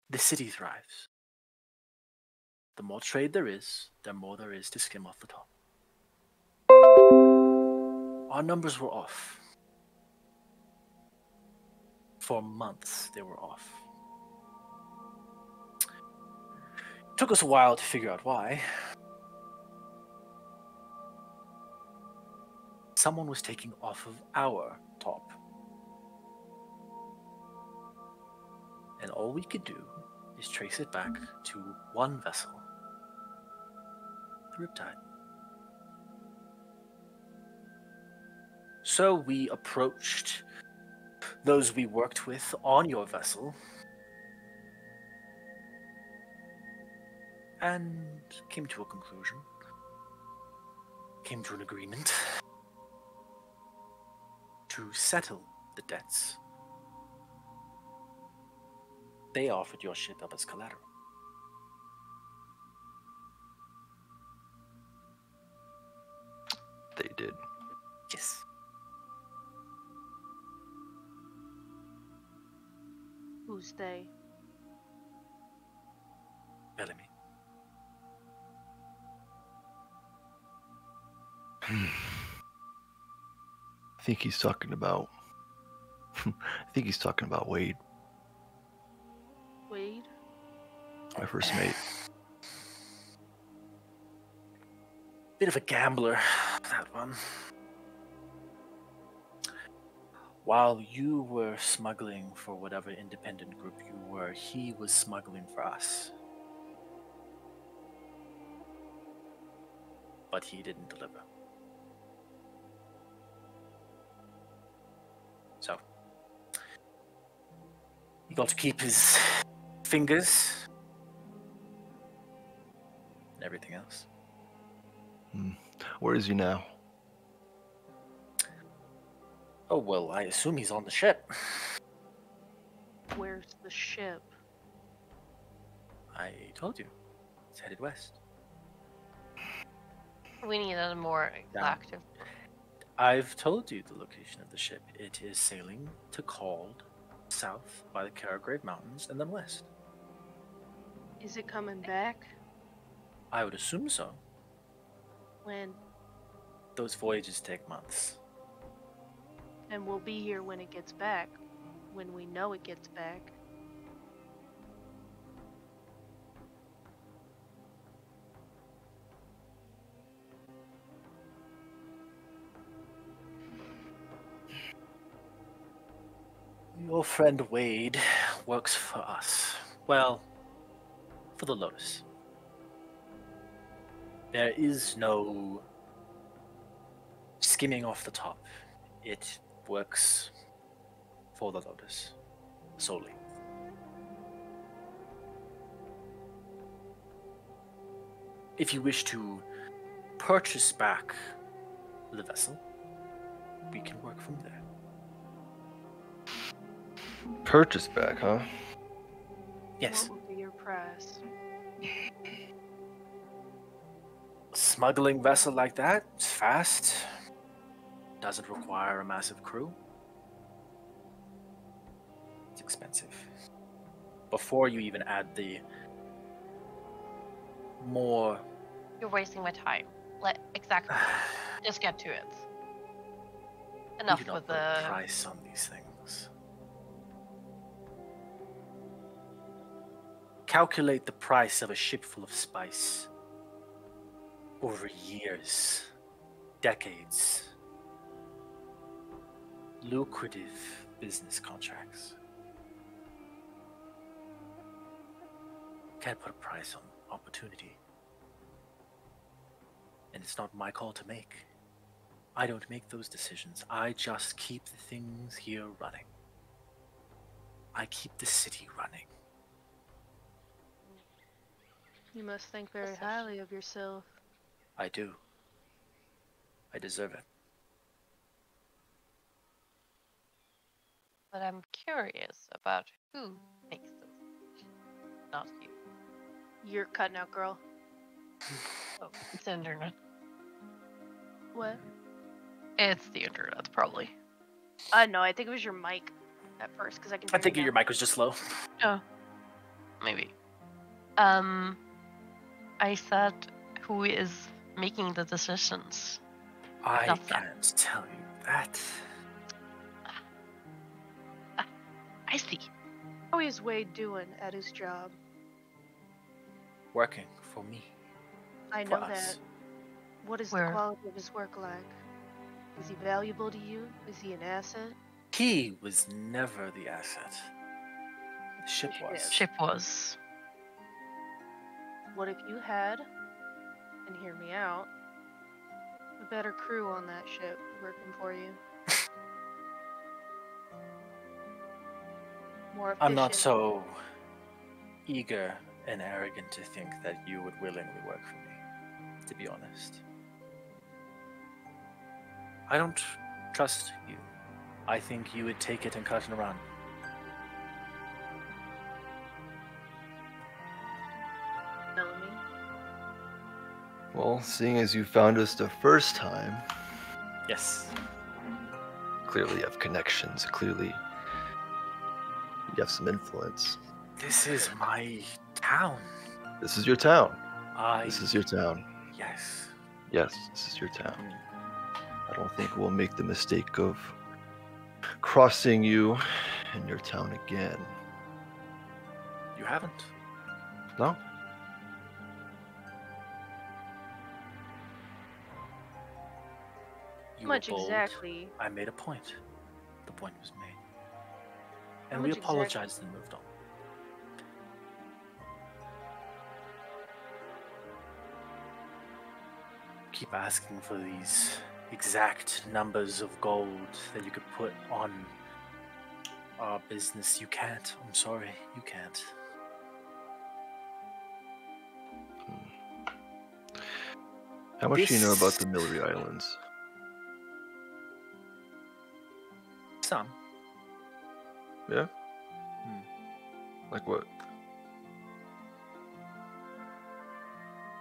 the city thrives. The more trade there is, the more there is to skim off the top. Our numbers were off. For months, they were off. Took us a while to figure out why. Someone was taking off of our top. And all we could do is trace it back to one vessel. The Riptide. So we approached those we worked with on your vessel and came to a conclusion. Came to an agreement to settle the debts. They offered your ship up as collateral. They did. Yes. Who's they? Bellamy. I think he's talking about. I think he's talking about Wade, Wade? my first mate. Bit of a gambler, that one. While you were smuggling for whatever independent group you were, he was smuggling for us. But he didn't deliver. So, he got to keep his fingers and everything else. Where is he now? Oh, well, I assume he's on the ship. Where's the ship? I told you. It's headed west. We need a more active. I've told you the location of the ship. It is sailing to Cald, south by the Karagrave Mountains, and then west. Is it coming back? I would assume so. When? Those voyages take months. And we'll be here when it gets back. When we know it gets back. Your friend Wade works for us. Well, for the Lotus. There is no skimming off the top. It works for the Lotus solely. If you wish to purchase back the vessel, we can work from there. Purchase back, huh? Yes. What would be your price? Smuggling vessel like that, it's fast. Doesn't require a massive crew. It's expensive. Before you even add the more... You're wasting my time. Exactly. Just get to it. Enough we do not with put the a price on these things. Calculate the price of a ship full of spice over years, decades. Lucrative business contracts. Can't put a price on opportunity. And it's not my call to make. I don't make those decisions. I just keep the things here running. I keep the city running. You must think very highly of yourself. I do. I deserve it. But I'm curious about who makes those decisions, not you. You're cutting out, girl. Oh, it's the internet. What? It's the internet, probably. No, I think it was your mic at first, because I can. I think your mic was just low. Oh, maybe. I said who is making the decisions. I Not that. can't tell you that. I see. How is Wade doing at his job? Working for me. I For know us. that. What is Where? the quality of his work like? Is he valuable to you? Is he an asset? He was never the asset. The ship was. Ship was. What if you had, and hear me out, a better crew on that ship working for you? More efficient. I'm not so eager and arrogant to think that you would willingly work for me, to be honest. I don't trust you. I think you would take it and cut and run. Bellamy? Well, seeing as you found us the first time, Yes. clearly you have connections. Clearly you have some influence. This is my town. This is your town. This is your town. Yes. Yes, this is your town. I don't think we'll make the mistake of crossing you in your town again. You haven't. No? You How much were bold. exactly? I made a point. The point was made. How And we much exactly- apologized and moved on. Keep asking for these exact numbers of gold that you could put on our business. You can't. I'm sorry. You can't. How much do you know about This- the Millery Islands? Some. Yeah? Hmm. Like what?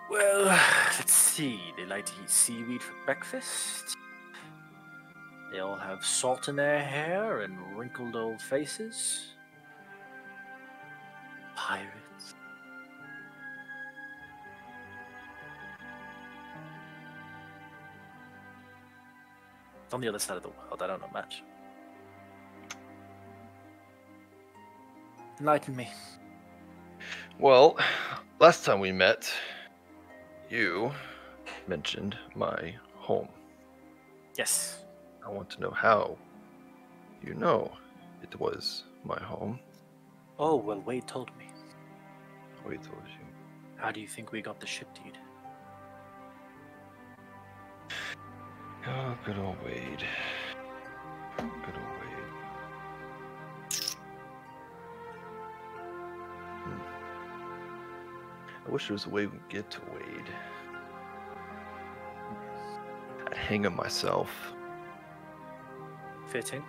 Well, let's see. They like to eat seaweed for breakfast. They all have salt in their hair and wrinkled old faces. Pirates. It's on the other side of the world. I don't know much. Enlighten me. Well, last time we met, you mentioned my home. Yes. I want to know how you know it was my home. Oh, well, Wade told me. Wade told you. How do you think we got the ship deed? Oh, good old Wade. Good old Wade. I wish there was a way we could get to Wade. I'd hang him myself. Fitting.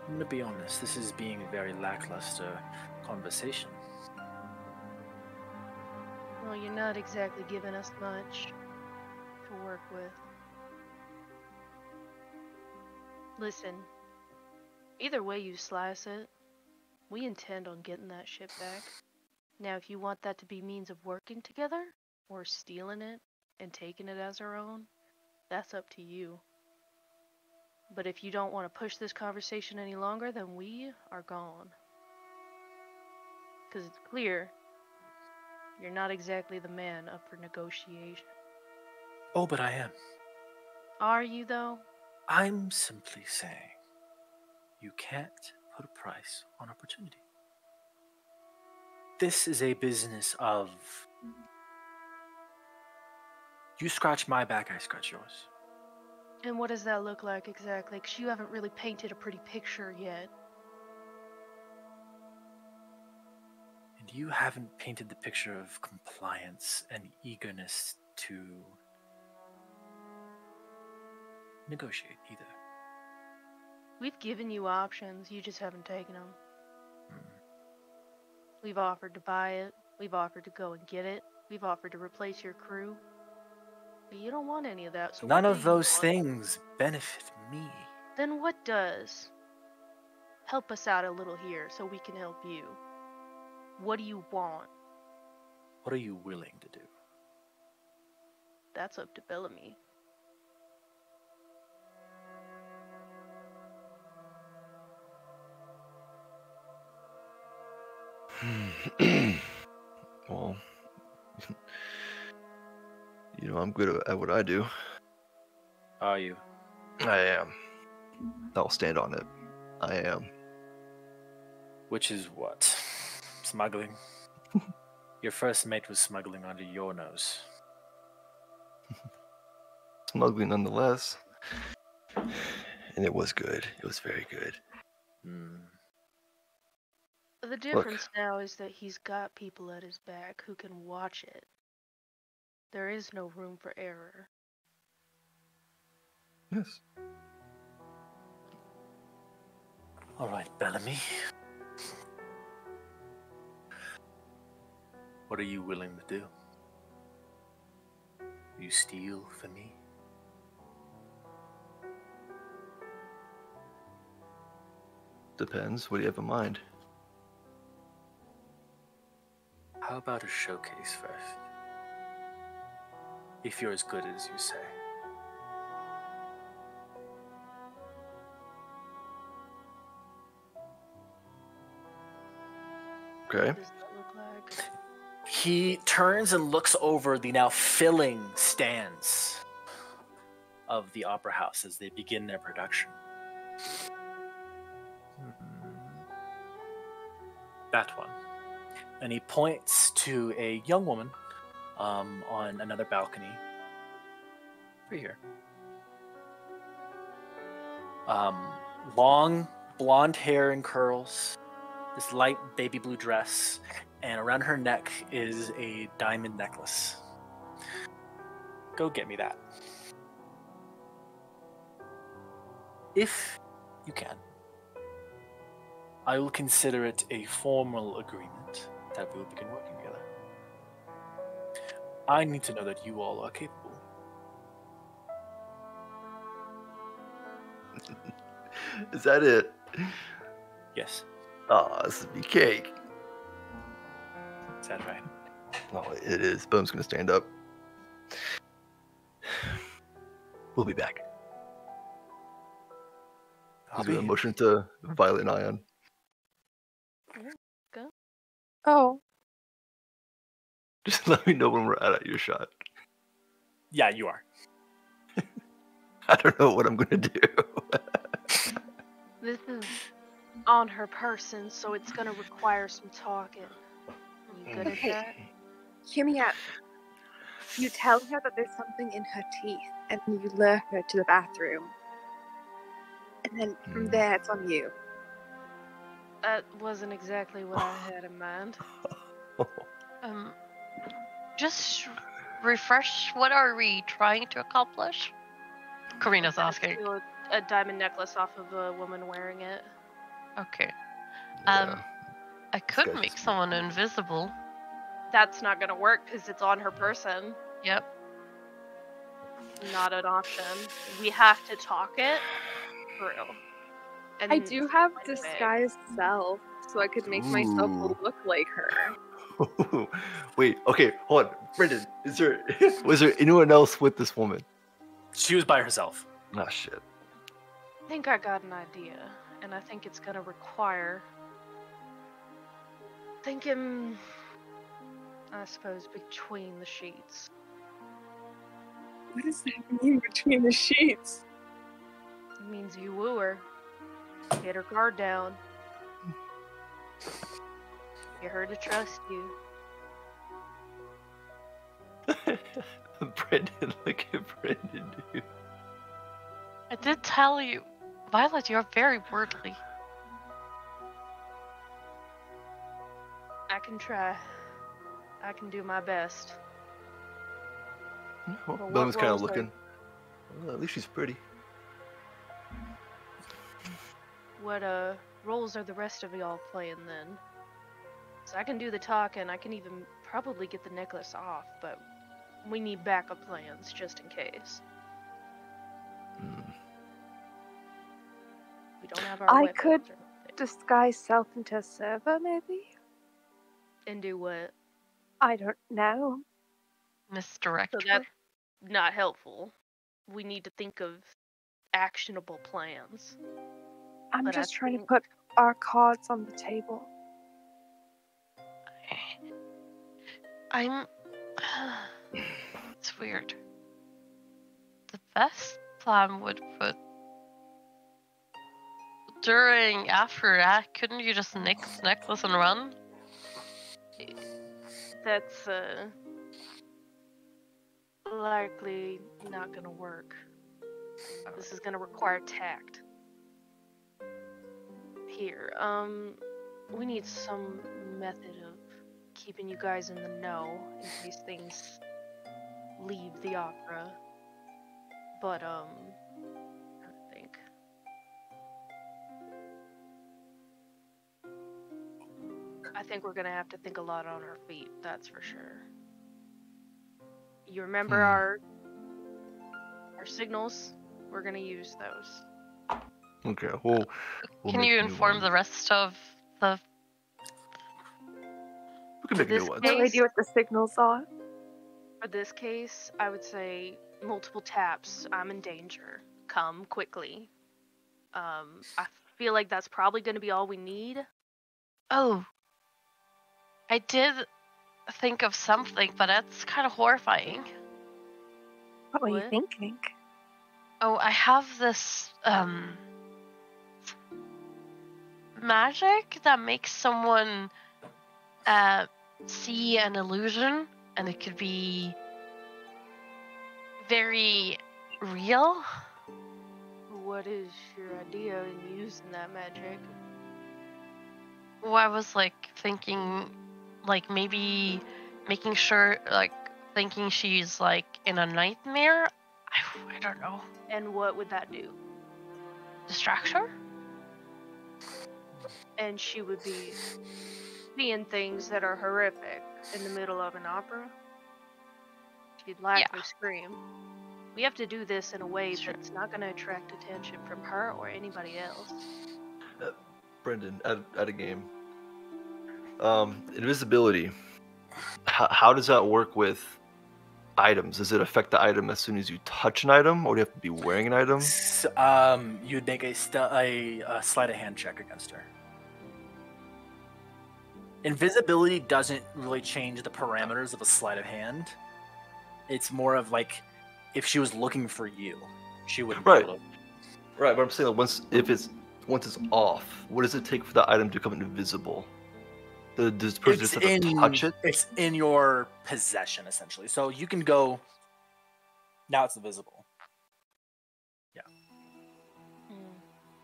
I'm gonna be honest, this is being a very lackluster conversation. Well, you're not exactly giving us much to work with. Listen, either way you slice it, we intend on getting that ship back. Now, if you want that to be means of working together, or stealing it and taking it as our own, that's up to you. But if you don't want to push this conversation any longer, then we are gone. Because it's clear You're not exactly the man up for negotiation. Oh, but I am. Are you, though? I'm simply saying you can't put a price on opportunity. This is a business of you scratch my back, I scratch yours. And what does that look like exactly? Because you haven't really painted a pretty picture yet. And you haven't painted the picture of compliance and eagerness to negotiate either. We've given you options, you just haven't taken them. We've offered to buy it, we've offered to go and get it, we've offered to replace your crew. But you don't want any of that, so None what of do you those want? things benefit me. Then what does? Help us out a little here so we can help you. What do you want? What are you willing to do? That's up to Bellamy. Well, I'm good at what I do. Are you? I am. I'll stand on it. I am. Which is what? Smuggling? Your first mate was smuggling under your nose. Smuggling nonetheless. And it was good. It was very good. The difference now is that he's got people at his back who can watch it. There is no room for error. Yes. All right, Bellamy. What are you willing to do? You steal for me? Depends. What do you have in mind? How about a showcase first? If you're as good as you say. Okay. What does that look like? He turns and looks over the now filling stands of the opera house as they begin their production. That one. And he points to a young woman on another balcony. Right here. Long blonde hair and curls, this light baby blue dress, and around her neck is a diamond necklace. Go get me that. If you can, I will consider it a formal agreement that we will begin working together. I need to know that you all are capable. Is that it? Yes, Oh, this would be cake. is that right? Oh, it is. Boom's gonna stand up. We'll be back. He's gonna motion to Violet and Ion. Go. Oh, Just let me know when we're out of your shot. Yeah, you are. I don't know what I'm gonna do. This is on her person, so it's gonna require some talking. You good at Okay. that? hear me out. You tell her that there's something in her teeth, and then you lure her to the bathroom. And then from there, it's on you. That wasn't exactly what I had in mind. Just refresh. What are we trying to accomplish? Karina's asking. Steal a diamond necklace off of a woman wearing it. Okay. Yeah. I could guy's make just- someone invisible. That's not gonna work because it's on her person. Yep. Not an option. We have to talk it through. And I do have find a way. disguise self, so I could make myself Ooh. look like her. Wait, okay, hold on. Brendan, was there anyone else with this woman? She was by herself. Ah, shit. I think I got an idea, and I think it's gonna require thinking. I suppose between the sheets. What does that mean between the sheets? It means you woo her. Get her guard down. Get her to trust you. Brendan, look at Brendan, dude. I did tell you, Violet, you're very worldly. I can try. I can do my best. Well, But Bone's what kind of roles are- looking. Well, at least she's pretty. What roles are the rest of y'all playing then? So I can do the talking. I can even probably get the necklace off, but we need backup plans just in case. Hmm. We don't have our I weapons could- or anything. Disguise self into a server, maybe? And do what? I don't know. Misdirector. So that's not helpful. We need to think of actionable plans. I'm But I just trying to think- put our cards on the table. I'm. It's weird. The best plan would put. After that, couldn't you just nick the necklace and run? That's likely not gonna work. This is gonna require tact. Here, we need some method of keeping you guys in the know in case things leave the opera. But I think we're gonna have to think a lot on our feet, that's for sure. You remember our signals? We're gonna use those. Okay, we'll Can make you new inform ones. the rest of the? We can make this new ones. No idea what the signals are. For this case, I would say multiple taps. I'm in danger. Come quickly. I feel like that's probably going to be all we need. Oh, I did think of something, but that's kind of horrifying. What were you What? thinking? Oh, I have this magic that makes someone see an illusion, and it could be very real. What is your idea in using that magic? Well, I was like thinking, like maybe making sure, like thinking she's like in a nightmare. I don't know. And what would that do? Distract her? And she would be seeing things that are horrific in the middle of an opera. She'd likely scream. We have to do this in a way Sure. that's not going to attract attention from her or anybody else. Brendan, at a game. Invisibility. How does that work with items? Does it affect the item as soon as you touch an item, or do you have to be wearing an item? You'd make a sleight of hand check against her. Invisibility doesn't really change the parameters of a sleight of hand. It's more of like if she was looking for you, she wouldn't Right. be able to. Right, but I'm saying that once it's off, what does it take for the item to become invisible? Does the person just have to touch it? It's in your possession, essentially. So you can go. Now it's invisible.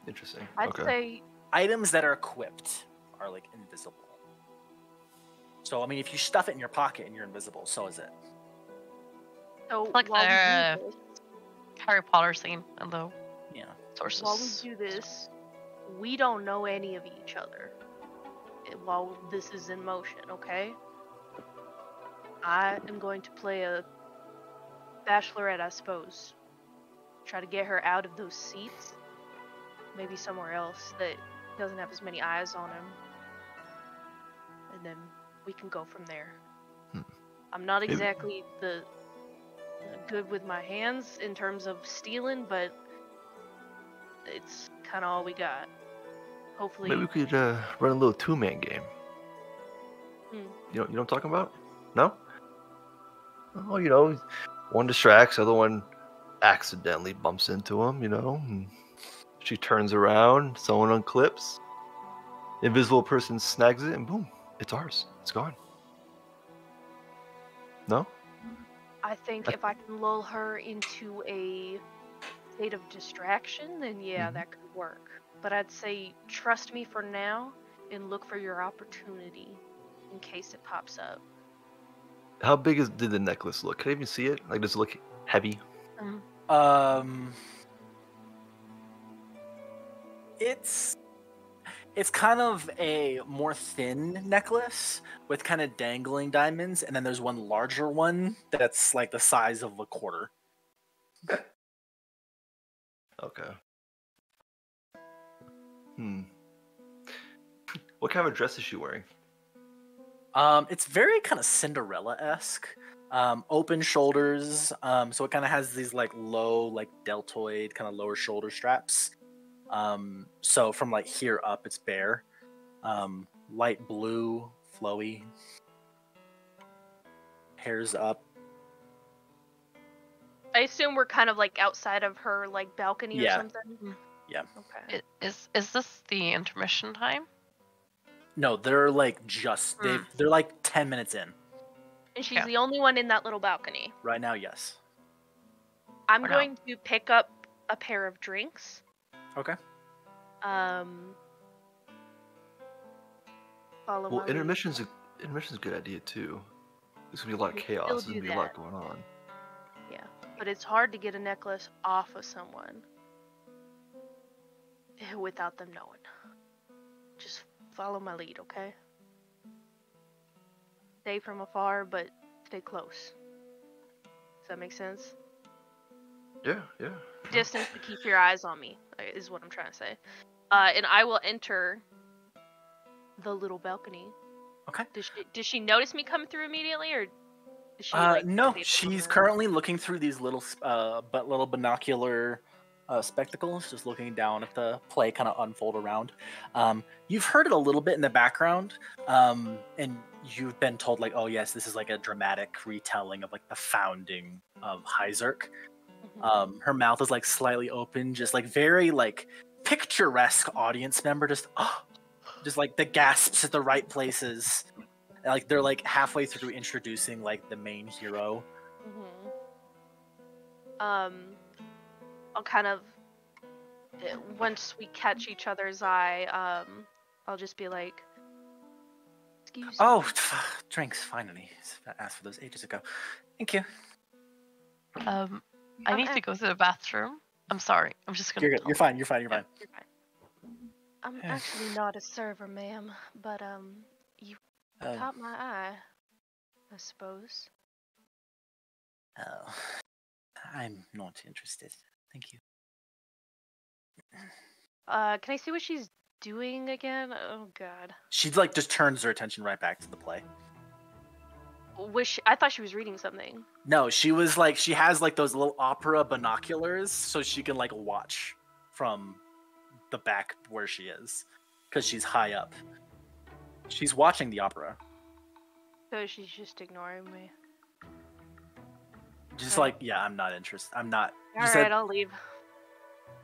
Interesting. I'd Okay. say Items that are equipped are like invisible. So I mean, if you stuff it in your pocket and you're invisible, so is it. so. Like while we the do this, Harry Potter scene and the Yeah. sources. while we do this, we don't know any of each other while this is in motion, okay? I am going to play a bachelorette, I suppose. Try to get her out of those seats. Maybe somewhere else that doesn't have as many eyes on him. And then we can go from there. Hmm. I'm not Maybe- exactly the good with my hands in terms of stealing, but it's kind of all we got. Hopefully, Maybe we could run a little two-man game. Hmm. You know what I'm talking about? No? Well, one distracts, the other one accidentally bumps into him, and she turns around, someone unclips, invisible person snags it, and boom, it's ours. It's gone. No? I think if I can lull her into a state of distraction, then yeah, that could work. But I'd say trust me for now and look for your opportunity in case it pops up. How big did the necklace look? Can I even see it? Like, does it look heavy? It's kind of a more thin necklace with kind of dangling diamonds, and then there's one larger one that's like the size of a quarter. Okay. What kind of a dress is she wearing? It's very kind of Cinderella-esque. Open shoulders. So it kind of has these like low, like deltoid kind of lower shoulder straps. So from like here up, it's bare. Light blue, flowy. Hair's up. I assume we're kind of like outside of her like balcony or something. Yeah. Okay. Is this the intermission time? No, they're like they're like 10 minutes in. And she's the only one in that little balcony. Right now, yes. I'm going to pick up a pair of drinks. Okay. Follow Well, my intermission's a good idea too. There's gonna be a lot of chaos. There's gonna be a lot going on. Yeah, but it's hard to get a necklace off of someone without them knowing. Just follow my lead, okay? Stay from afar, but stay close. Does that make sense? Yeah. Distance to keep your eyes on me is what I'm trying to say. And I will enter the little balcony. Okay. Does she notice me come through immediately, or is she no, she's currently looking through these little binocular spectacles, just looking down at the play kind of unfold around. You've heard it a little bit in the background, and you've been told like, oh yes, this is like a dramatic retelling of like the founding of Hyzerk. Her mouth is like slightly open, just like very like picturesque audience member, just like the gasps at the right places. Like they're like halfway through introducing like the main hero. I'll kind of, once we catch each other's eye, I'll just be like, excuse me. Oh, drinks, finally. I asked for those ages ago. Thank you. I need to go to the bathroom. I'm sorry. I'm just gonna. You're fine. You're fine. I'm actually not a server, ma'am, but you caught my eye, I suppose. Oh, I'm not interested. Thank you. Can I see what she's doing again? Oh God. She like just turns her attention right back to the play. I thought she was reading something. No, she was like, she has like those little opera binoculars so she can like watch from the back where she is, because she's high up. She's watching the opera. So she's just ignoring me. Just like, yeah, I'm not interested. I'm not. Alright, I'll leave.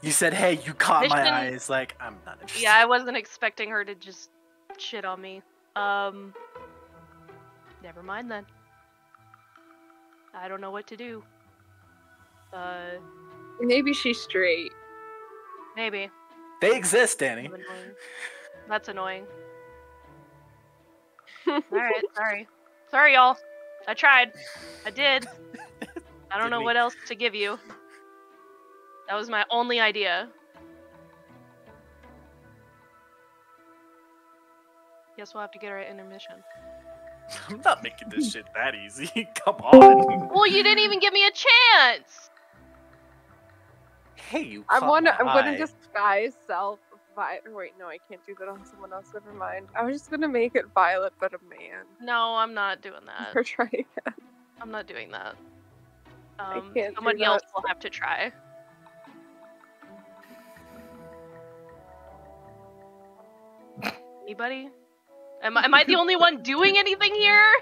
You said, hey, you caught my eyes. Like, I'm not interested. Yeah, I wasn't expecting her to just shit on me. Never mind then. I don't know what to do. Maybe she's straight. Maybe. They exist, Danny. That's annoying. Alright, sorry. Sorry, y'all. I tried. I did. I don't know what else to give you. That was my only idea. Guess we'll have to get her at intermission. I'm not making this shit that easy. Come on. Well, you didn't even give me a chance. Hey, you. I'm gonna disguise self. Wait, no, I can't do that on someone else. Never mind. I was just gonna make it Violet, but a man. No, I'm not doing that. Or try again. I'm not doing that. I can't Somebody else will have to try. Anybody? Am I the only one doing anything here?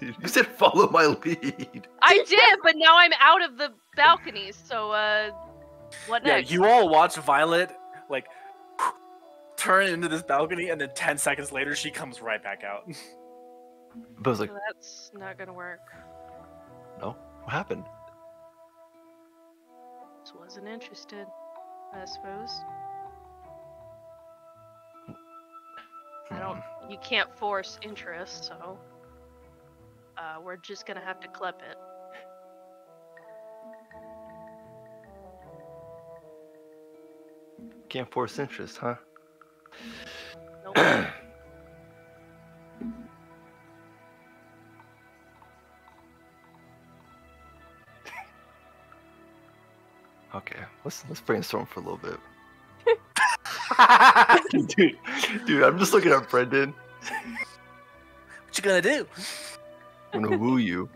You said follow my lead. I did, but now I'm out of the balcony. So what Yeah, next? you all watch Violet like turn into this balcony, and then 10 seconds later, she comes right back out. But I was like, That's not gonna work. no, what happened? Just wasn't interested, I suppose. I don't. You can't force interest, so we're just gonna have to clip it. Can't force interest, huh? Nope. Okay, let's brainstorm for a little bit. dude, I'm just looking at Brendan. What you gonna do? I'm gonna woo you.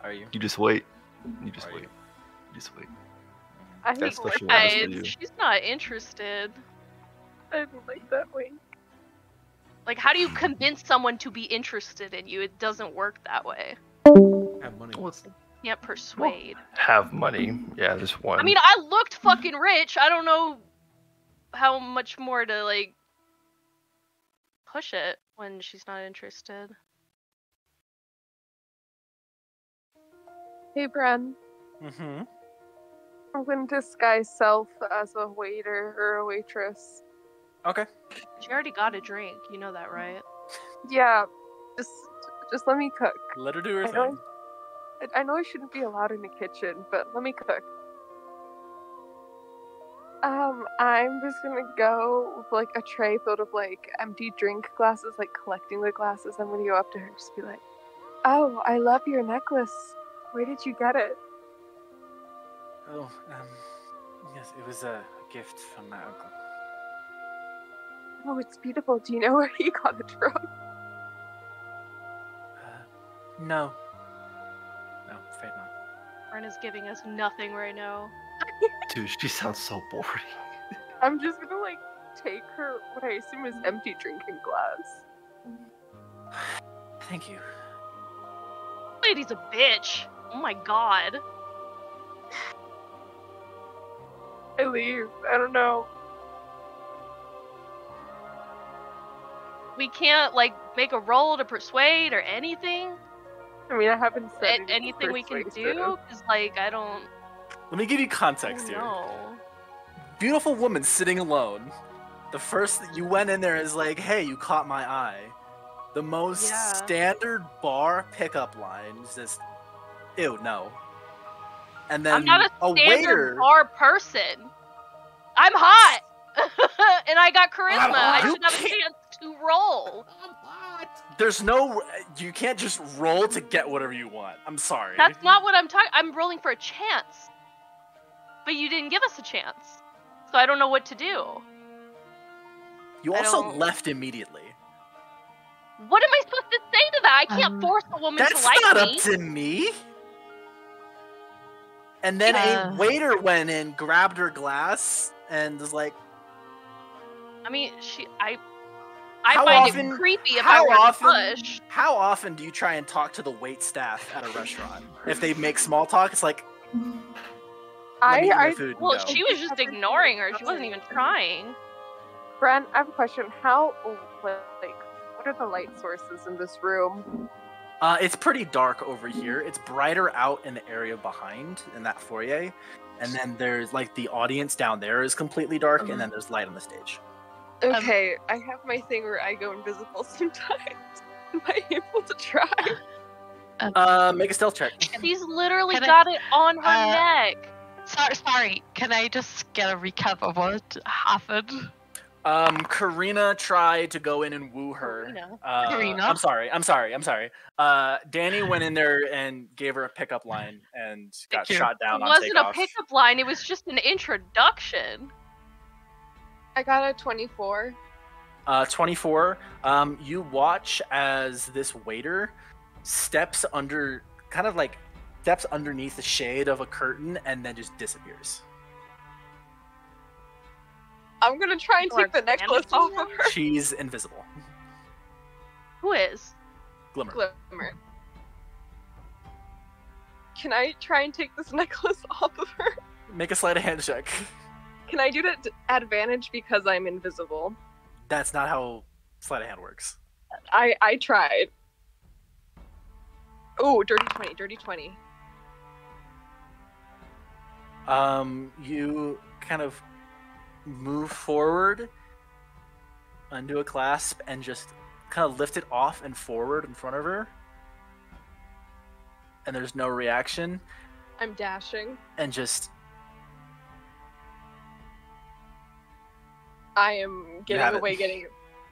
Are you? You just wait. You just Are wait. you? You just wait. I That's think special like, orders for Guys, you. she's not interested. I don't like that way. Like, how do you convince someone to be interested in you? It doesn't work that way. Have money. Well, it's You can't persuade. have money. Yeah, there's one. I mean, I looked fucking rich. I don't know how much more to, like, push it when she's not interested. Hey, Bren. Mm-hmm. I'm going to disguise self as a waiter or a waitress. Okay. She already got a drink. You know that, right? Yeah, just let me cook. Let her do her I know, thing. I know I shouldn't be allowed in the kitchen, but let me cook. I'm just gonna go with like a tray filled of like empty drink glasses, like collecting the glasses. I'm gonna go up to her and just be like, "Oh, I love your necklace. Where did you get it?" Oh, yes, it was a gift from my uncle. Oh, it's beautiful. Do you know where he got it from? No. No, afraid not. Brenna's giving us nothing right now. Dude, she sounds so boring. I'm just gonna like take her what I assume is empty drinking glass. Thank you. Lady's a bitch. Oh my god. I leave. I don't know. We can't, like, make a roll to persuade or anything? I mean, I haven't said Anything we can persuasive. do? Because, like, I don't Let me give you context here. know. Beautiful woman sitting alone. The first that you went in there is like, hey, you caught my eye. The most Yeah. standard bar pickup line is just, ew, no. And then I'm not a waiter. standard bar person. I'm hot! And I got charisma. I You should have a can't- chance to roll. There's no, you can't just roll to get whatever you want. I'm sorry. That's not what I'm talking. I'm rolling for a chance. But you didn't give us a chance. So I don't know what to do. You I also don't- left immediately. What am I supposed to say to that? I can't force a woman That's to like not me. up to me. And then Uh. a waiter went in, grabbed her glass, and was like, I mean, I How find often- it creepy if how I were often- to push. how often do you try and talk to the wait staff at a restaurant? If they make small talk, it's like, let me eat my food and Well, go. she was just ignoring her. She wasn't even trying. Bren, I have a question. How, like, what are the light sources in this room? It's pretty dark over here. It's brighter out in the area behind in that foyer. And then there's like the audience down there is completely dark, and then there's light on the stage. Okay, I have my thing where I go invisible sometimes. Am I able to try? Make a stealth check. She's literally Can I- got it on her neck. Sorry. Can I just get a recap of what happened? Karina tried to go in and woo her. Karina? Karina? I'm sorry. Danny went in there and gave her a pickup line and got Thank you. shot down It on wasn't takeoff. a pickup line. It was just an introduction. I got a 24. 24. You watch as this waiter steps underneath the shade of a curtain and then just disappears. I'm gonna try and Or take the necklace off of her. She's invisible. Who is? Glimmer. Glimmer. Can I try and take this necklace off of her? Make a sleight of hand check. Can I do it at advantage because I'm invisible? That's not how sleight of hand works. I tried. Oh, dirty 20, dirty 20. You kind of move forward, undo a clasp, and just kind of lift it off and forward in front of her. And there's no reaction. I'm dashing. And just... I am getting away,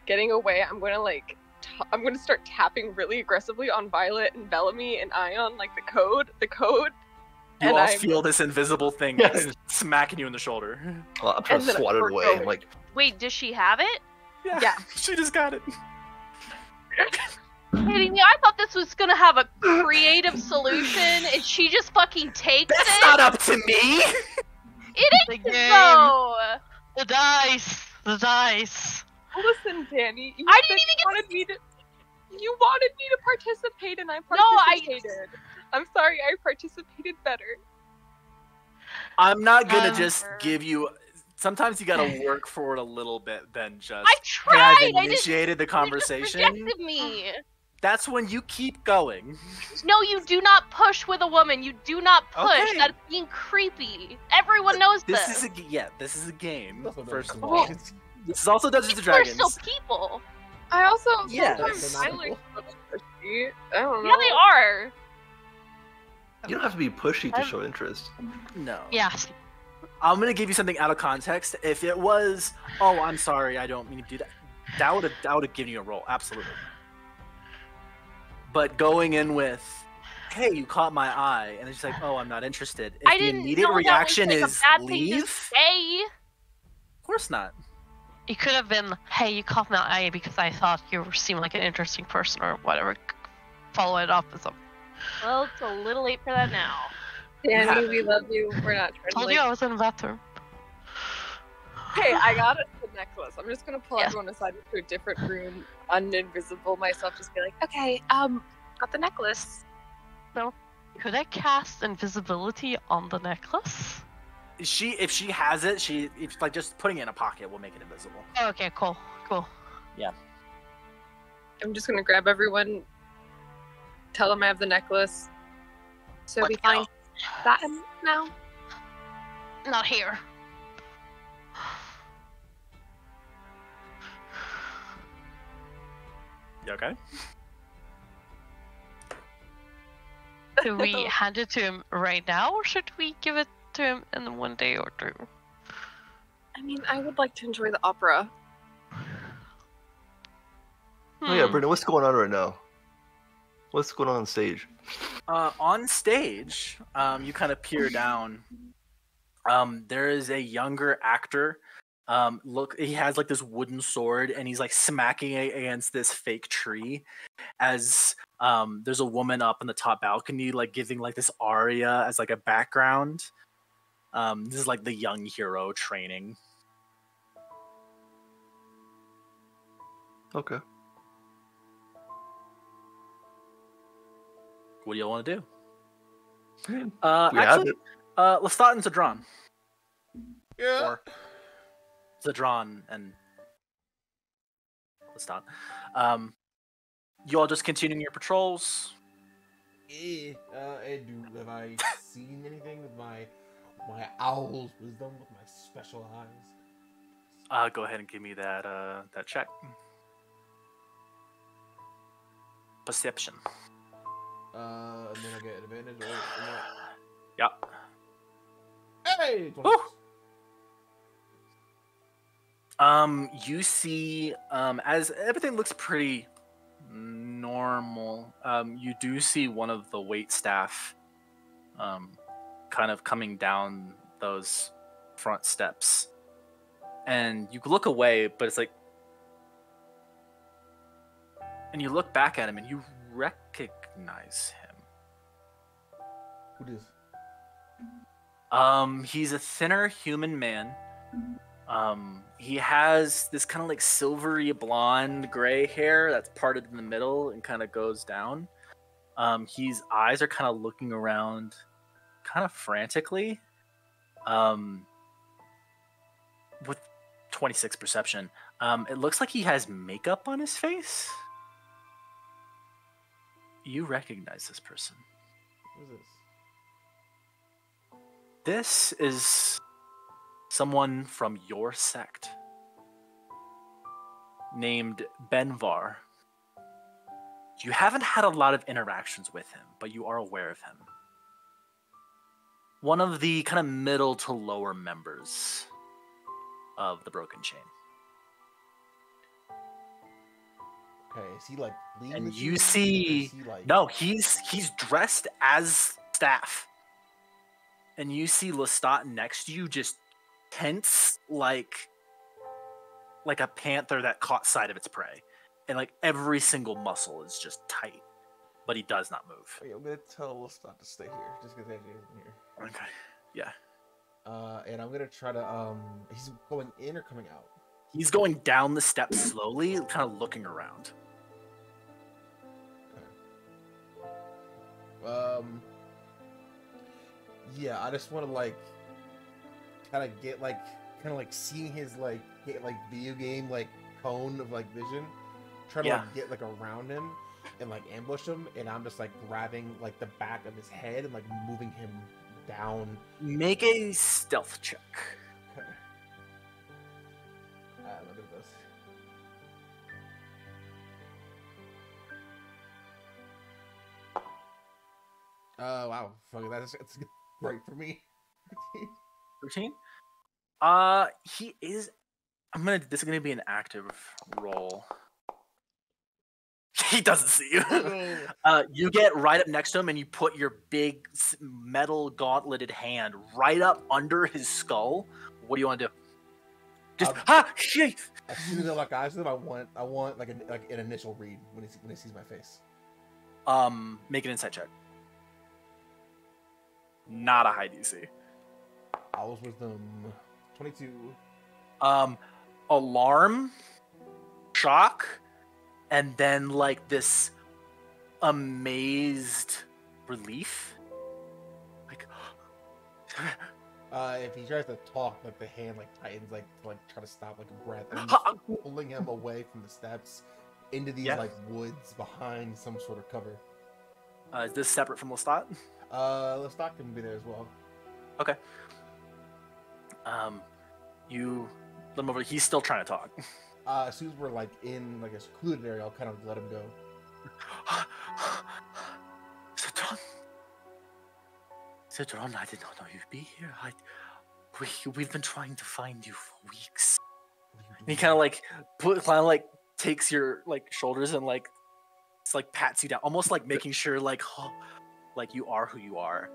getting away. I'm gonna start tapping really aggressively on Violet and Bellamy and Ion, like the code. You all feel this invisible thing smacking you in the shoulder. Well, I'm trying to swat it away. I'm like, Wait, does she have it? Yeah. She just got it. Kidding me? I thought this was gonna have a creative solution, and she just fucking takes it. That's not up to me. It The is game. though. The dice. Listen, Danny, you I didn't even You wanted me to participate, and I No, participated. I'm sorry, I participated better. I'm not gonna just give you. Sometimes you gotta work for it a little bit, than just. I tried. Hey, I've initiated the conversation. You just rejected me. That's when you keep going. No, you do not push with a woman. You do not push. Okay. That's being creepy. Everyone knows this. This is a game. That's what First those of all, things this is also Dungeons and People are Dragons. still people. I also Yeah. sometimes They're I not like equal. a little pushy. I don't know. Yeah, they are. you don't have to be pushy to show interest. No. Yes. I'm gonna give you something out of context. If it was, oh, I'm sorry, I don't mean to do that. That would have given you a roll, absolutely. But going in with, hey, you caught my eye, and it's just like, oh, I'm not interested. If I the didn't immediate know reaction that was, like, is a bad thing to leave, say. of course not. It could have been, hey, you caught my eye because I thought you seemed like an interesting person or whatever. Follow it up with something. Well, it's a little late for that now. Danny, we love you. We're not trying to Told you I was in the bathroom. Hey, I got us the necklace. I'm just gonna pull Yeah. everyone aside to a different room, uninvisible myself, just be like, okay, got the necklace. Could I cast invisibility on the necklace? If she has it, it's like just putting it in a pocket will make it invisible. Oh, okay, cool. I'm just gonna grab everyone, tell them I have the necklace. So What we the find hell? that now. Not here. You okay? Do we hand it to him right now, or should we give it to him in 1 day or two? I mean, I would like to enjoy the opera. Oh yeah, Hmm. Brenda, what's going on right now? What's going on stage? On stage, you kind of peer down. There is a younger actor. Look, he has like this wooden sword, and he's like smacking it against this fake tree. As there's a woman up in the top balcony, like giving like this aria as like a background. This is like the young hero training. Okay. What do you want to do? We have Actually, it. Lestat and Zadran. Yeah. Or Zadran and Lestat. You all just continuing your patrols. Have I seen anything with my owl's wisdom, with my special eyes? Go ahead and give me that check. Perception. And then I get an advantage. Or Yeah. Hey! 20. Woo! You see, as everything looks pretty normal, you do see one of the wait staff, kind of coming down those front steps, and you look away, but it's like, and you look back at him, and you recognize him. Who this? He's a thinner human man. He has this kind of like silvery blonde gray hair that's parted in the middle and kind of goes down. His eyes are kind of looking around, kind of frantically. With 26 perception, it looks like he has makeup on his face. You recognize this person. What is This this? is someone from your sect named Benvar. You haven't had a lot of interactions with him, but you are aware of him. One of the kind of middle to lower members of the Broken Chain. Okay, is he like leading And the you team, or see, is he, like... no, he's dressed as staff. And you see Lestat next to you just tense like a panther that caught sight of its prey. And like every single muscle is just tight. But he does not move. Okay, I'm gonna tell Lestat to stay here, just because Angie isn't here. Okay. Yeah. And I'm gonna try to he's going in or coming out? He's going down the steps slowly, kind of looking around. Okay. Yeah, I just want to like kind of get like seeing his like video game like cone of like vision, try to like get like around him and like ambush him, and I'm just like grabbing like the back of his head and like moving him down. Make a stealth check. Okay. Look at this. Oh wow, fuck, it's great for me. 13? He is. This is gonna be an active roll. He doesn't see you. You get right up next to him and you put your big metal gauntleted hand right up under his skull. What do you want to do? Just shit. As soon as I lock eyes with him, I want like an initial read when he sees my face. Make an insight check. Not a high DC. Owl's Wisdom 22. Alarm, shock, and then like this amazed relief. Like if he tries to talk, like the hand like tightens, like to like try to stop like a breath, and pulling him away from the steps into these like woods behind some sort of cover. Is this separate from Lestat? Lestat can be there as well. Okay. You let him over. He's still trying to talk. As soon as we're like in like a secluded area, I'll kind of let him go. Cedron, I did not know you'd be here. We've been trying to find you for weeks. And he kind of like takes your like shoulders and like it's like pats you down, almost like making sure like you are who you are.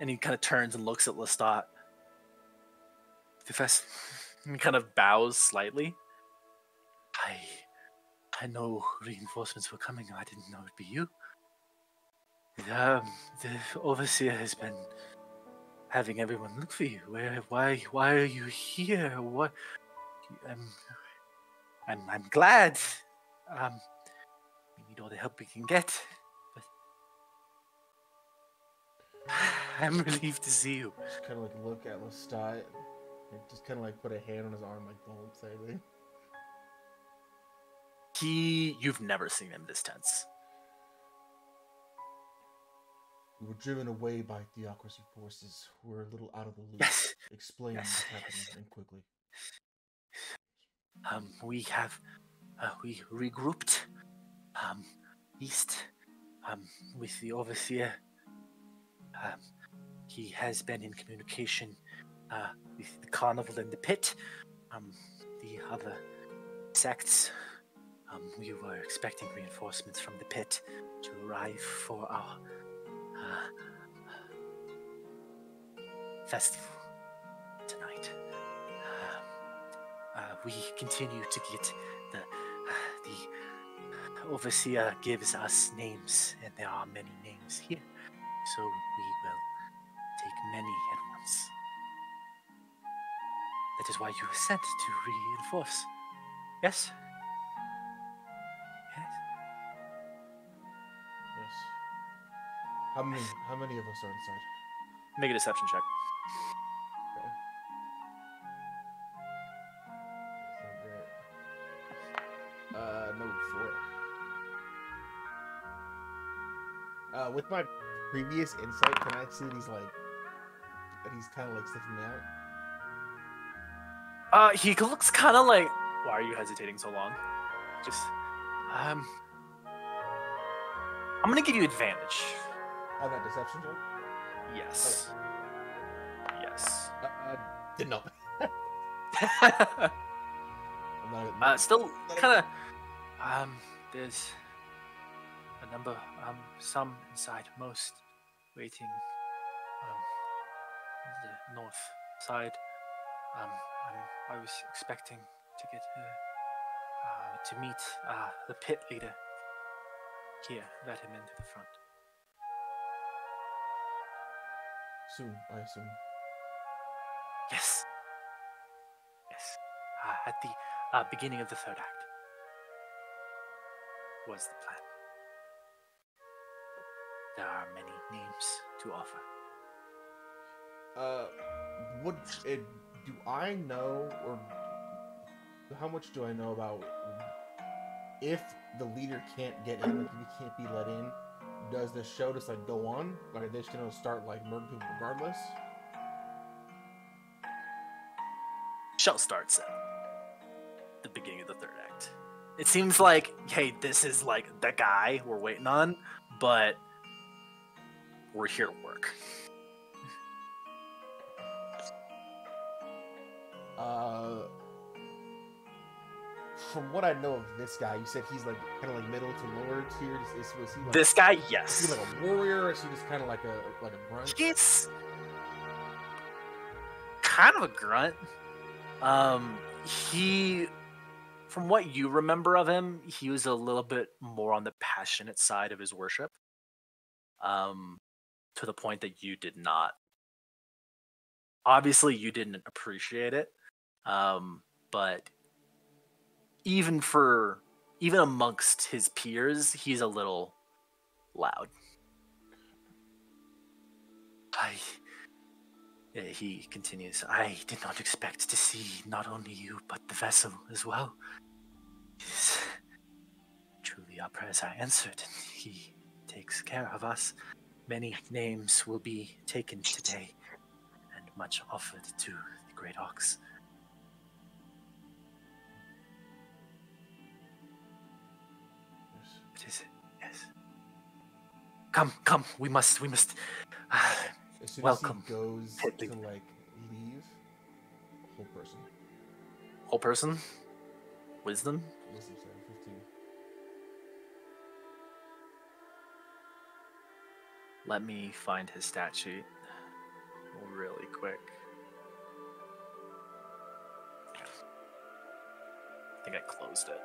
And he kind of turns and looks at Lestat. He kind of bows slightly. I know reinforcements were coming. I didn't know it'd be you. The overseer has been having everyone look for you. Why are you here? What? I'm glad. We need all the help we can get. But I'm relieved to see you. Just kind of like look at Lestat. Just kind of like put a hand on his arm, like don't say anything. You've never seen him this tense. We were driven away by theocracy forces who were a little out of the loop. Yes. Explain what happened and quickly. We regrouped east with the overseer. He has been in communication with the carnival and the pit. The other sects. We were expecting reinforcements from the pit to arrive for our festival tonight. We continue to get the overseer gives us names, and there are many names here, so we will take many at once. That is why you were sent to reinforce. Yes? Yes? How many of us are inside? Make a deception check. Okay. That's not great. No, 4. With my previous insight, can I see that he's kind of like sniffing me out? He looks kind of like. Why are you hesitating so long? Just, I'm gonna give you advantage. On that deception check? Yes. Yes. Didn't know. Still kind of. There's a number. Some inside. Most waiting. The north side. I was expecting to get to meet the pit leader. Here, let him into the front. Soon, I assume. Yes. Yes. At the beginning of the third act was the plan. There are many names to offer. Do I know, or how much do I know about if the leader can't get in, like if he can't be let in, does the show just like go on? Like are they just gonna start like murdering people regardless? Show starts at the beginning of the third act. It seems like, hey, this is like the guy we're waiting on, but we're here to work. From what I know of this guy, you said he's like kind of like middle to lower tier. Was he like, This guy, is yes. he like a warrior, or is he just kind of like a grunt? He's kind of a grunt. He, from what you remember of him, he was a little bit more on the passionate side of his worship. To the point that you did not. Obviously, you didn't appreciate it. But even amongst his peers, he's a little loud. He continues, I did not expect to see not only you, but the vessel as well. It is truly our prayers are answered, and he takes care of us. Many names will be taken today, and much offered to the Great Ox. What is it? Yes. Come, we must. As soon Welcome. as he goes Pitly. to like leave, whole person. Whole person? Wisdom? Wisdom saving 15. Let me find his stat sheet really quick. I think I closed it.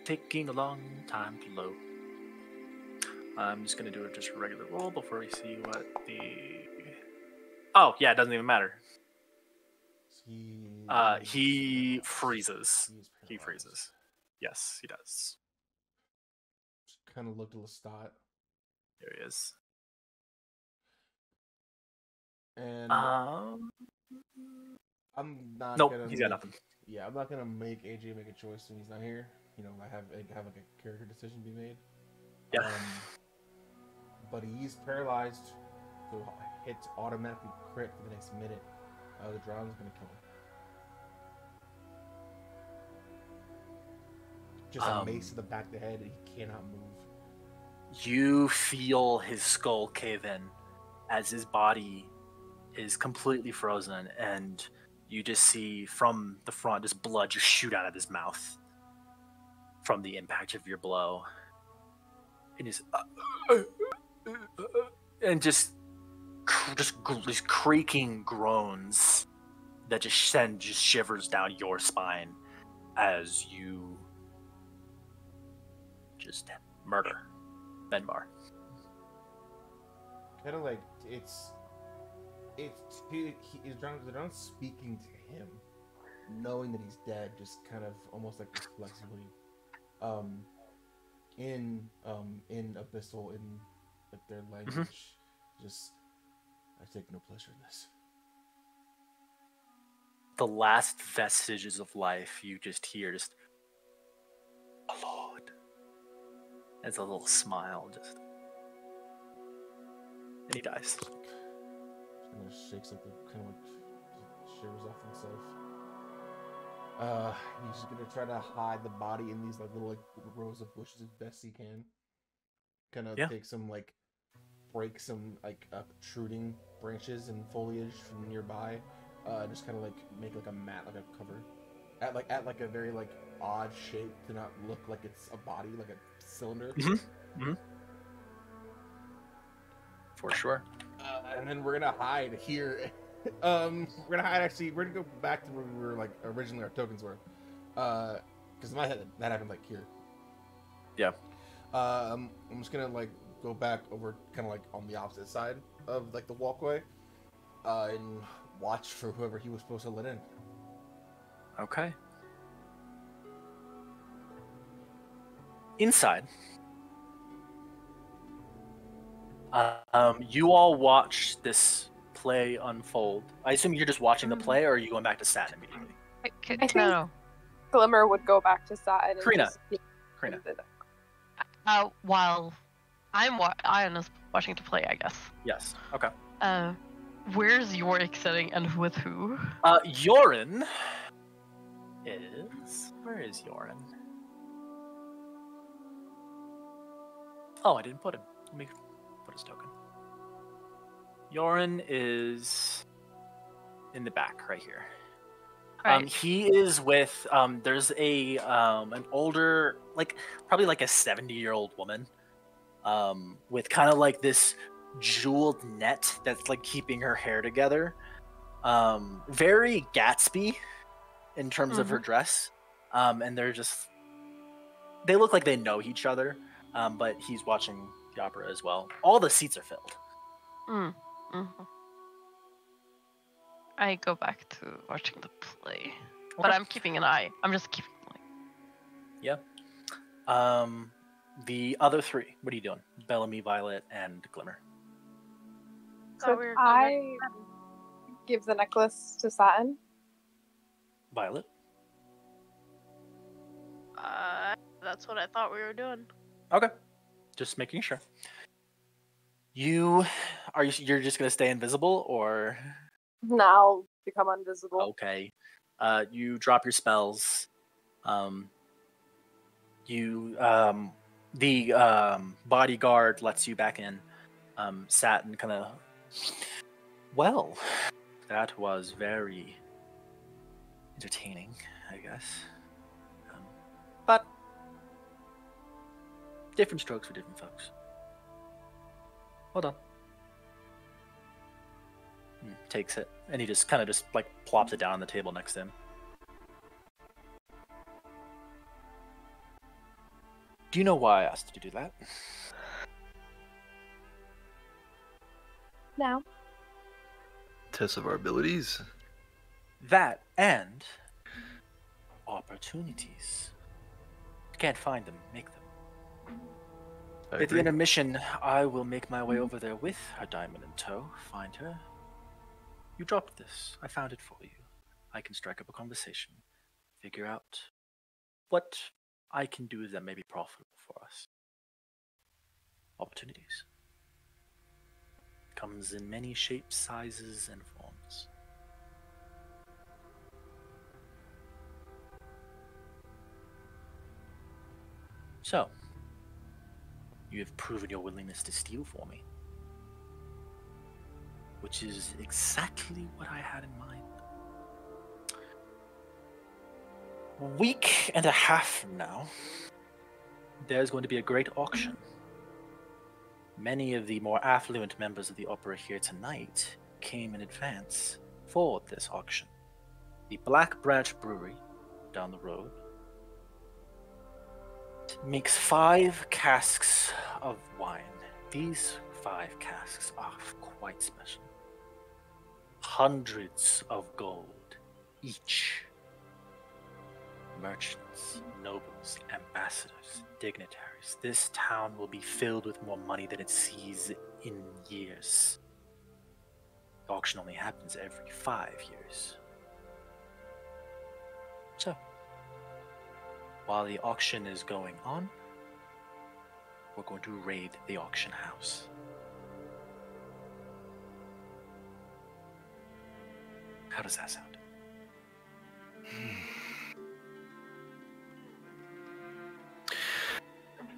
Taking a long time to load. I'm just gonna do it just a regular roll before we see what the. Oh yeah, it doesn't even matter. He freezes. He freezes. Yes, he does. Just kind of looked at Lestat. There he is. And I'm not. Nope, gonna he's got nothing. Yeah, I'm not gonna make AJ make a choice when he's not here. You know, I have like a character decision to be made. Yeah. But he's paralyzed, so hits automatically crit for the next minute. The drown's gonna kill him. Just a mace to the back of the head, and he cannot move. You feel his skull cave in as his body is completely frozen, and you just see from the front just blood just shoot out of his mouth from the impact of your blow. And just these creaking groans that just send shivers down your spine as you just murder Benbar. Kind of like they're not speaking to him, knowing that he's dead, just kind of almost like reflexively, in Abyssal, in like their language, just I take no pleasure in this. The last vestiges of life you just hear, just "Oh Lord." It's a little smile, just, and he dies. Just kind of shakes like kind of like shivers off himself. He's just gonna try to hide the body in these like little like rows of bushes as best he can. Kind of take some like break some like protruding branches and foliage from nearby. Just kind of like make like a mat, like a cover, at like a very like odd shape to not look like it's a body, like a cylinder. For sure. And then we're gonna hide here. We're gonna hide. Actually, we're gonna go back to where we were like originally our tokens were. Because in my head that happened like here. Yeah. I'm just gonna like go back over, kind of like on the opposite side of like the walkway, and watch for whoever he was supposed to let in. Okay. Inside, you all watch this play unfold. I assume you're just watching the play, or are you going back to Sat immediately? I think No. Glimmer would go back to side. And Karina. just keep Karina. it. While Ion is watching to play, I guess. Yes. Okay. Where's Yorick sitting and with who? Yorin is... Where is Yorin? Oh, I didn't put him. Let me put his token. Yorin is in the back right here. Right. He is with there's a an older, like probably like a 70-year-old woman, with kind of like this jeweled net that's like keeping her hair together. Very Gatsby in terms of her dress. And they look like they know each other. But he's watching the opera as well. All the seats are filled. I go back to watching the play, but I'm keeping an eye. I'm just keeping an eye. Yeah. The other three, what are you doing? Bellamy, Violet, and Glimmer. So Could I give the necklace to Satin? Violet. That's what I thought we were doing. Okay. Just making sure. You're just gonna stay invisible, or? No, I'll become invisible. Okay. You drop your spells. The bodyguard lets you back in. Satin kind of. Well, that was very entertaining, I guess. But different strokes for different folks. Hold on. Takes it, and he just kind of just like plops it down on the table next to him. Do you know why I asked you to do that? No. Test of our abilities. That and opportunities. Can't find them, make them. I At the agree. intermission, I will make my way over there with her diamond in tow, find her. You dropped this. I found it for you. I can strike up a conversation, figure out what I can do that may be profitable for us. Opportunities. Comes in many shapes, sizes, and forms. So, you have proven your willingness to steal for me. Which is exactly what I had in mind. A week and a half from now, there's going to be a great auction. Many of the more affluent members of the opera here tonight came in advance for this auction. The Black Branch Brewery down the road makes 5 casks of wine. These 5 casks are quite special. hundreds of gold each. Merchants, nobles, ambassadors, dignitaries. This town will be filled with more money than it sees in years. The auction only happens every 5 years. So, while the auction is going on, we're going to raid the auction house. How does that sound?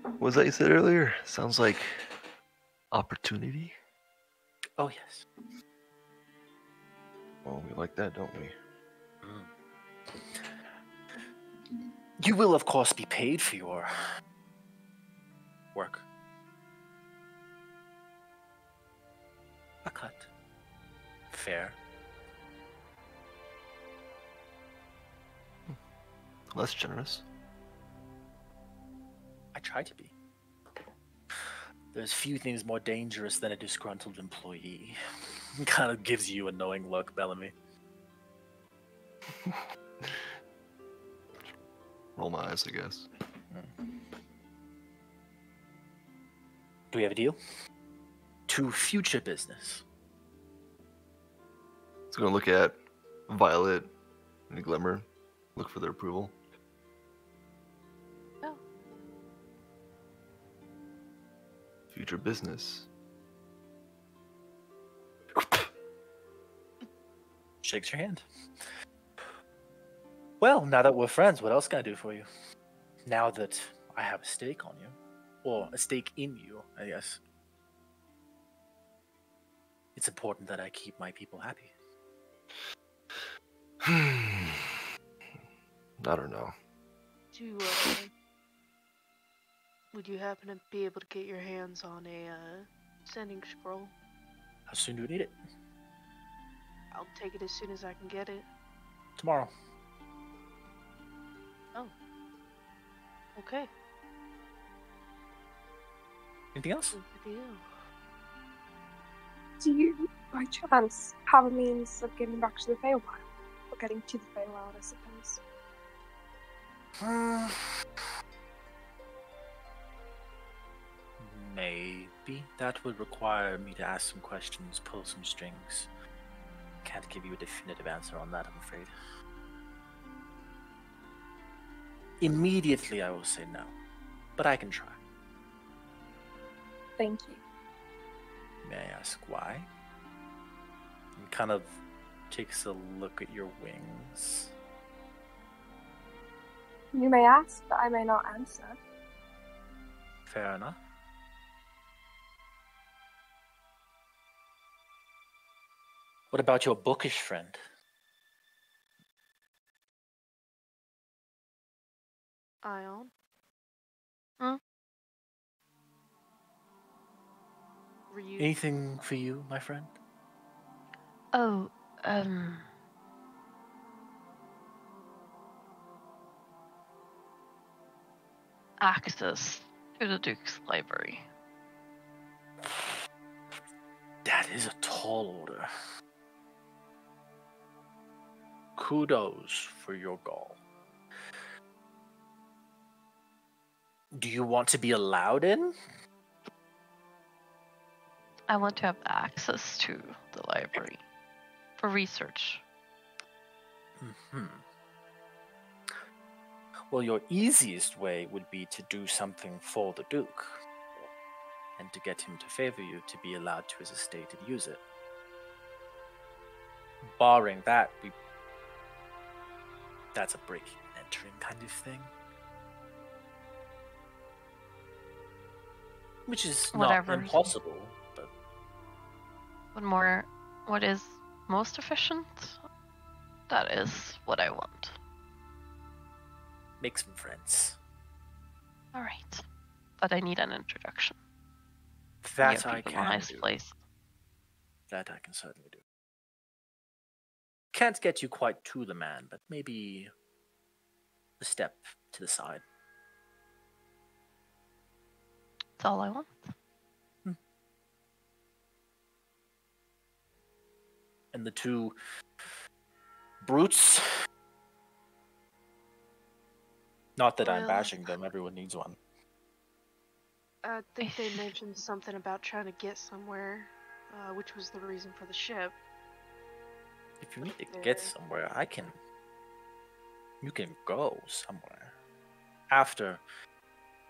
What was that you said earlier? Sounds like opportunity. Oh, yes. Well, we like that, don't we? You will, of course, be paid for your work. A cut. Fair. Less generous. I try to be. There's few things more dangerous than a disgruntled employee. Kind of gives you a knowing look, Bellamy. Roll my eyes, I guess. Do we have a deal? To future business. It's gonna look at Violet and Glimmer, look for their approval. Oh. Future business. Shakes your hand. Well, now that we're friends, what else can I do for you? Now that I have a stake on you. Or a stake in you, I guess. It's important that I keep my people happy. I don't know. Would you happen to be able to get your hands on a sending scroll? How soon do you need it? I'll take it as soon as I can get it. Tomorrow. Oh. Okay. Anything else? What's the deal? Do you, by chance, have a means of getting back to the Feywild? Or getting to the Feywild, I suppose. Maybe. That would require me to ask some questions, pull some strings. Can't give you a definitive answer on that, I'm afraid. Immediately, I will say no. But I can try. Thank you. May I ask why? He kind of takes a look at your wings. You may ask, but I may not answer. Fair enough. What about your bookish friend? Ion? Were you... Anything for you, my friend? Oh, access to the Duke's library. That is a tall order. Kudos for your goal. Do you want to be allowed in? I want to have access to the library for research. Well, your easiest way would be to do something for the Duke, and to get him to favor you to be allowed to his estate and use it. Barring that, that's a breaking and entering kind of thing. Which is Whatever. not impossible, but... What is most efficient? That is what I want. Make some friends. Alright. But I need an introduction. That You I have people in can a nice do. place. That I can certainly do. Can't get you quite to the man, but maybe a step to the side. That's all I want. And the two brutes. Not that I'm Well, bashing them, everyone needs one. I think they mentioned something about trying to get somewhere, which was the reason for the ship. If you need to get somewhere, you can go somewhere. After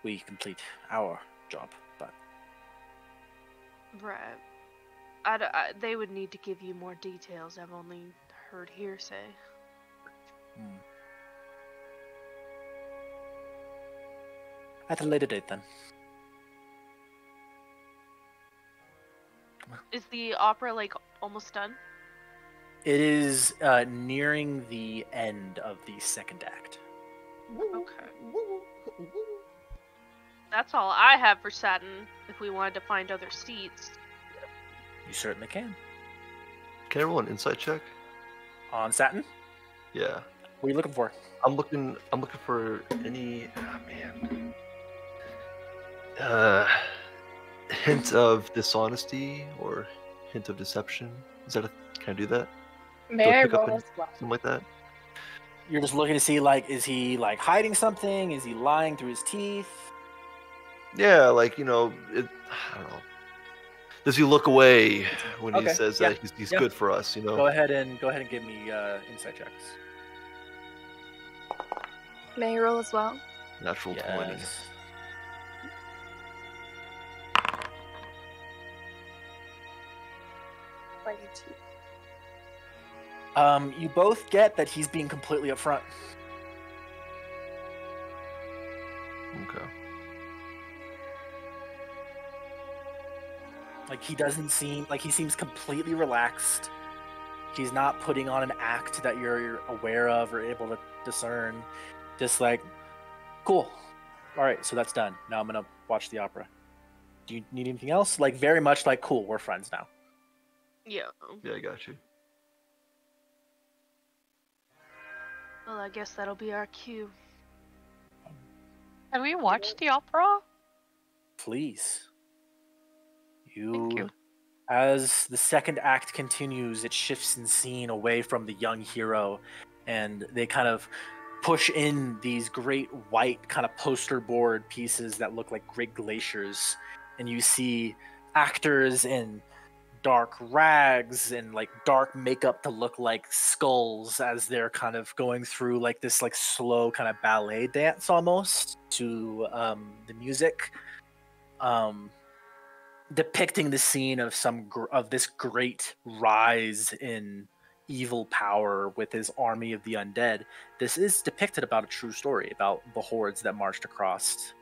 we complete our job, but... Right. They would need to give you more details. I've only heard hearsay. At a later date, then. Is the opera, like, almost done? It is nearing the end of the second act. Okay. That's all I have for Saturn, if we wanted to find other seats. You certainly can. Can I roll an insight check? On Saturn? Yeah. What are you looking for? I'm looking for any hint of dishonesty or hint of deception. Can I do that? May I pick up roll an- as well? Something like that? You're just looking to see, like, is he, like, hiding something? Is he lying through his teeth? Yeah, like, I don't know. Does he look away when he Okay, says yeah, that he's yeah. good for us, Go ahead and give me insight checks. May I roll as well? Natural 20. Yes. You both get that he's being completely upfront. Okay. Like, he doesn't seem like he seems completely relaxed. He's not putting on an act that you're aware of or able to discern. Just like, cool. All right, so that's done. Now I'm gonna watch the opera. Do you need anything else? Like, very much like, cool, we're friends now. Yeah. Yeah, I got you. Well, I guess that'll be our cue. Can we watch the opera? Please. Thank you. As the second act continues, it shifts in scene away from the young hero, and they kind of push in these great white kind of poster board pieces that look like great glaciers, and you see actors in dark rags and like dark makeup to look like skulls as they're kind of going through like this like slow kind of ballet dance almost to the music, depicting the scene of of this great rise in evil power with his army of the undead. This is depicted about a true story about the hordes that marched across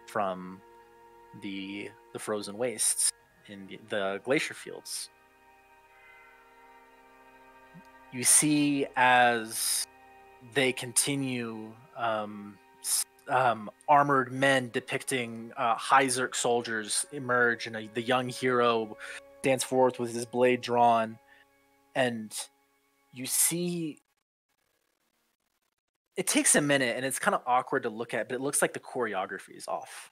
from the frozen wastes in the glacier fields. You see as they continue, armored men depicting Hyzerk soldiers emerge, and the young hero stands forth with his blade drawn, and you see it takes a minute, and it's kind of awkward to look at, but it looks like the choreography is off.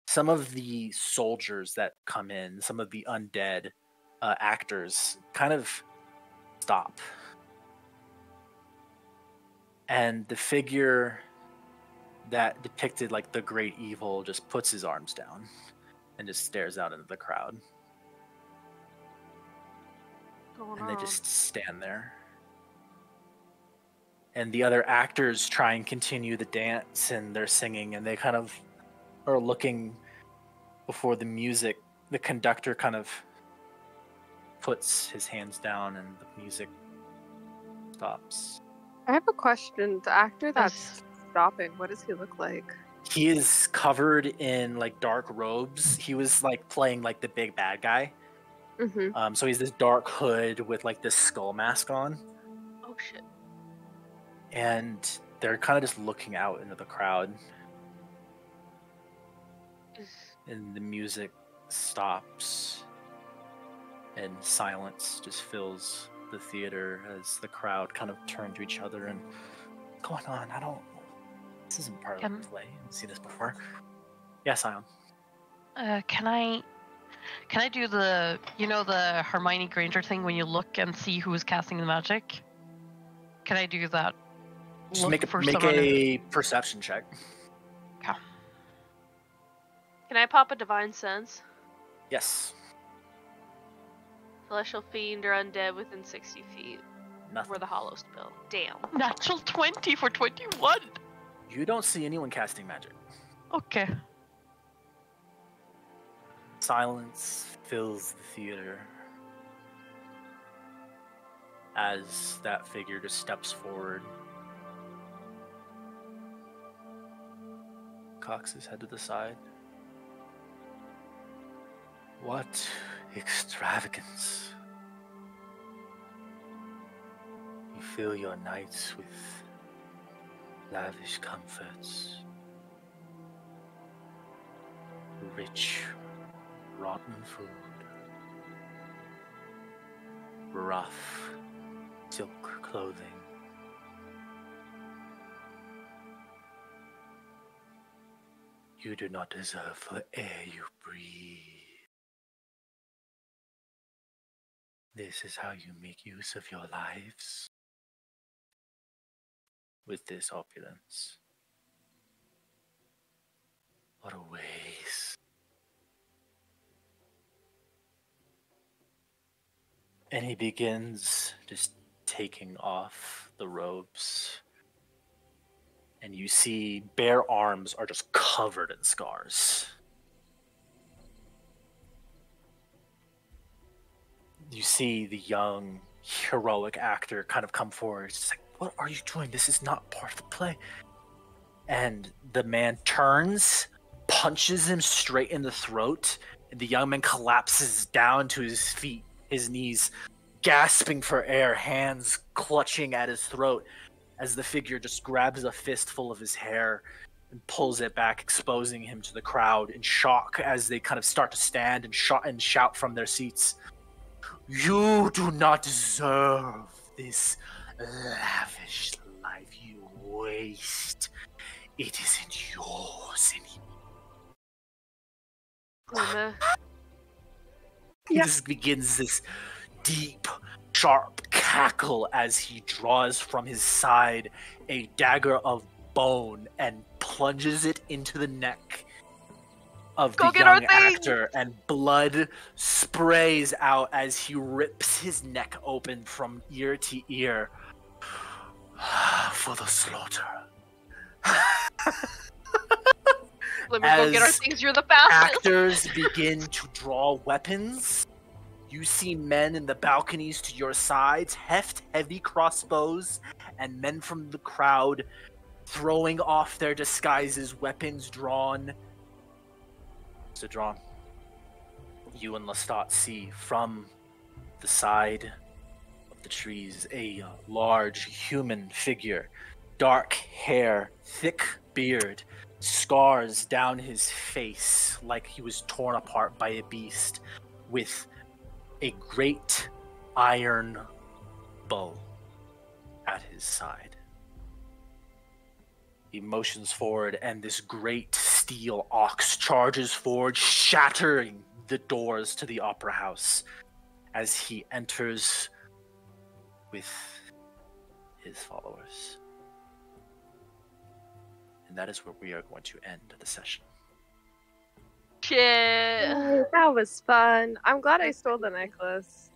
Some of the soldiers that come in, some of the undead actors kind of stop. And the figure that depicted like the great evil just puts his arms down and just stares out into the crowd. And they just stand there. And the other actors try and continue the dance, and they're singing, and they kind of are looking before the music. The conductor kind of puts his hands down, and the music stops. I have a question. The actor that's stopping, what does he look like? He is covered in like dark robes. He was like playing like the big bad guy. Mm-hmm. So he's this dark hood with like this skull mask on. Oh shit. And they're kind of just looking out into the crowd. And the music stops. And silence just fills the theater as the crowd kind of turn to each other and, what's going on? This isn't part of the play. I haven't seen this before. Yeah, Sion. Can I Can I do the, the Hermione Granger thing when you look and see who's casting the magic? Can I do that? Just Look make for a someone perception check. Can I pop a divine sense? Yes. Celestial fiend or undead within 60 feet. Nothing. Or the hollow spell. Damn. Natural 20 for 21. You don't see anyone casting magic. Okay. Silence fills the theater as that figure just steps forward. Cocks his head to the side. What extravagance. You fill your nights with lavish comforts. Rich, rotten food. Rough, silk clothing. You do not deserve the air you breathe. This is how you make use of your lives. With this opulence. What a waste. And he begins just taking off the robes. And you see bare arms are just covered in scars. You see the young, heroic actor kind of come forward. It's just like, what are you doing? This is not part of the play. And the man turns, punches him straight in the throat, and the young man collapses down to his feet, his knees, gasping for air, hands clutching at his throat, as the figure just grabs a fistful of his hair and pulls it back, exposing him to the crowd in shock as they kind of start to stand and shout from their seats. You do not deserve this lavish life, you waste. It isn't yours anymore. He just begins this deep, sharp cackle as he draws from his side a dagger of bone and plunges it into the neck of the young actor, and blood sprays out as he rips his neck open from ear to ear. For the slaughter. Let me go get our things, you're the fastest. Actors begin to draw weapons. You see men in the balconies to your sides heft heavy crossbows, and men from the crowd throwing off their disguises, weapons drawn. Zedron, you and Lestat see from the side of the trees a large human figure, dark hair, thick beard, scars down his face like he was torn apart by a beast, with a great iron bow at his side. He motions forward, and this great steel ox charges forward, shattering the doors to the opera house as he enters with his followers. And that is where we are going to end the session. Shit. That was fun. I'm glad I stole the necklace.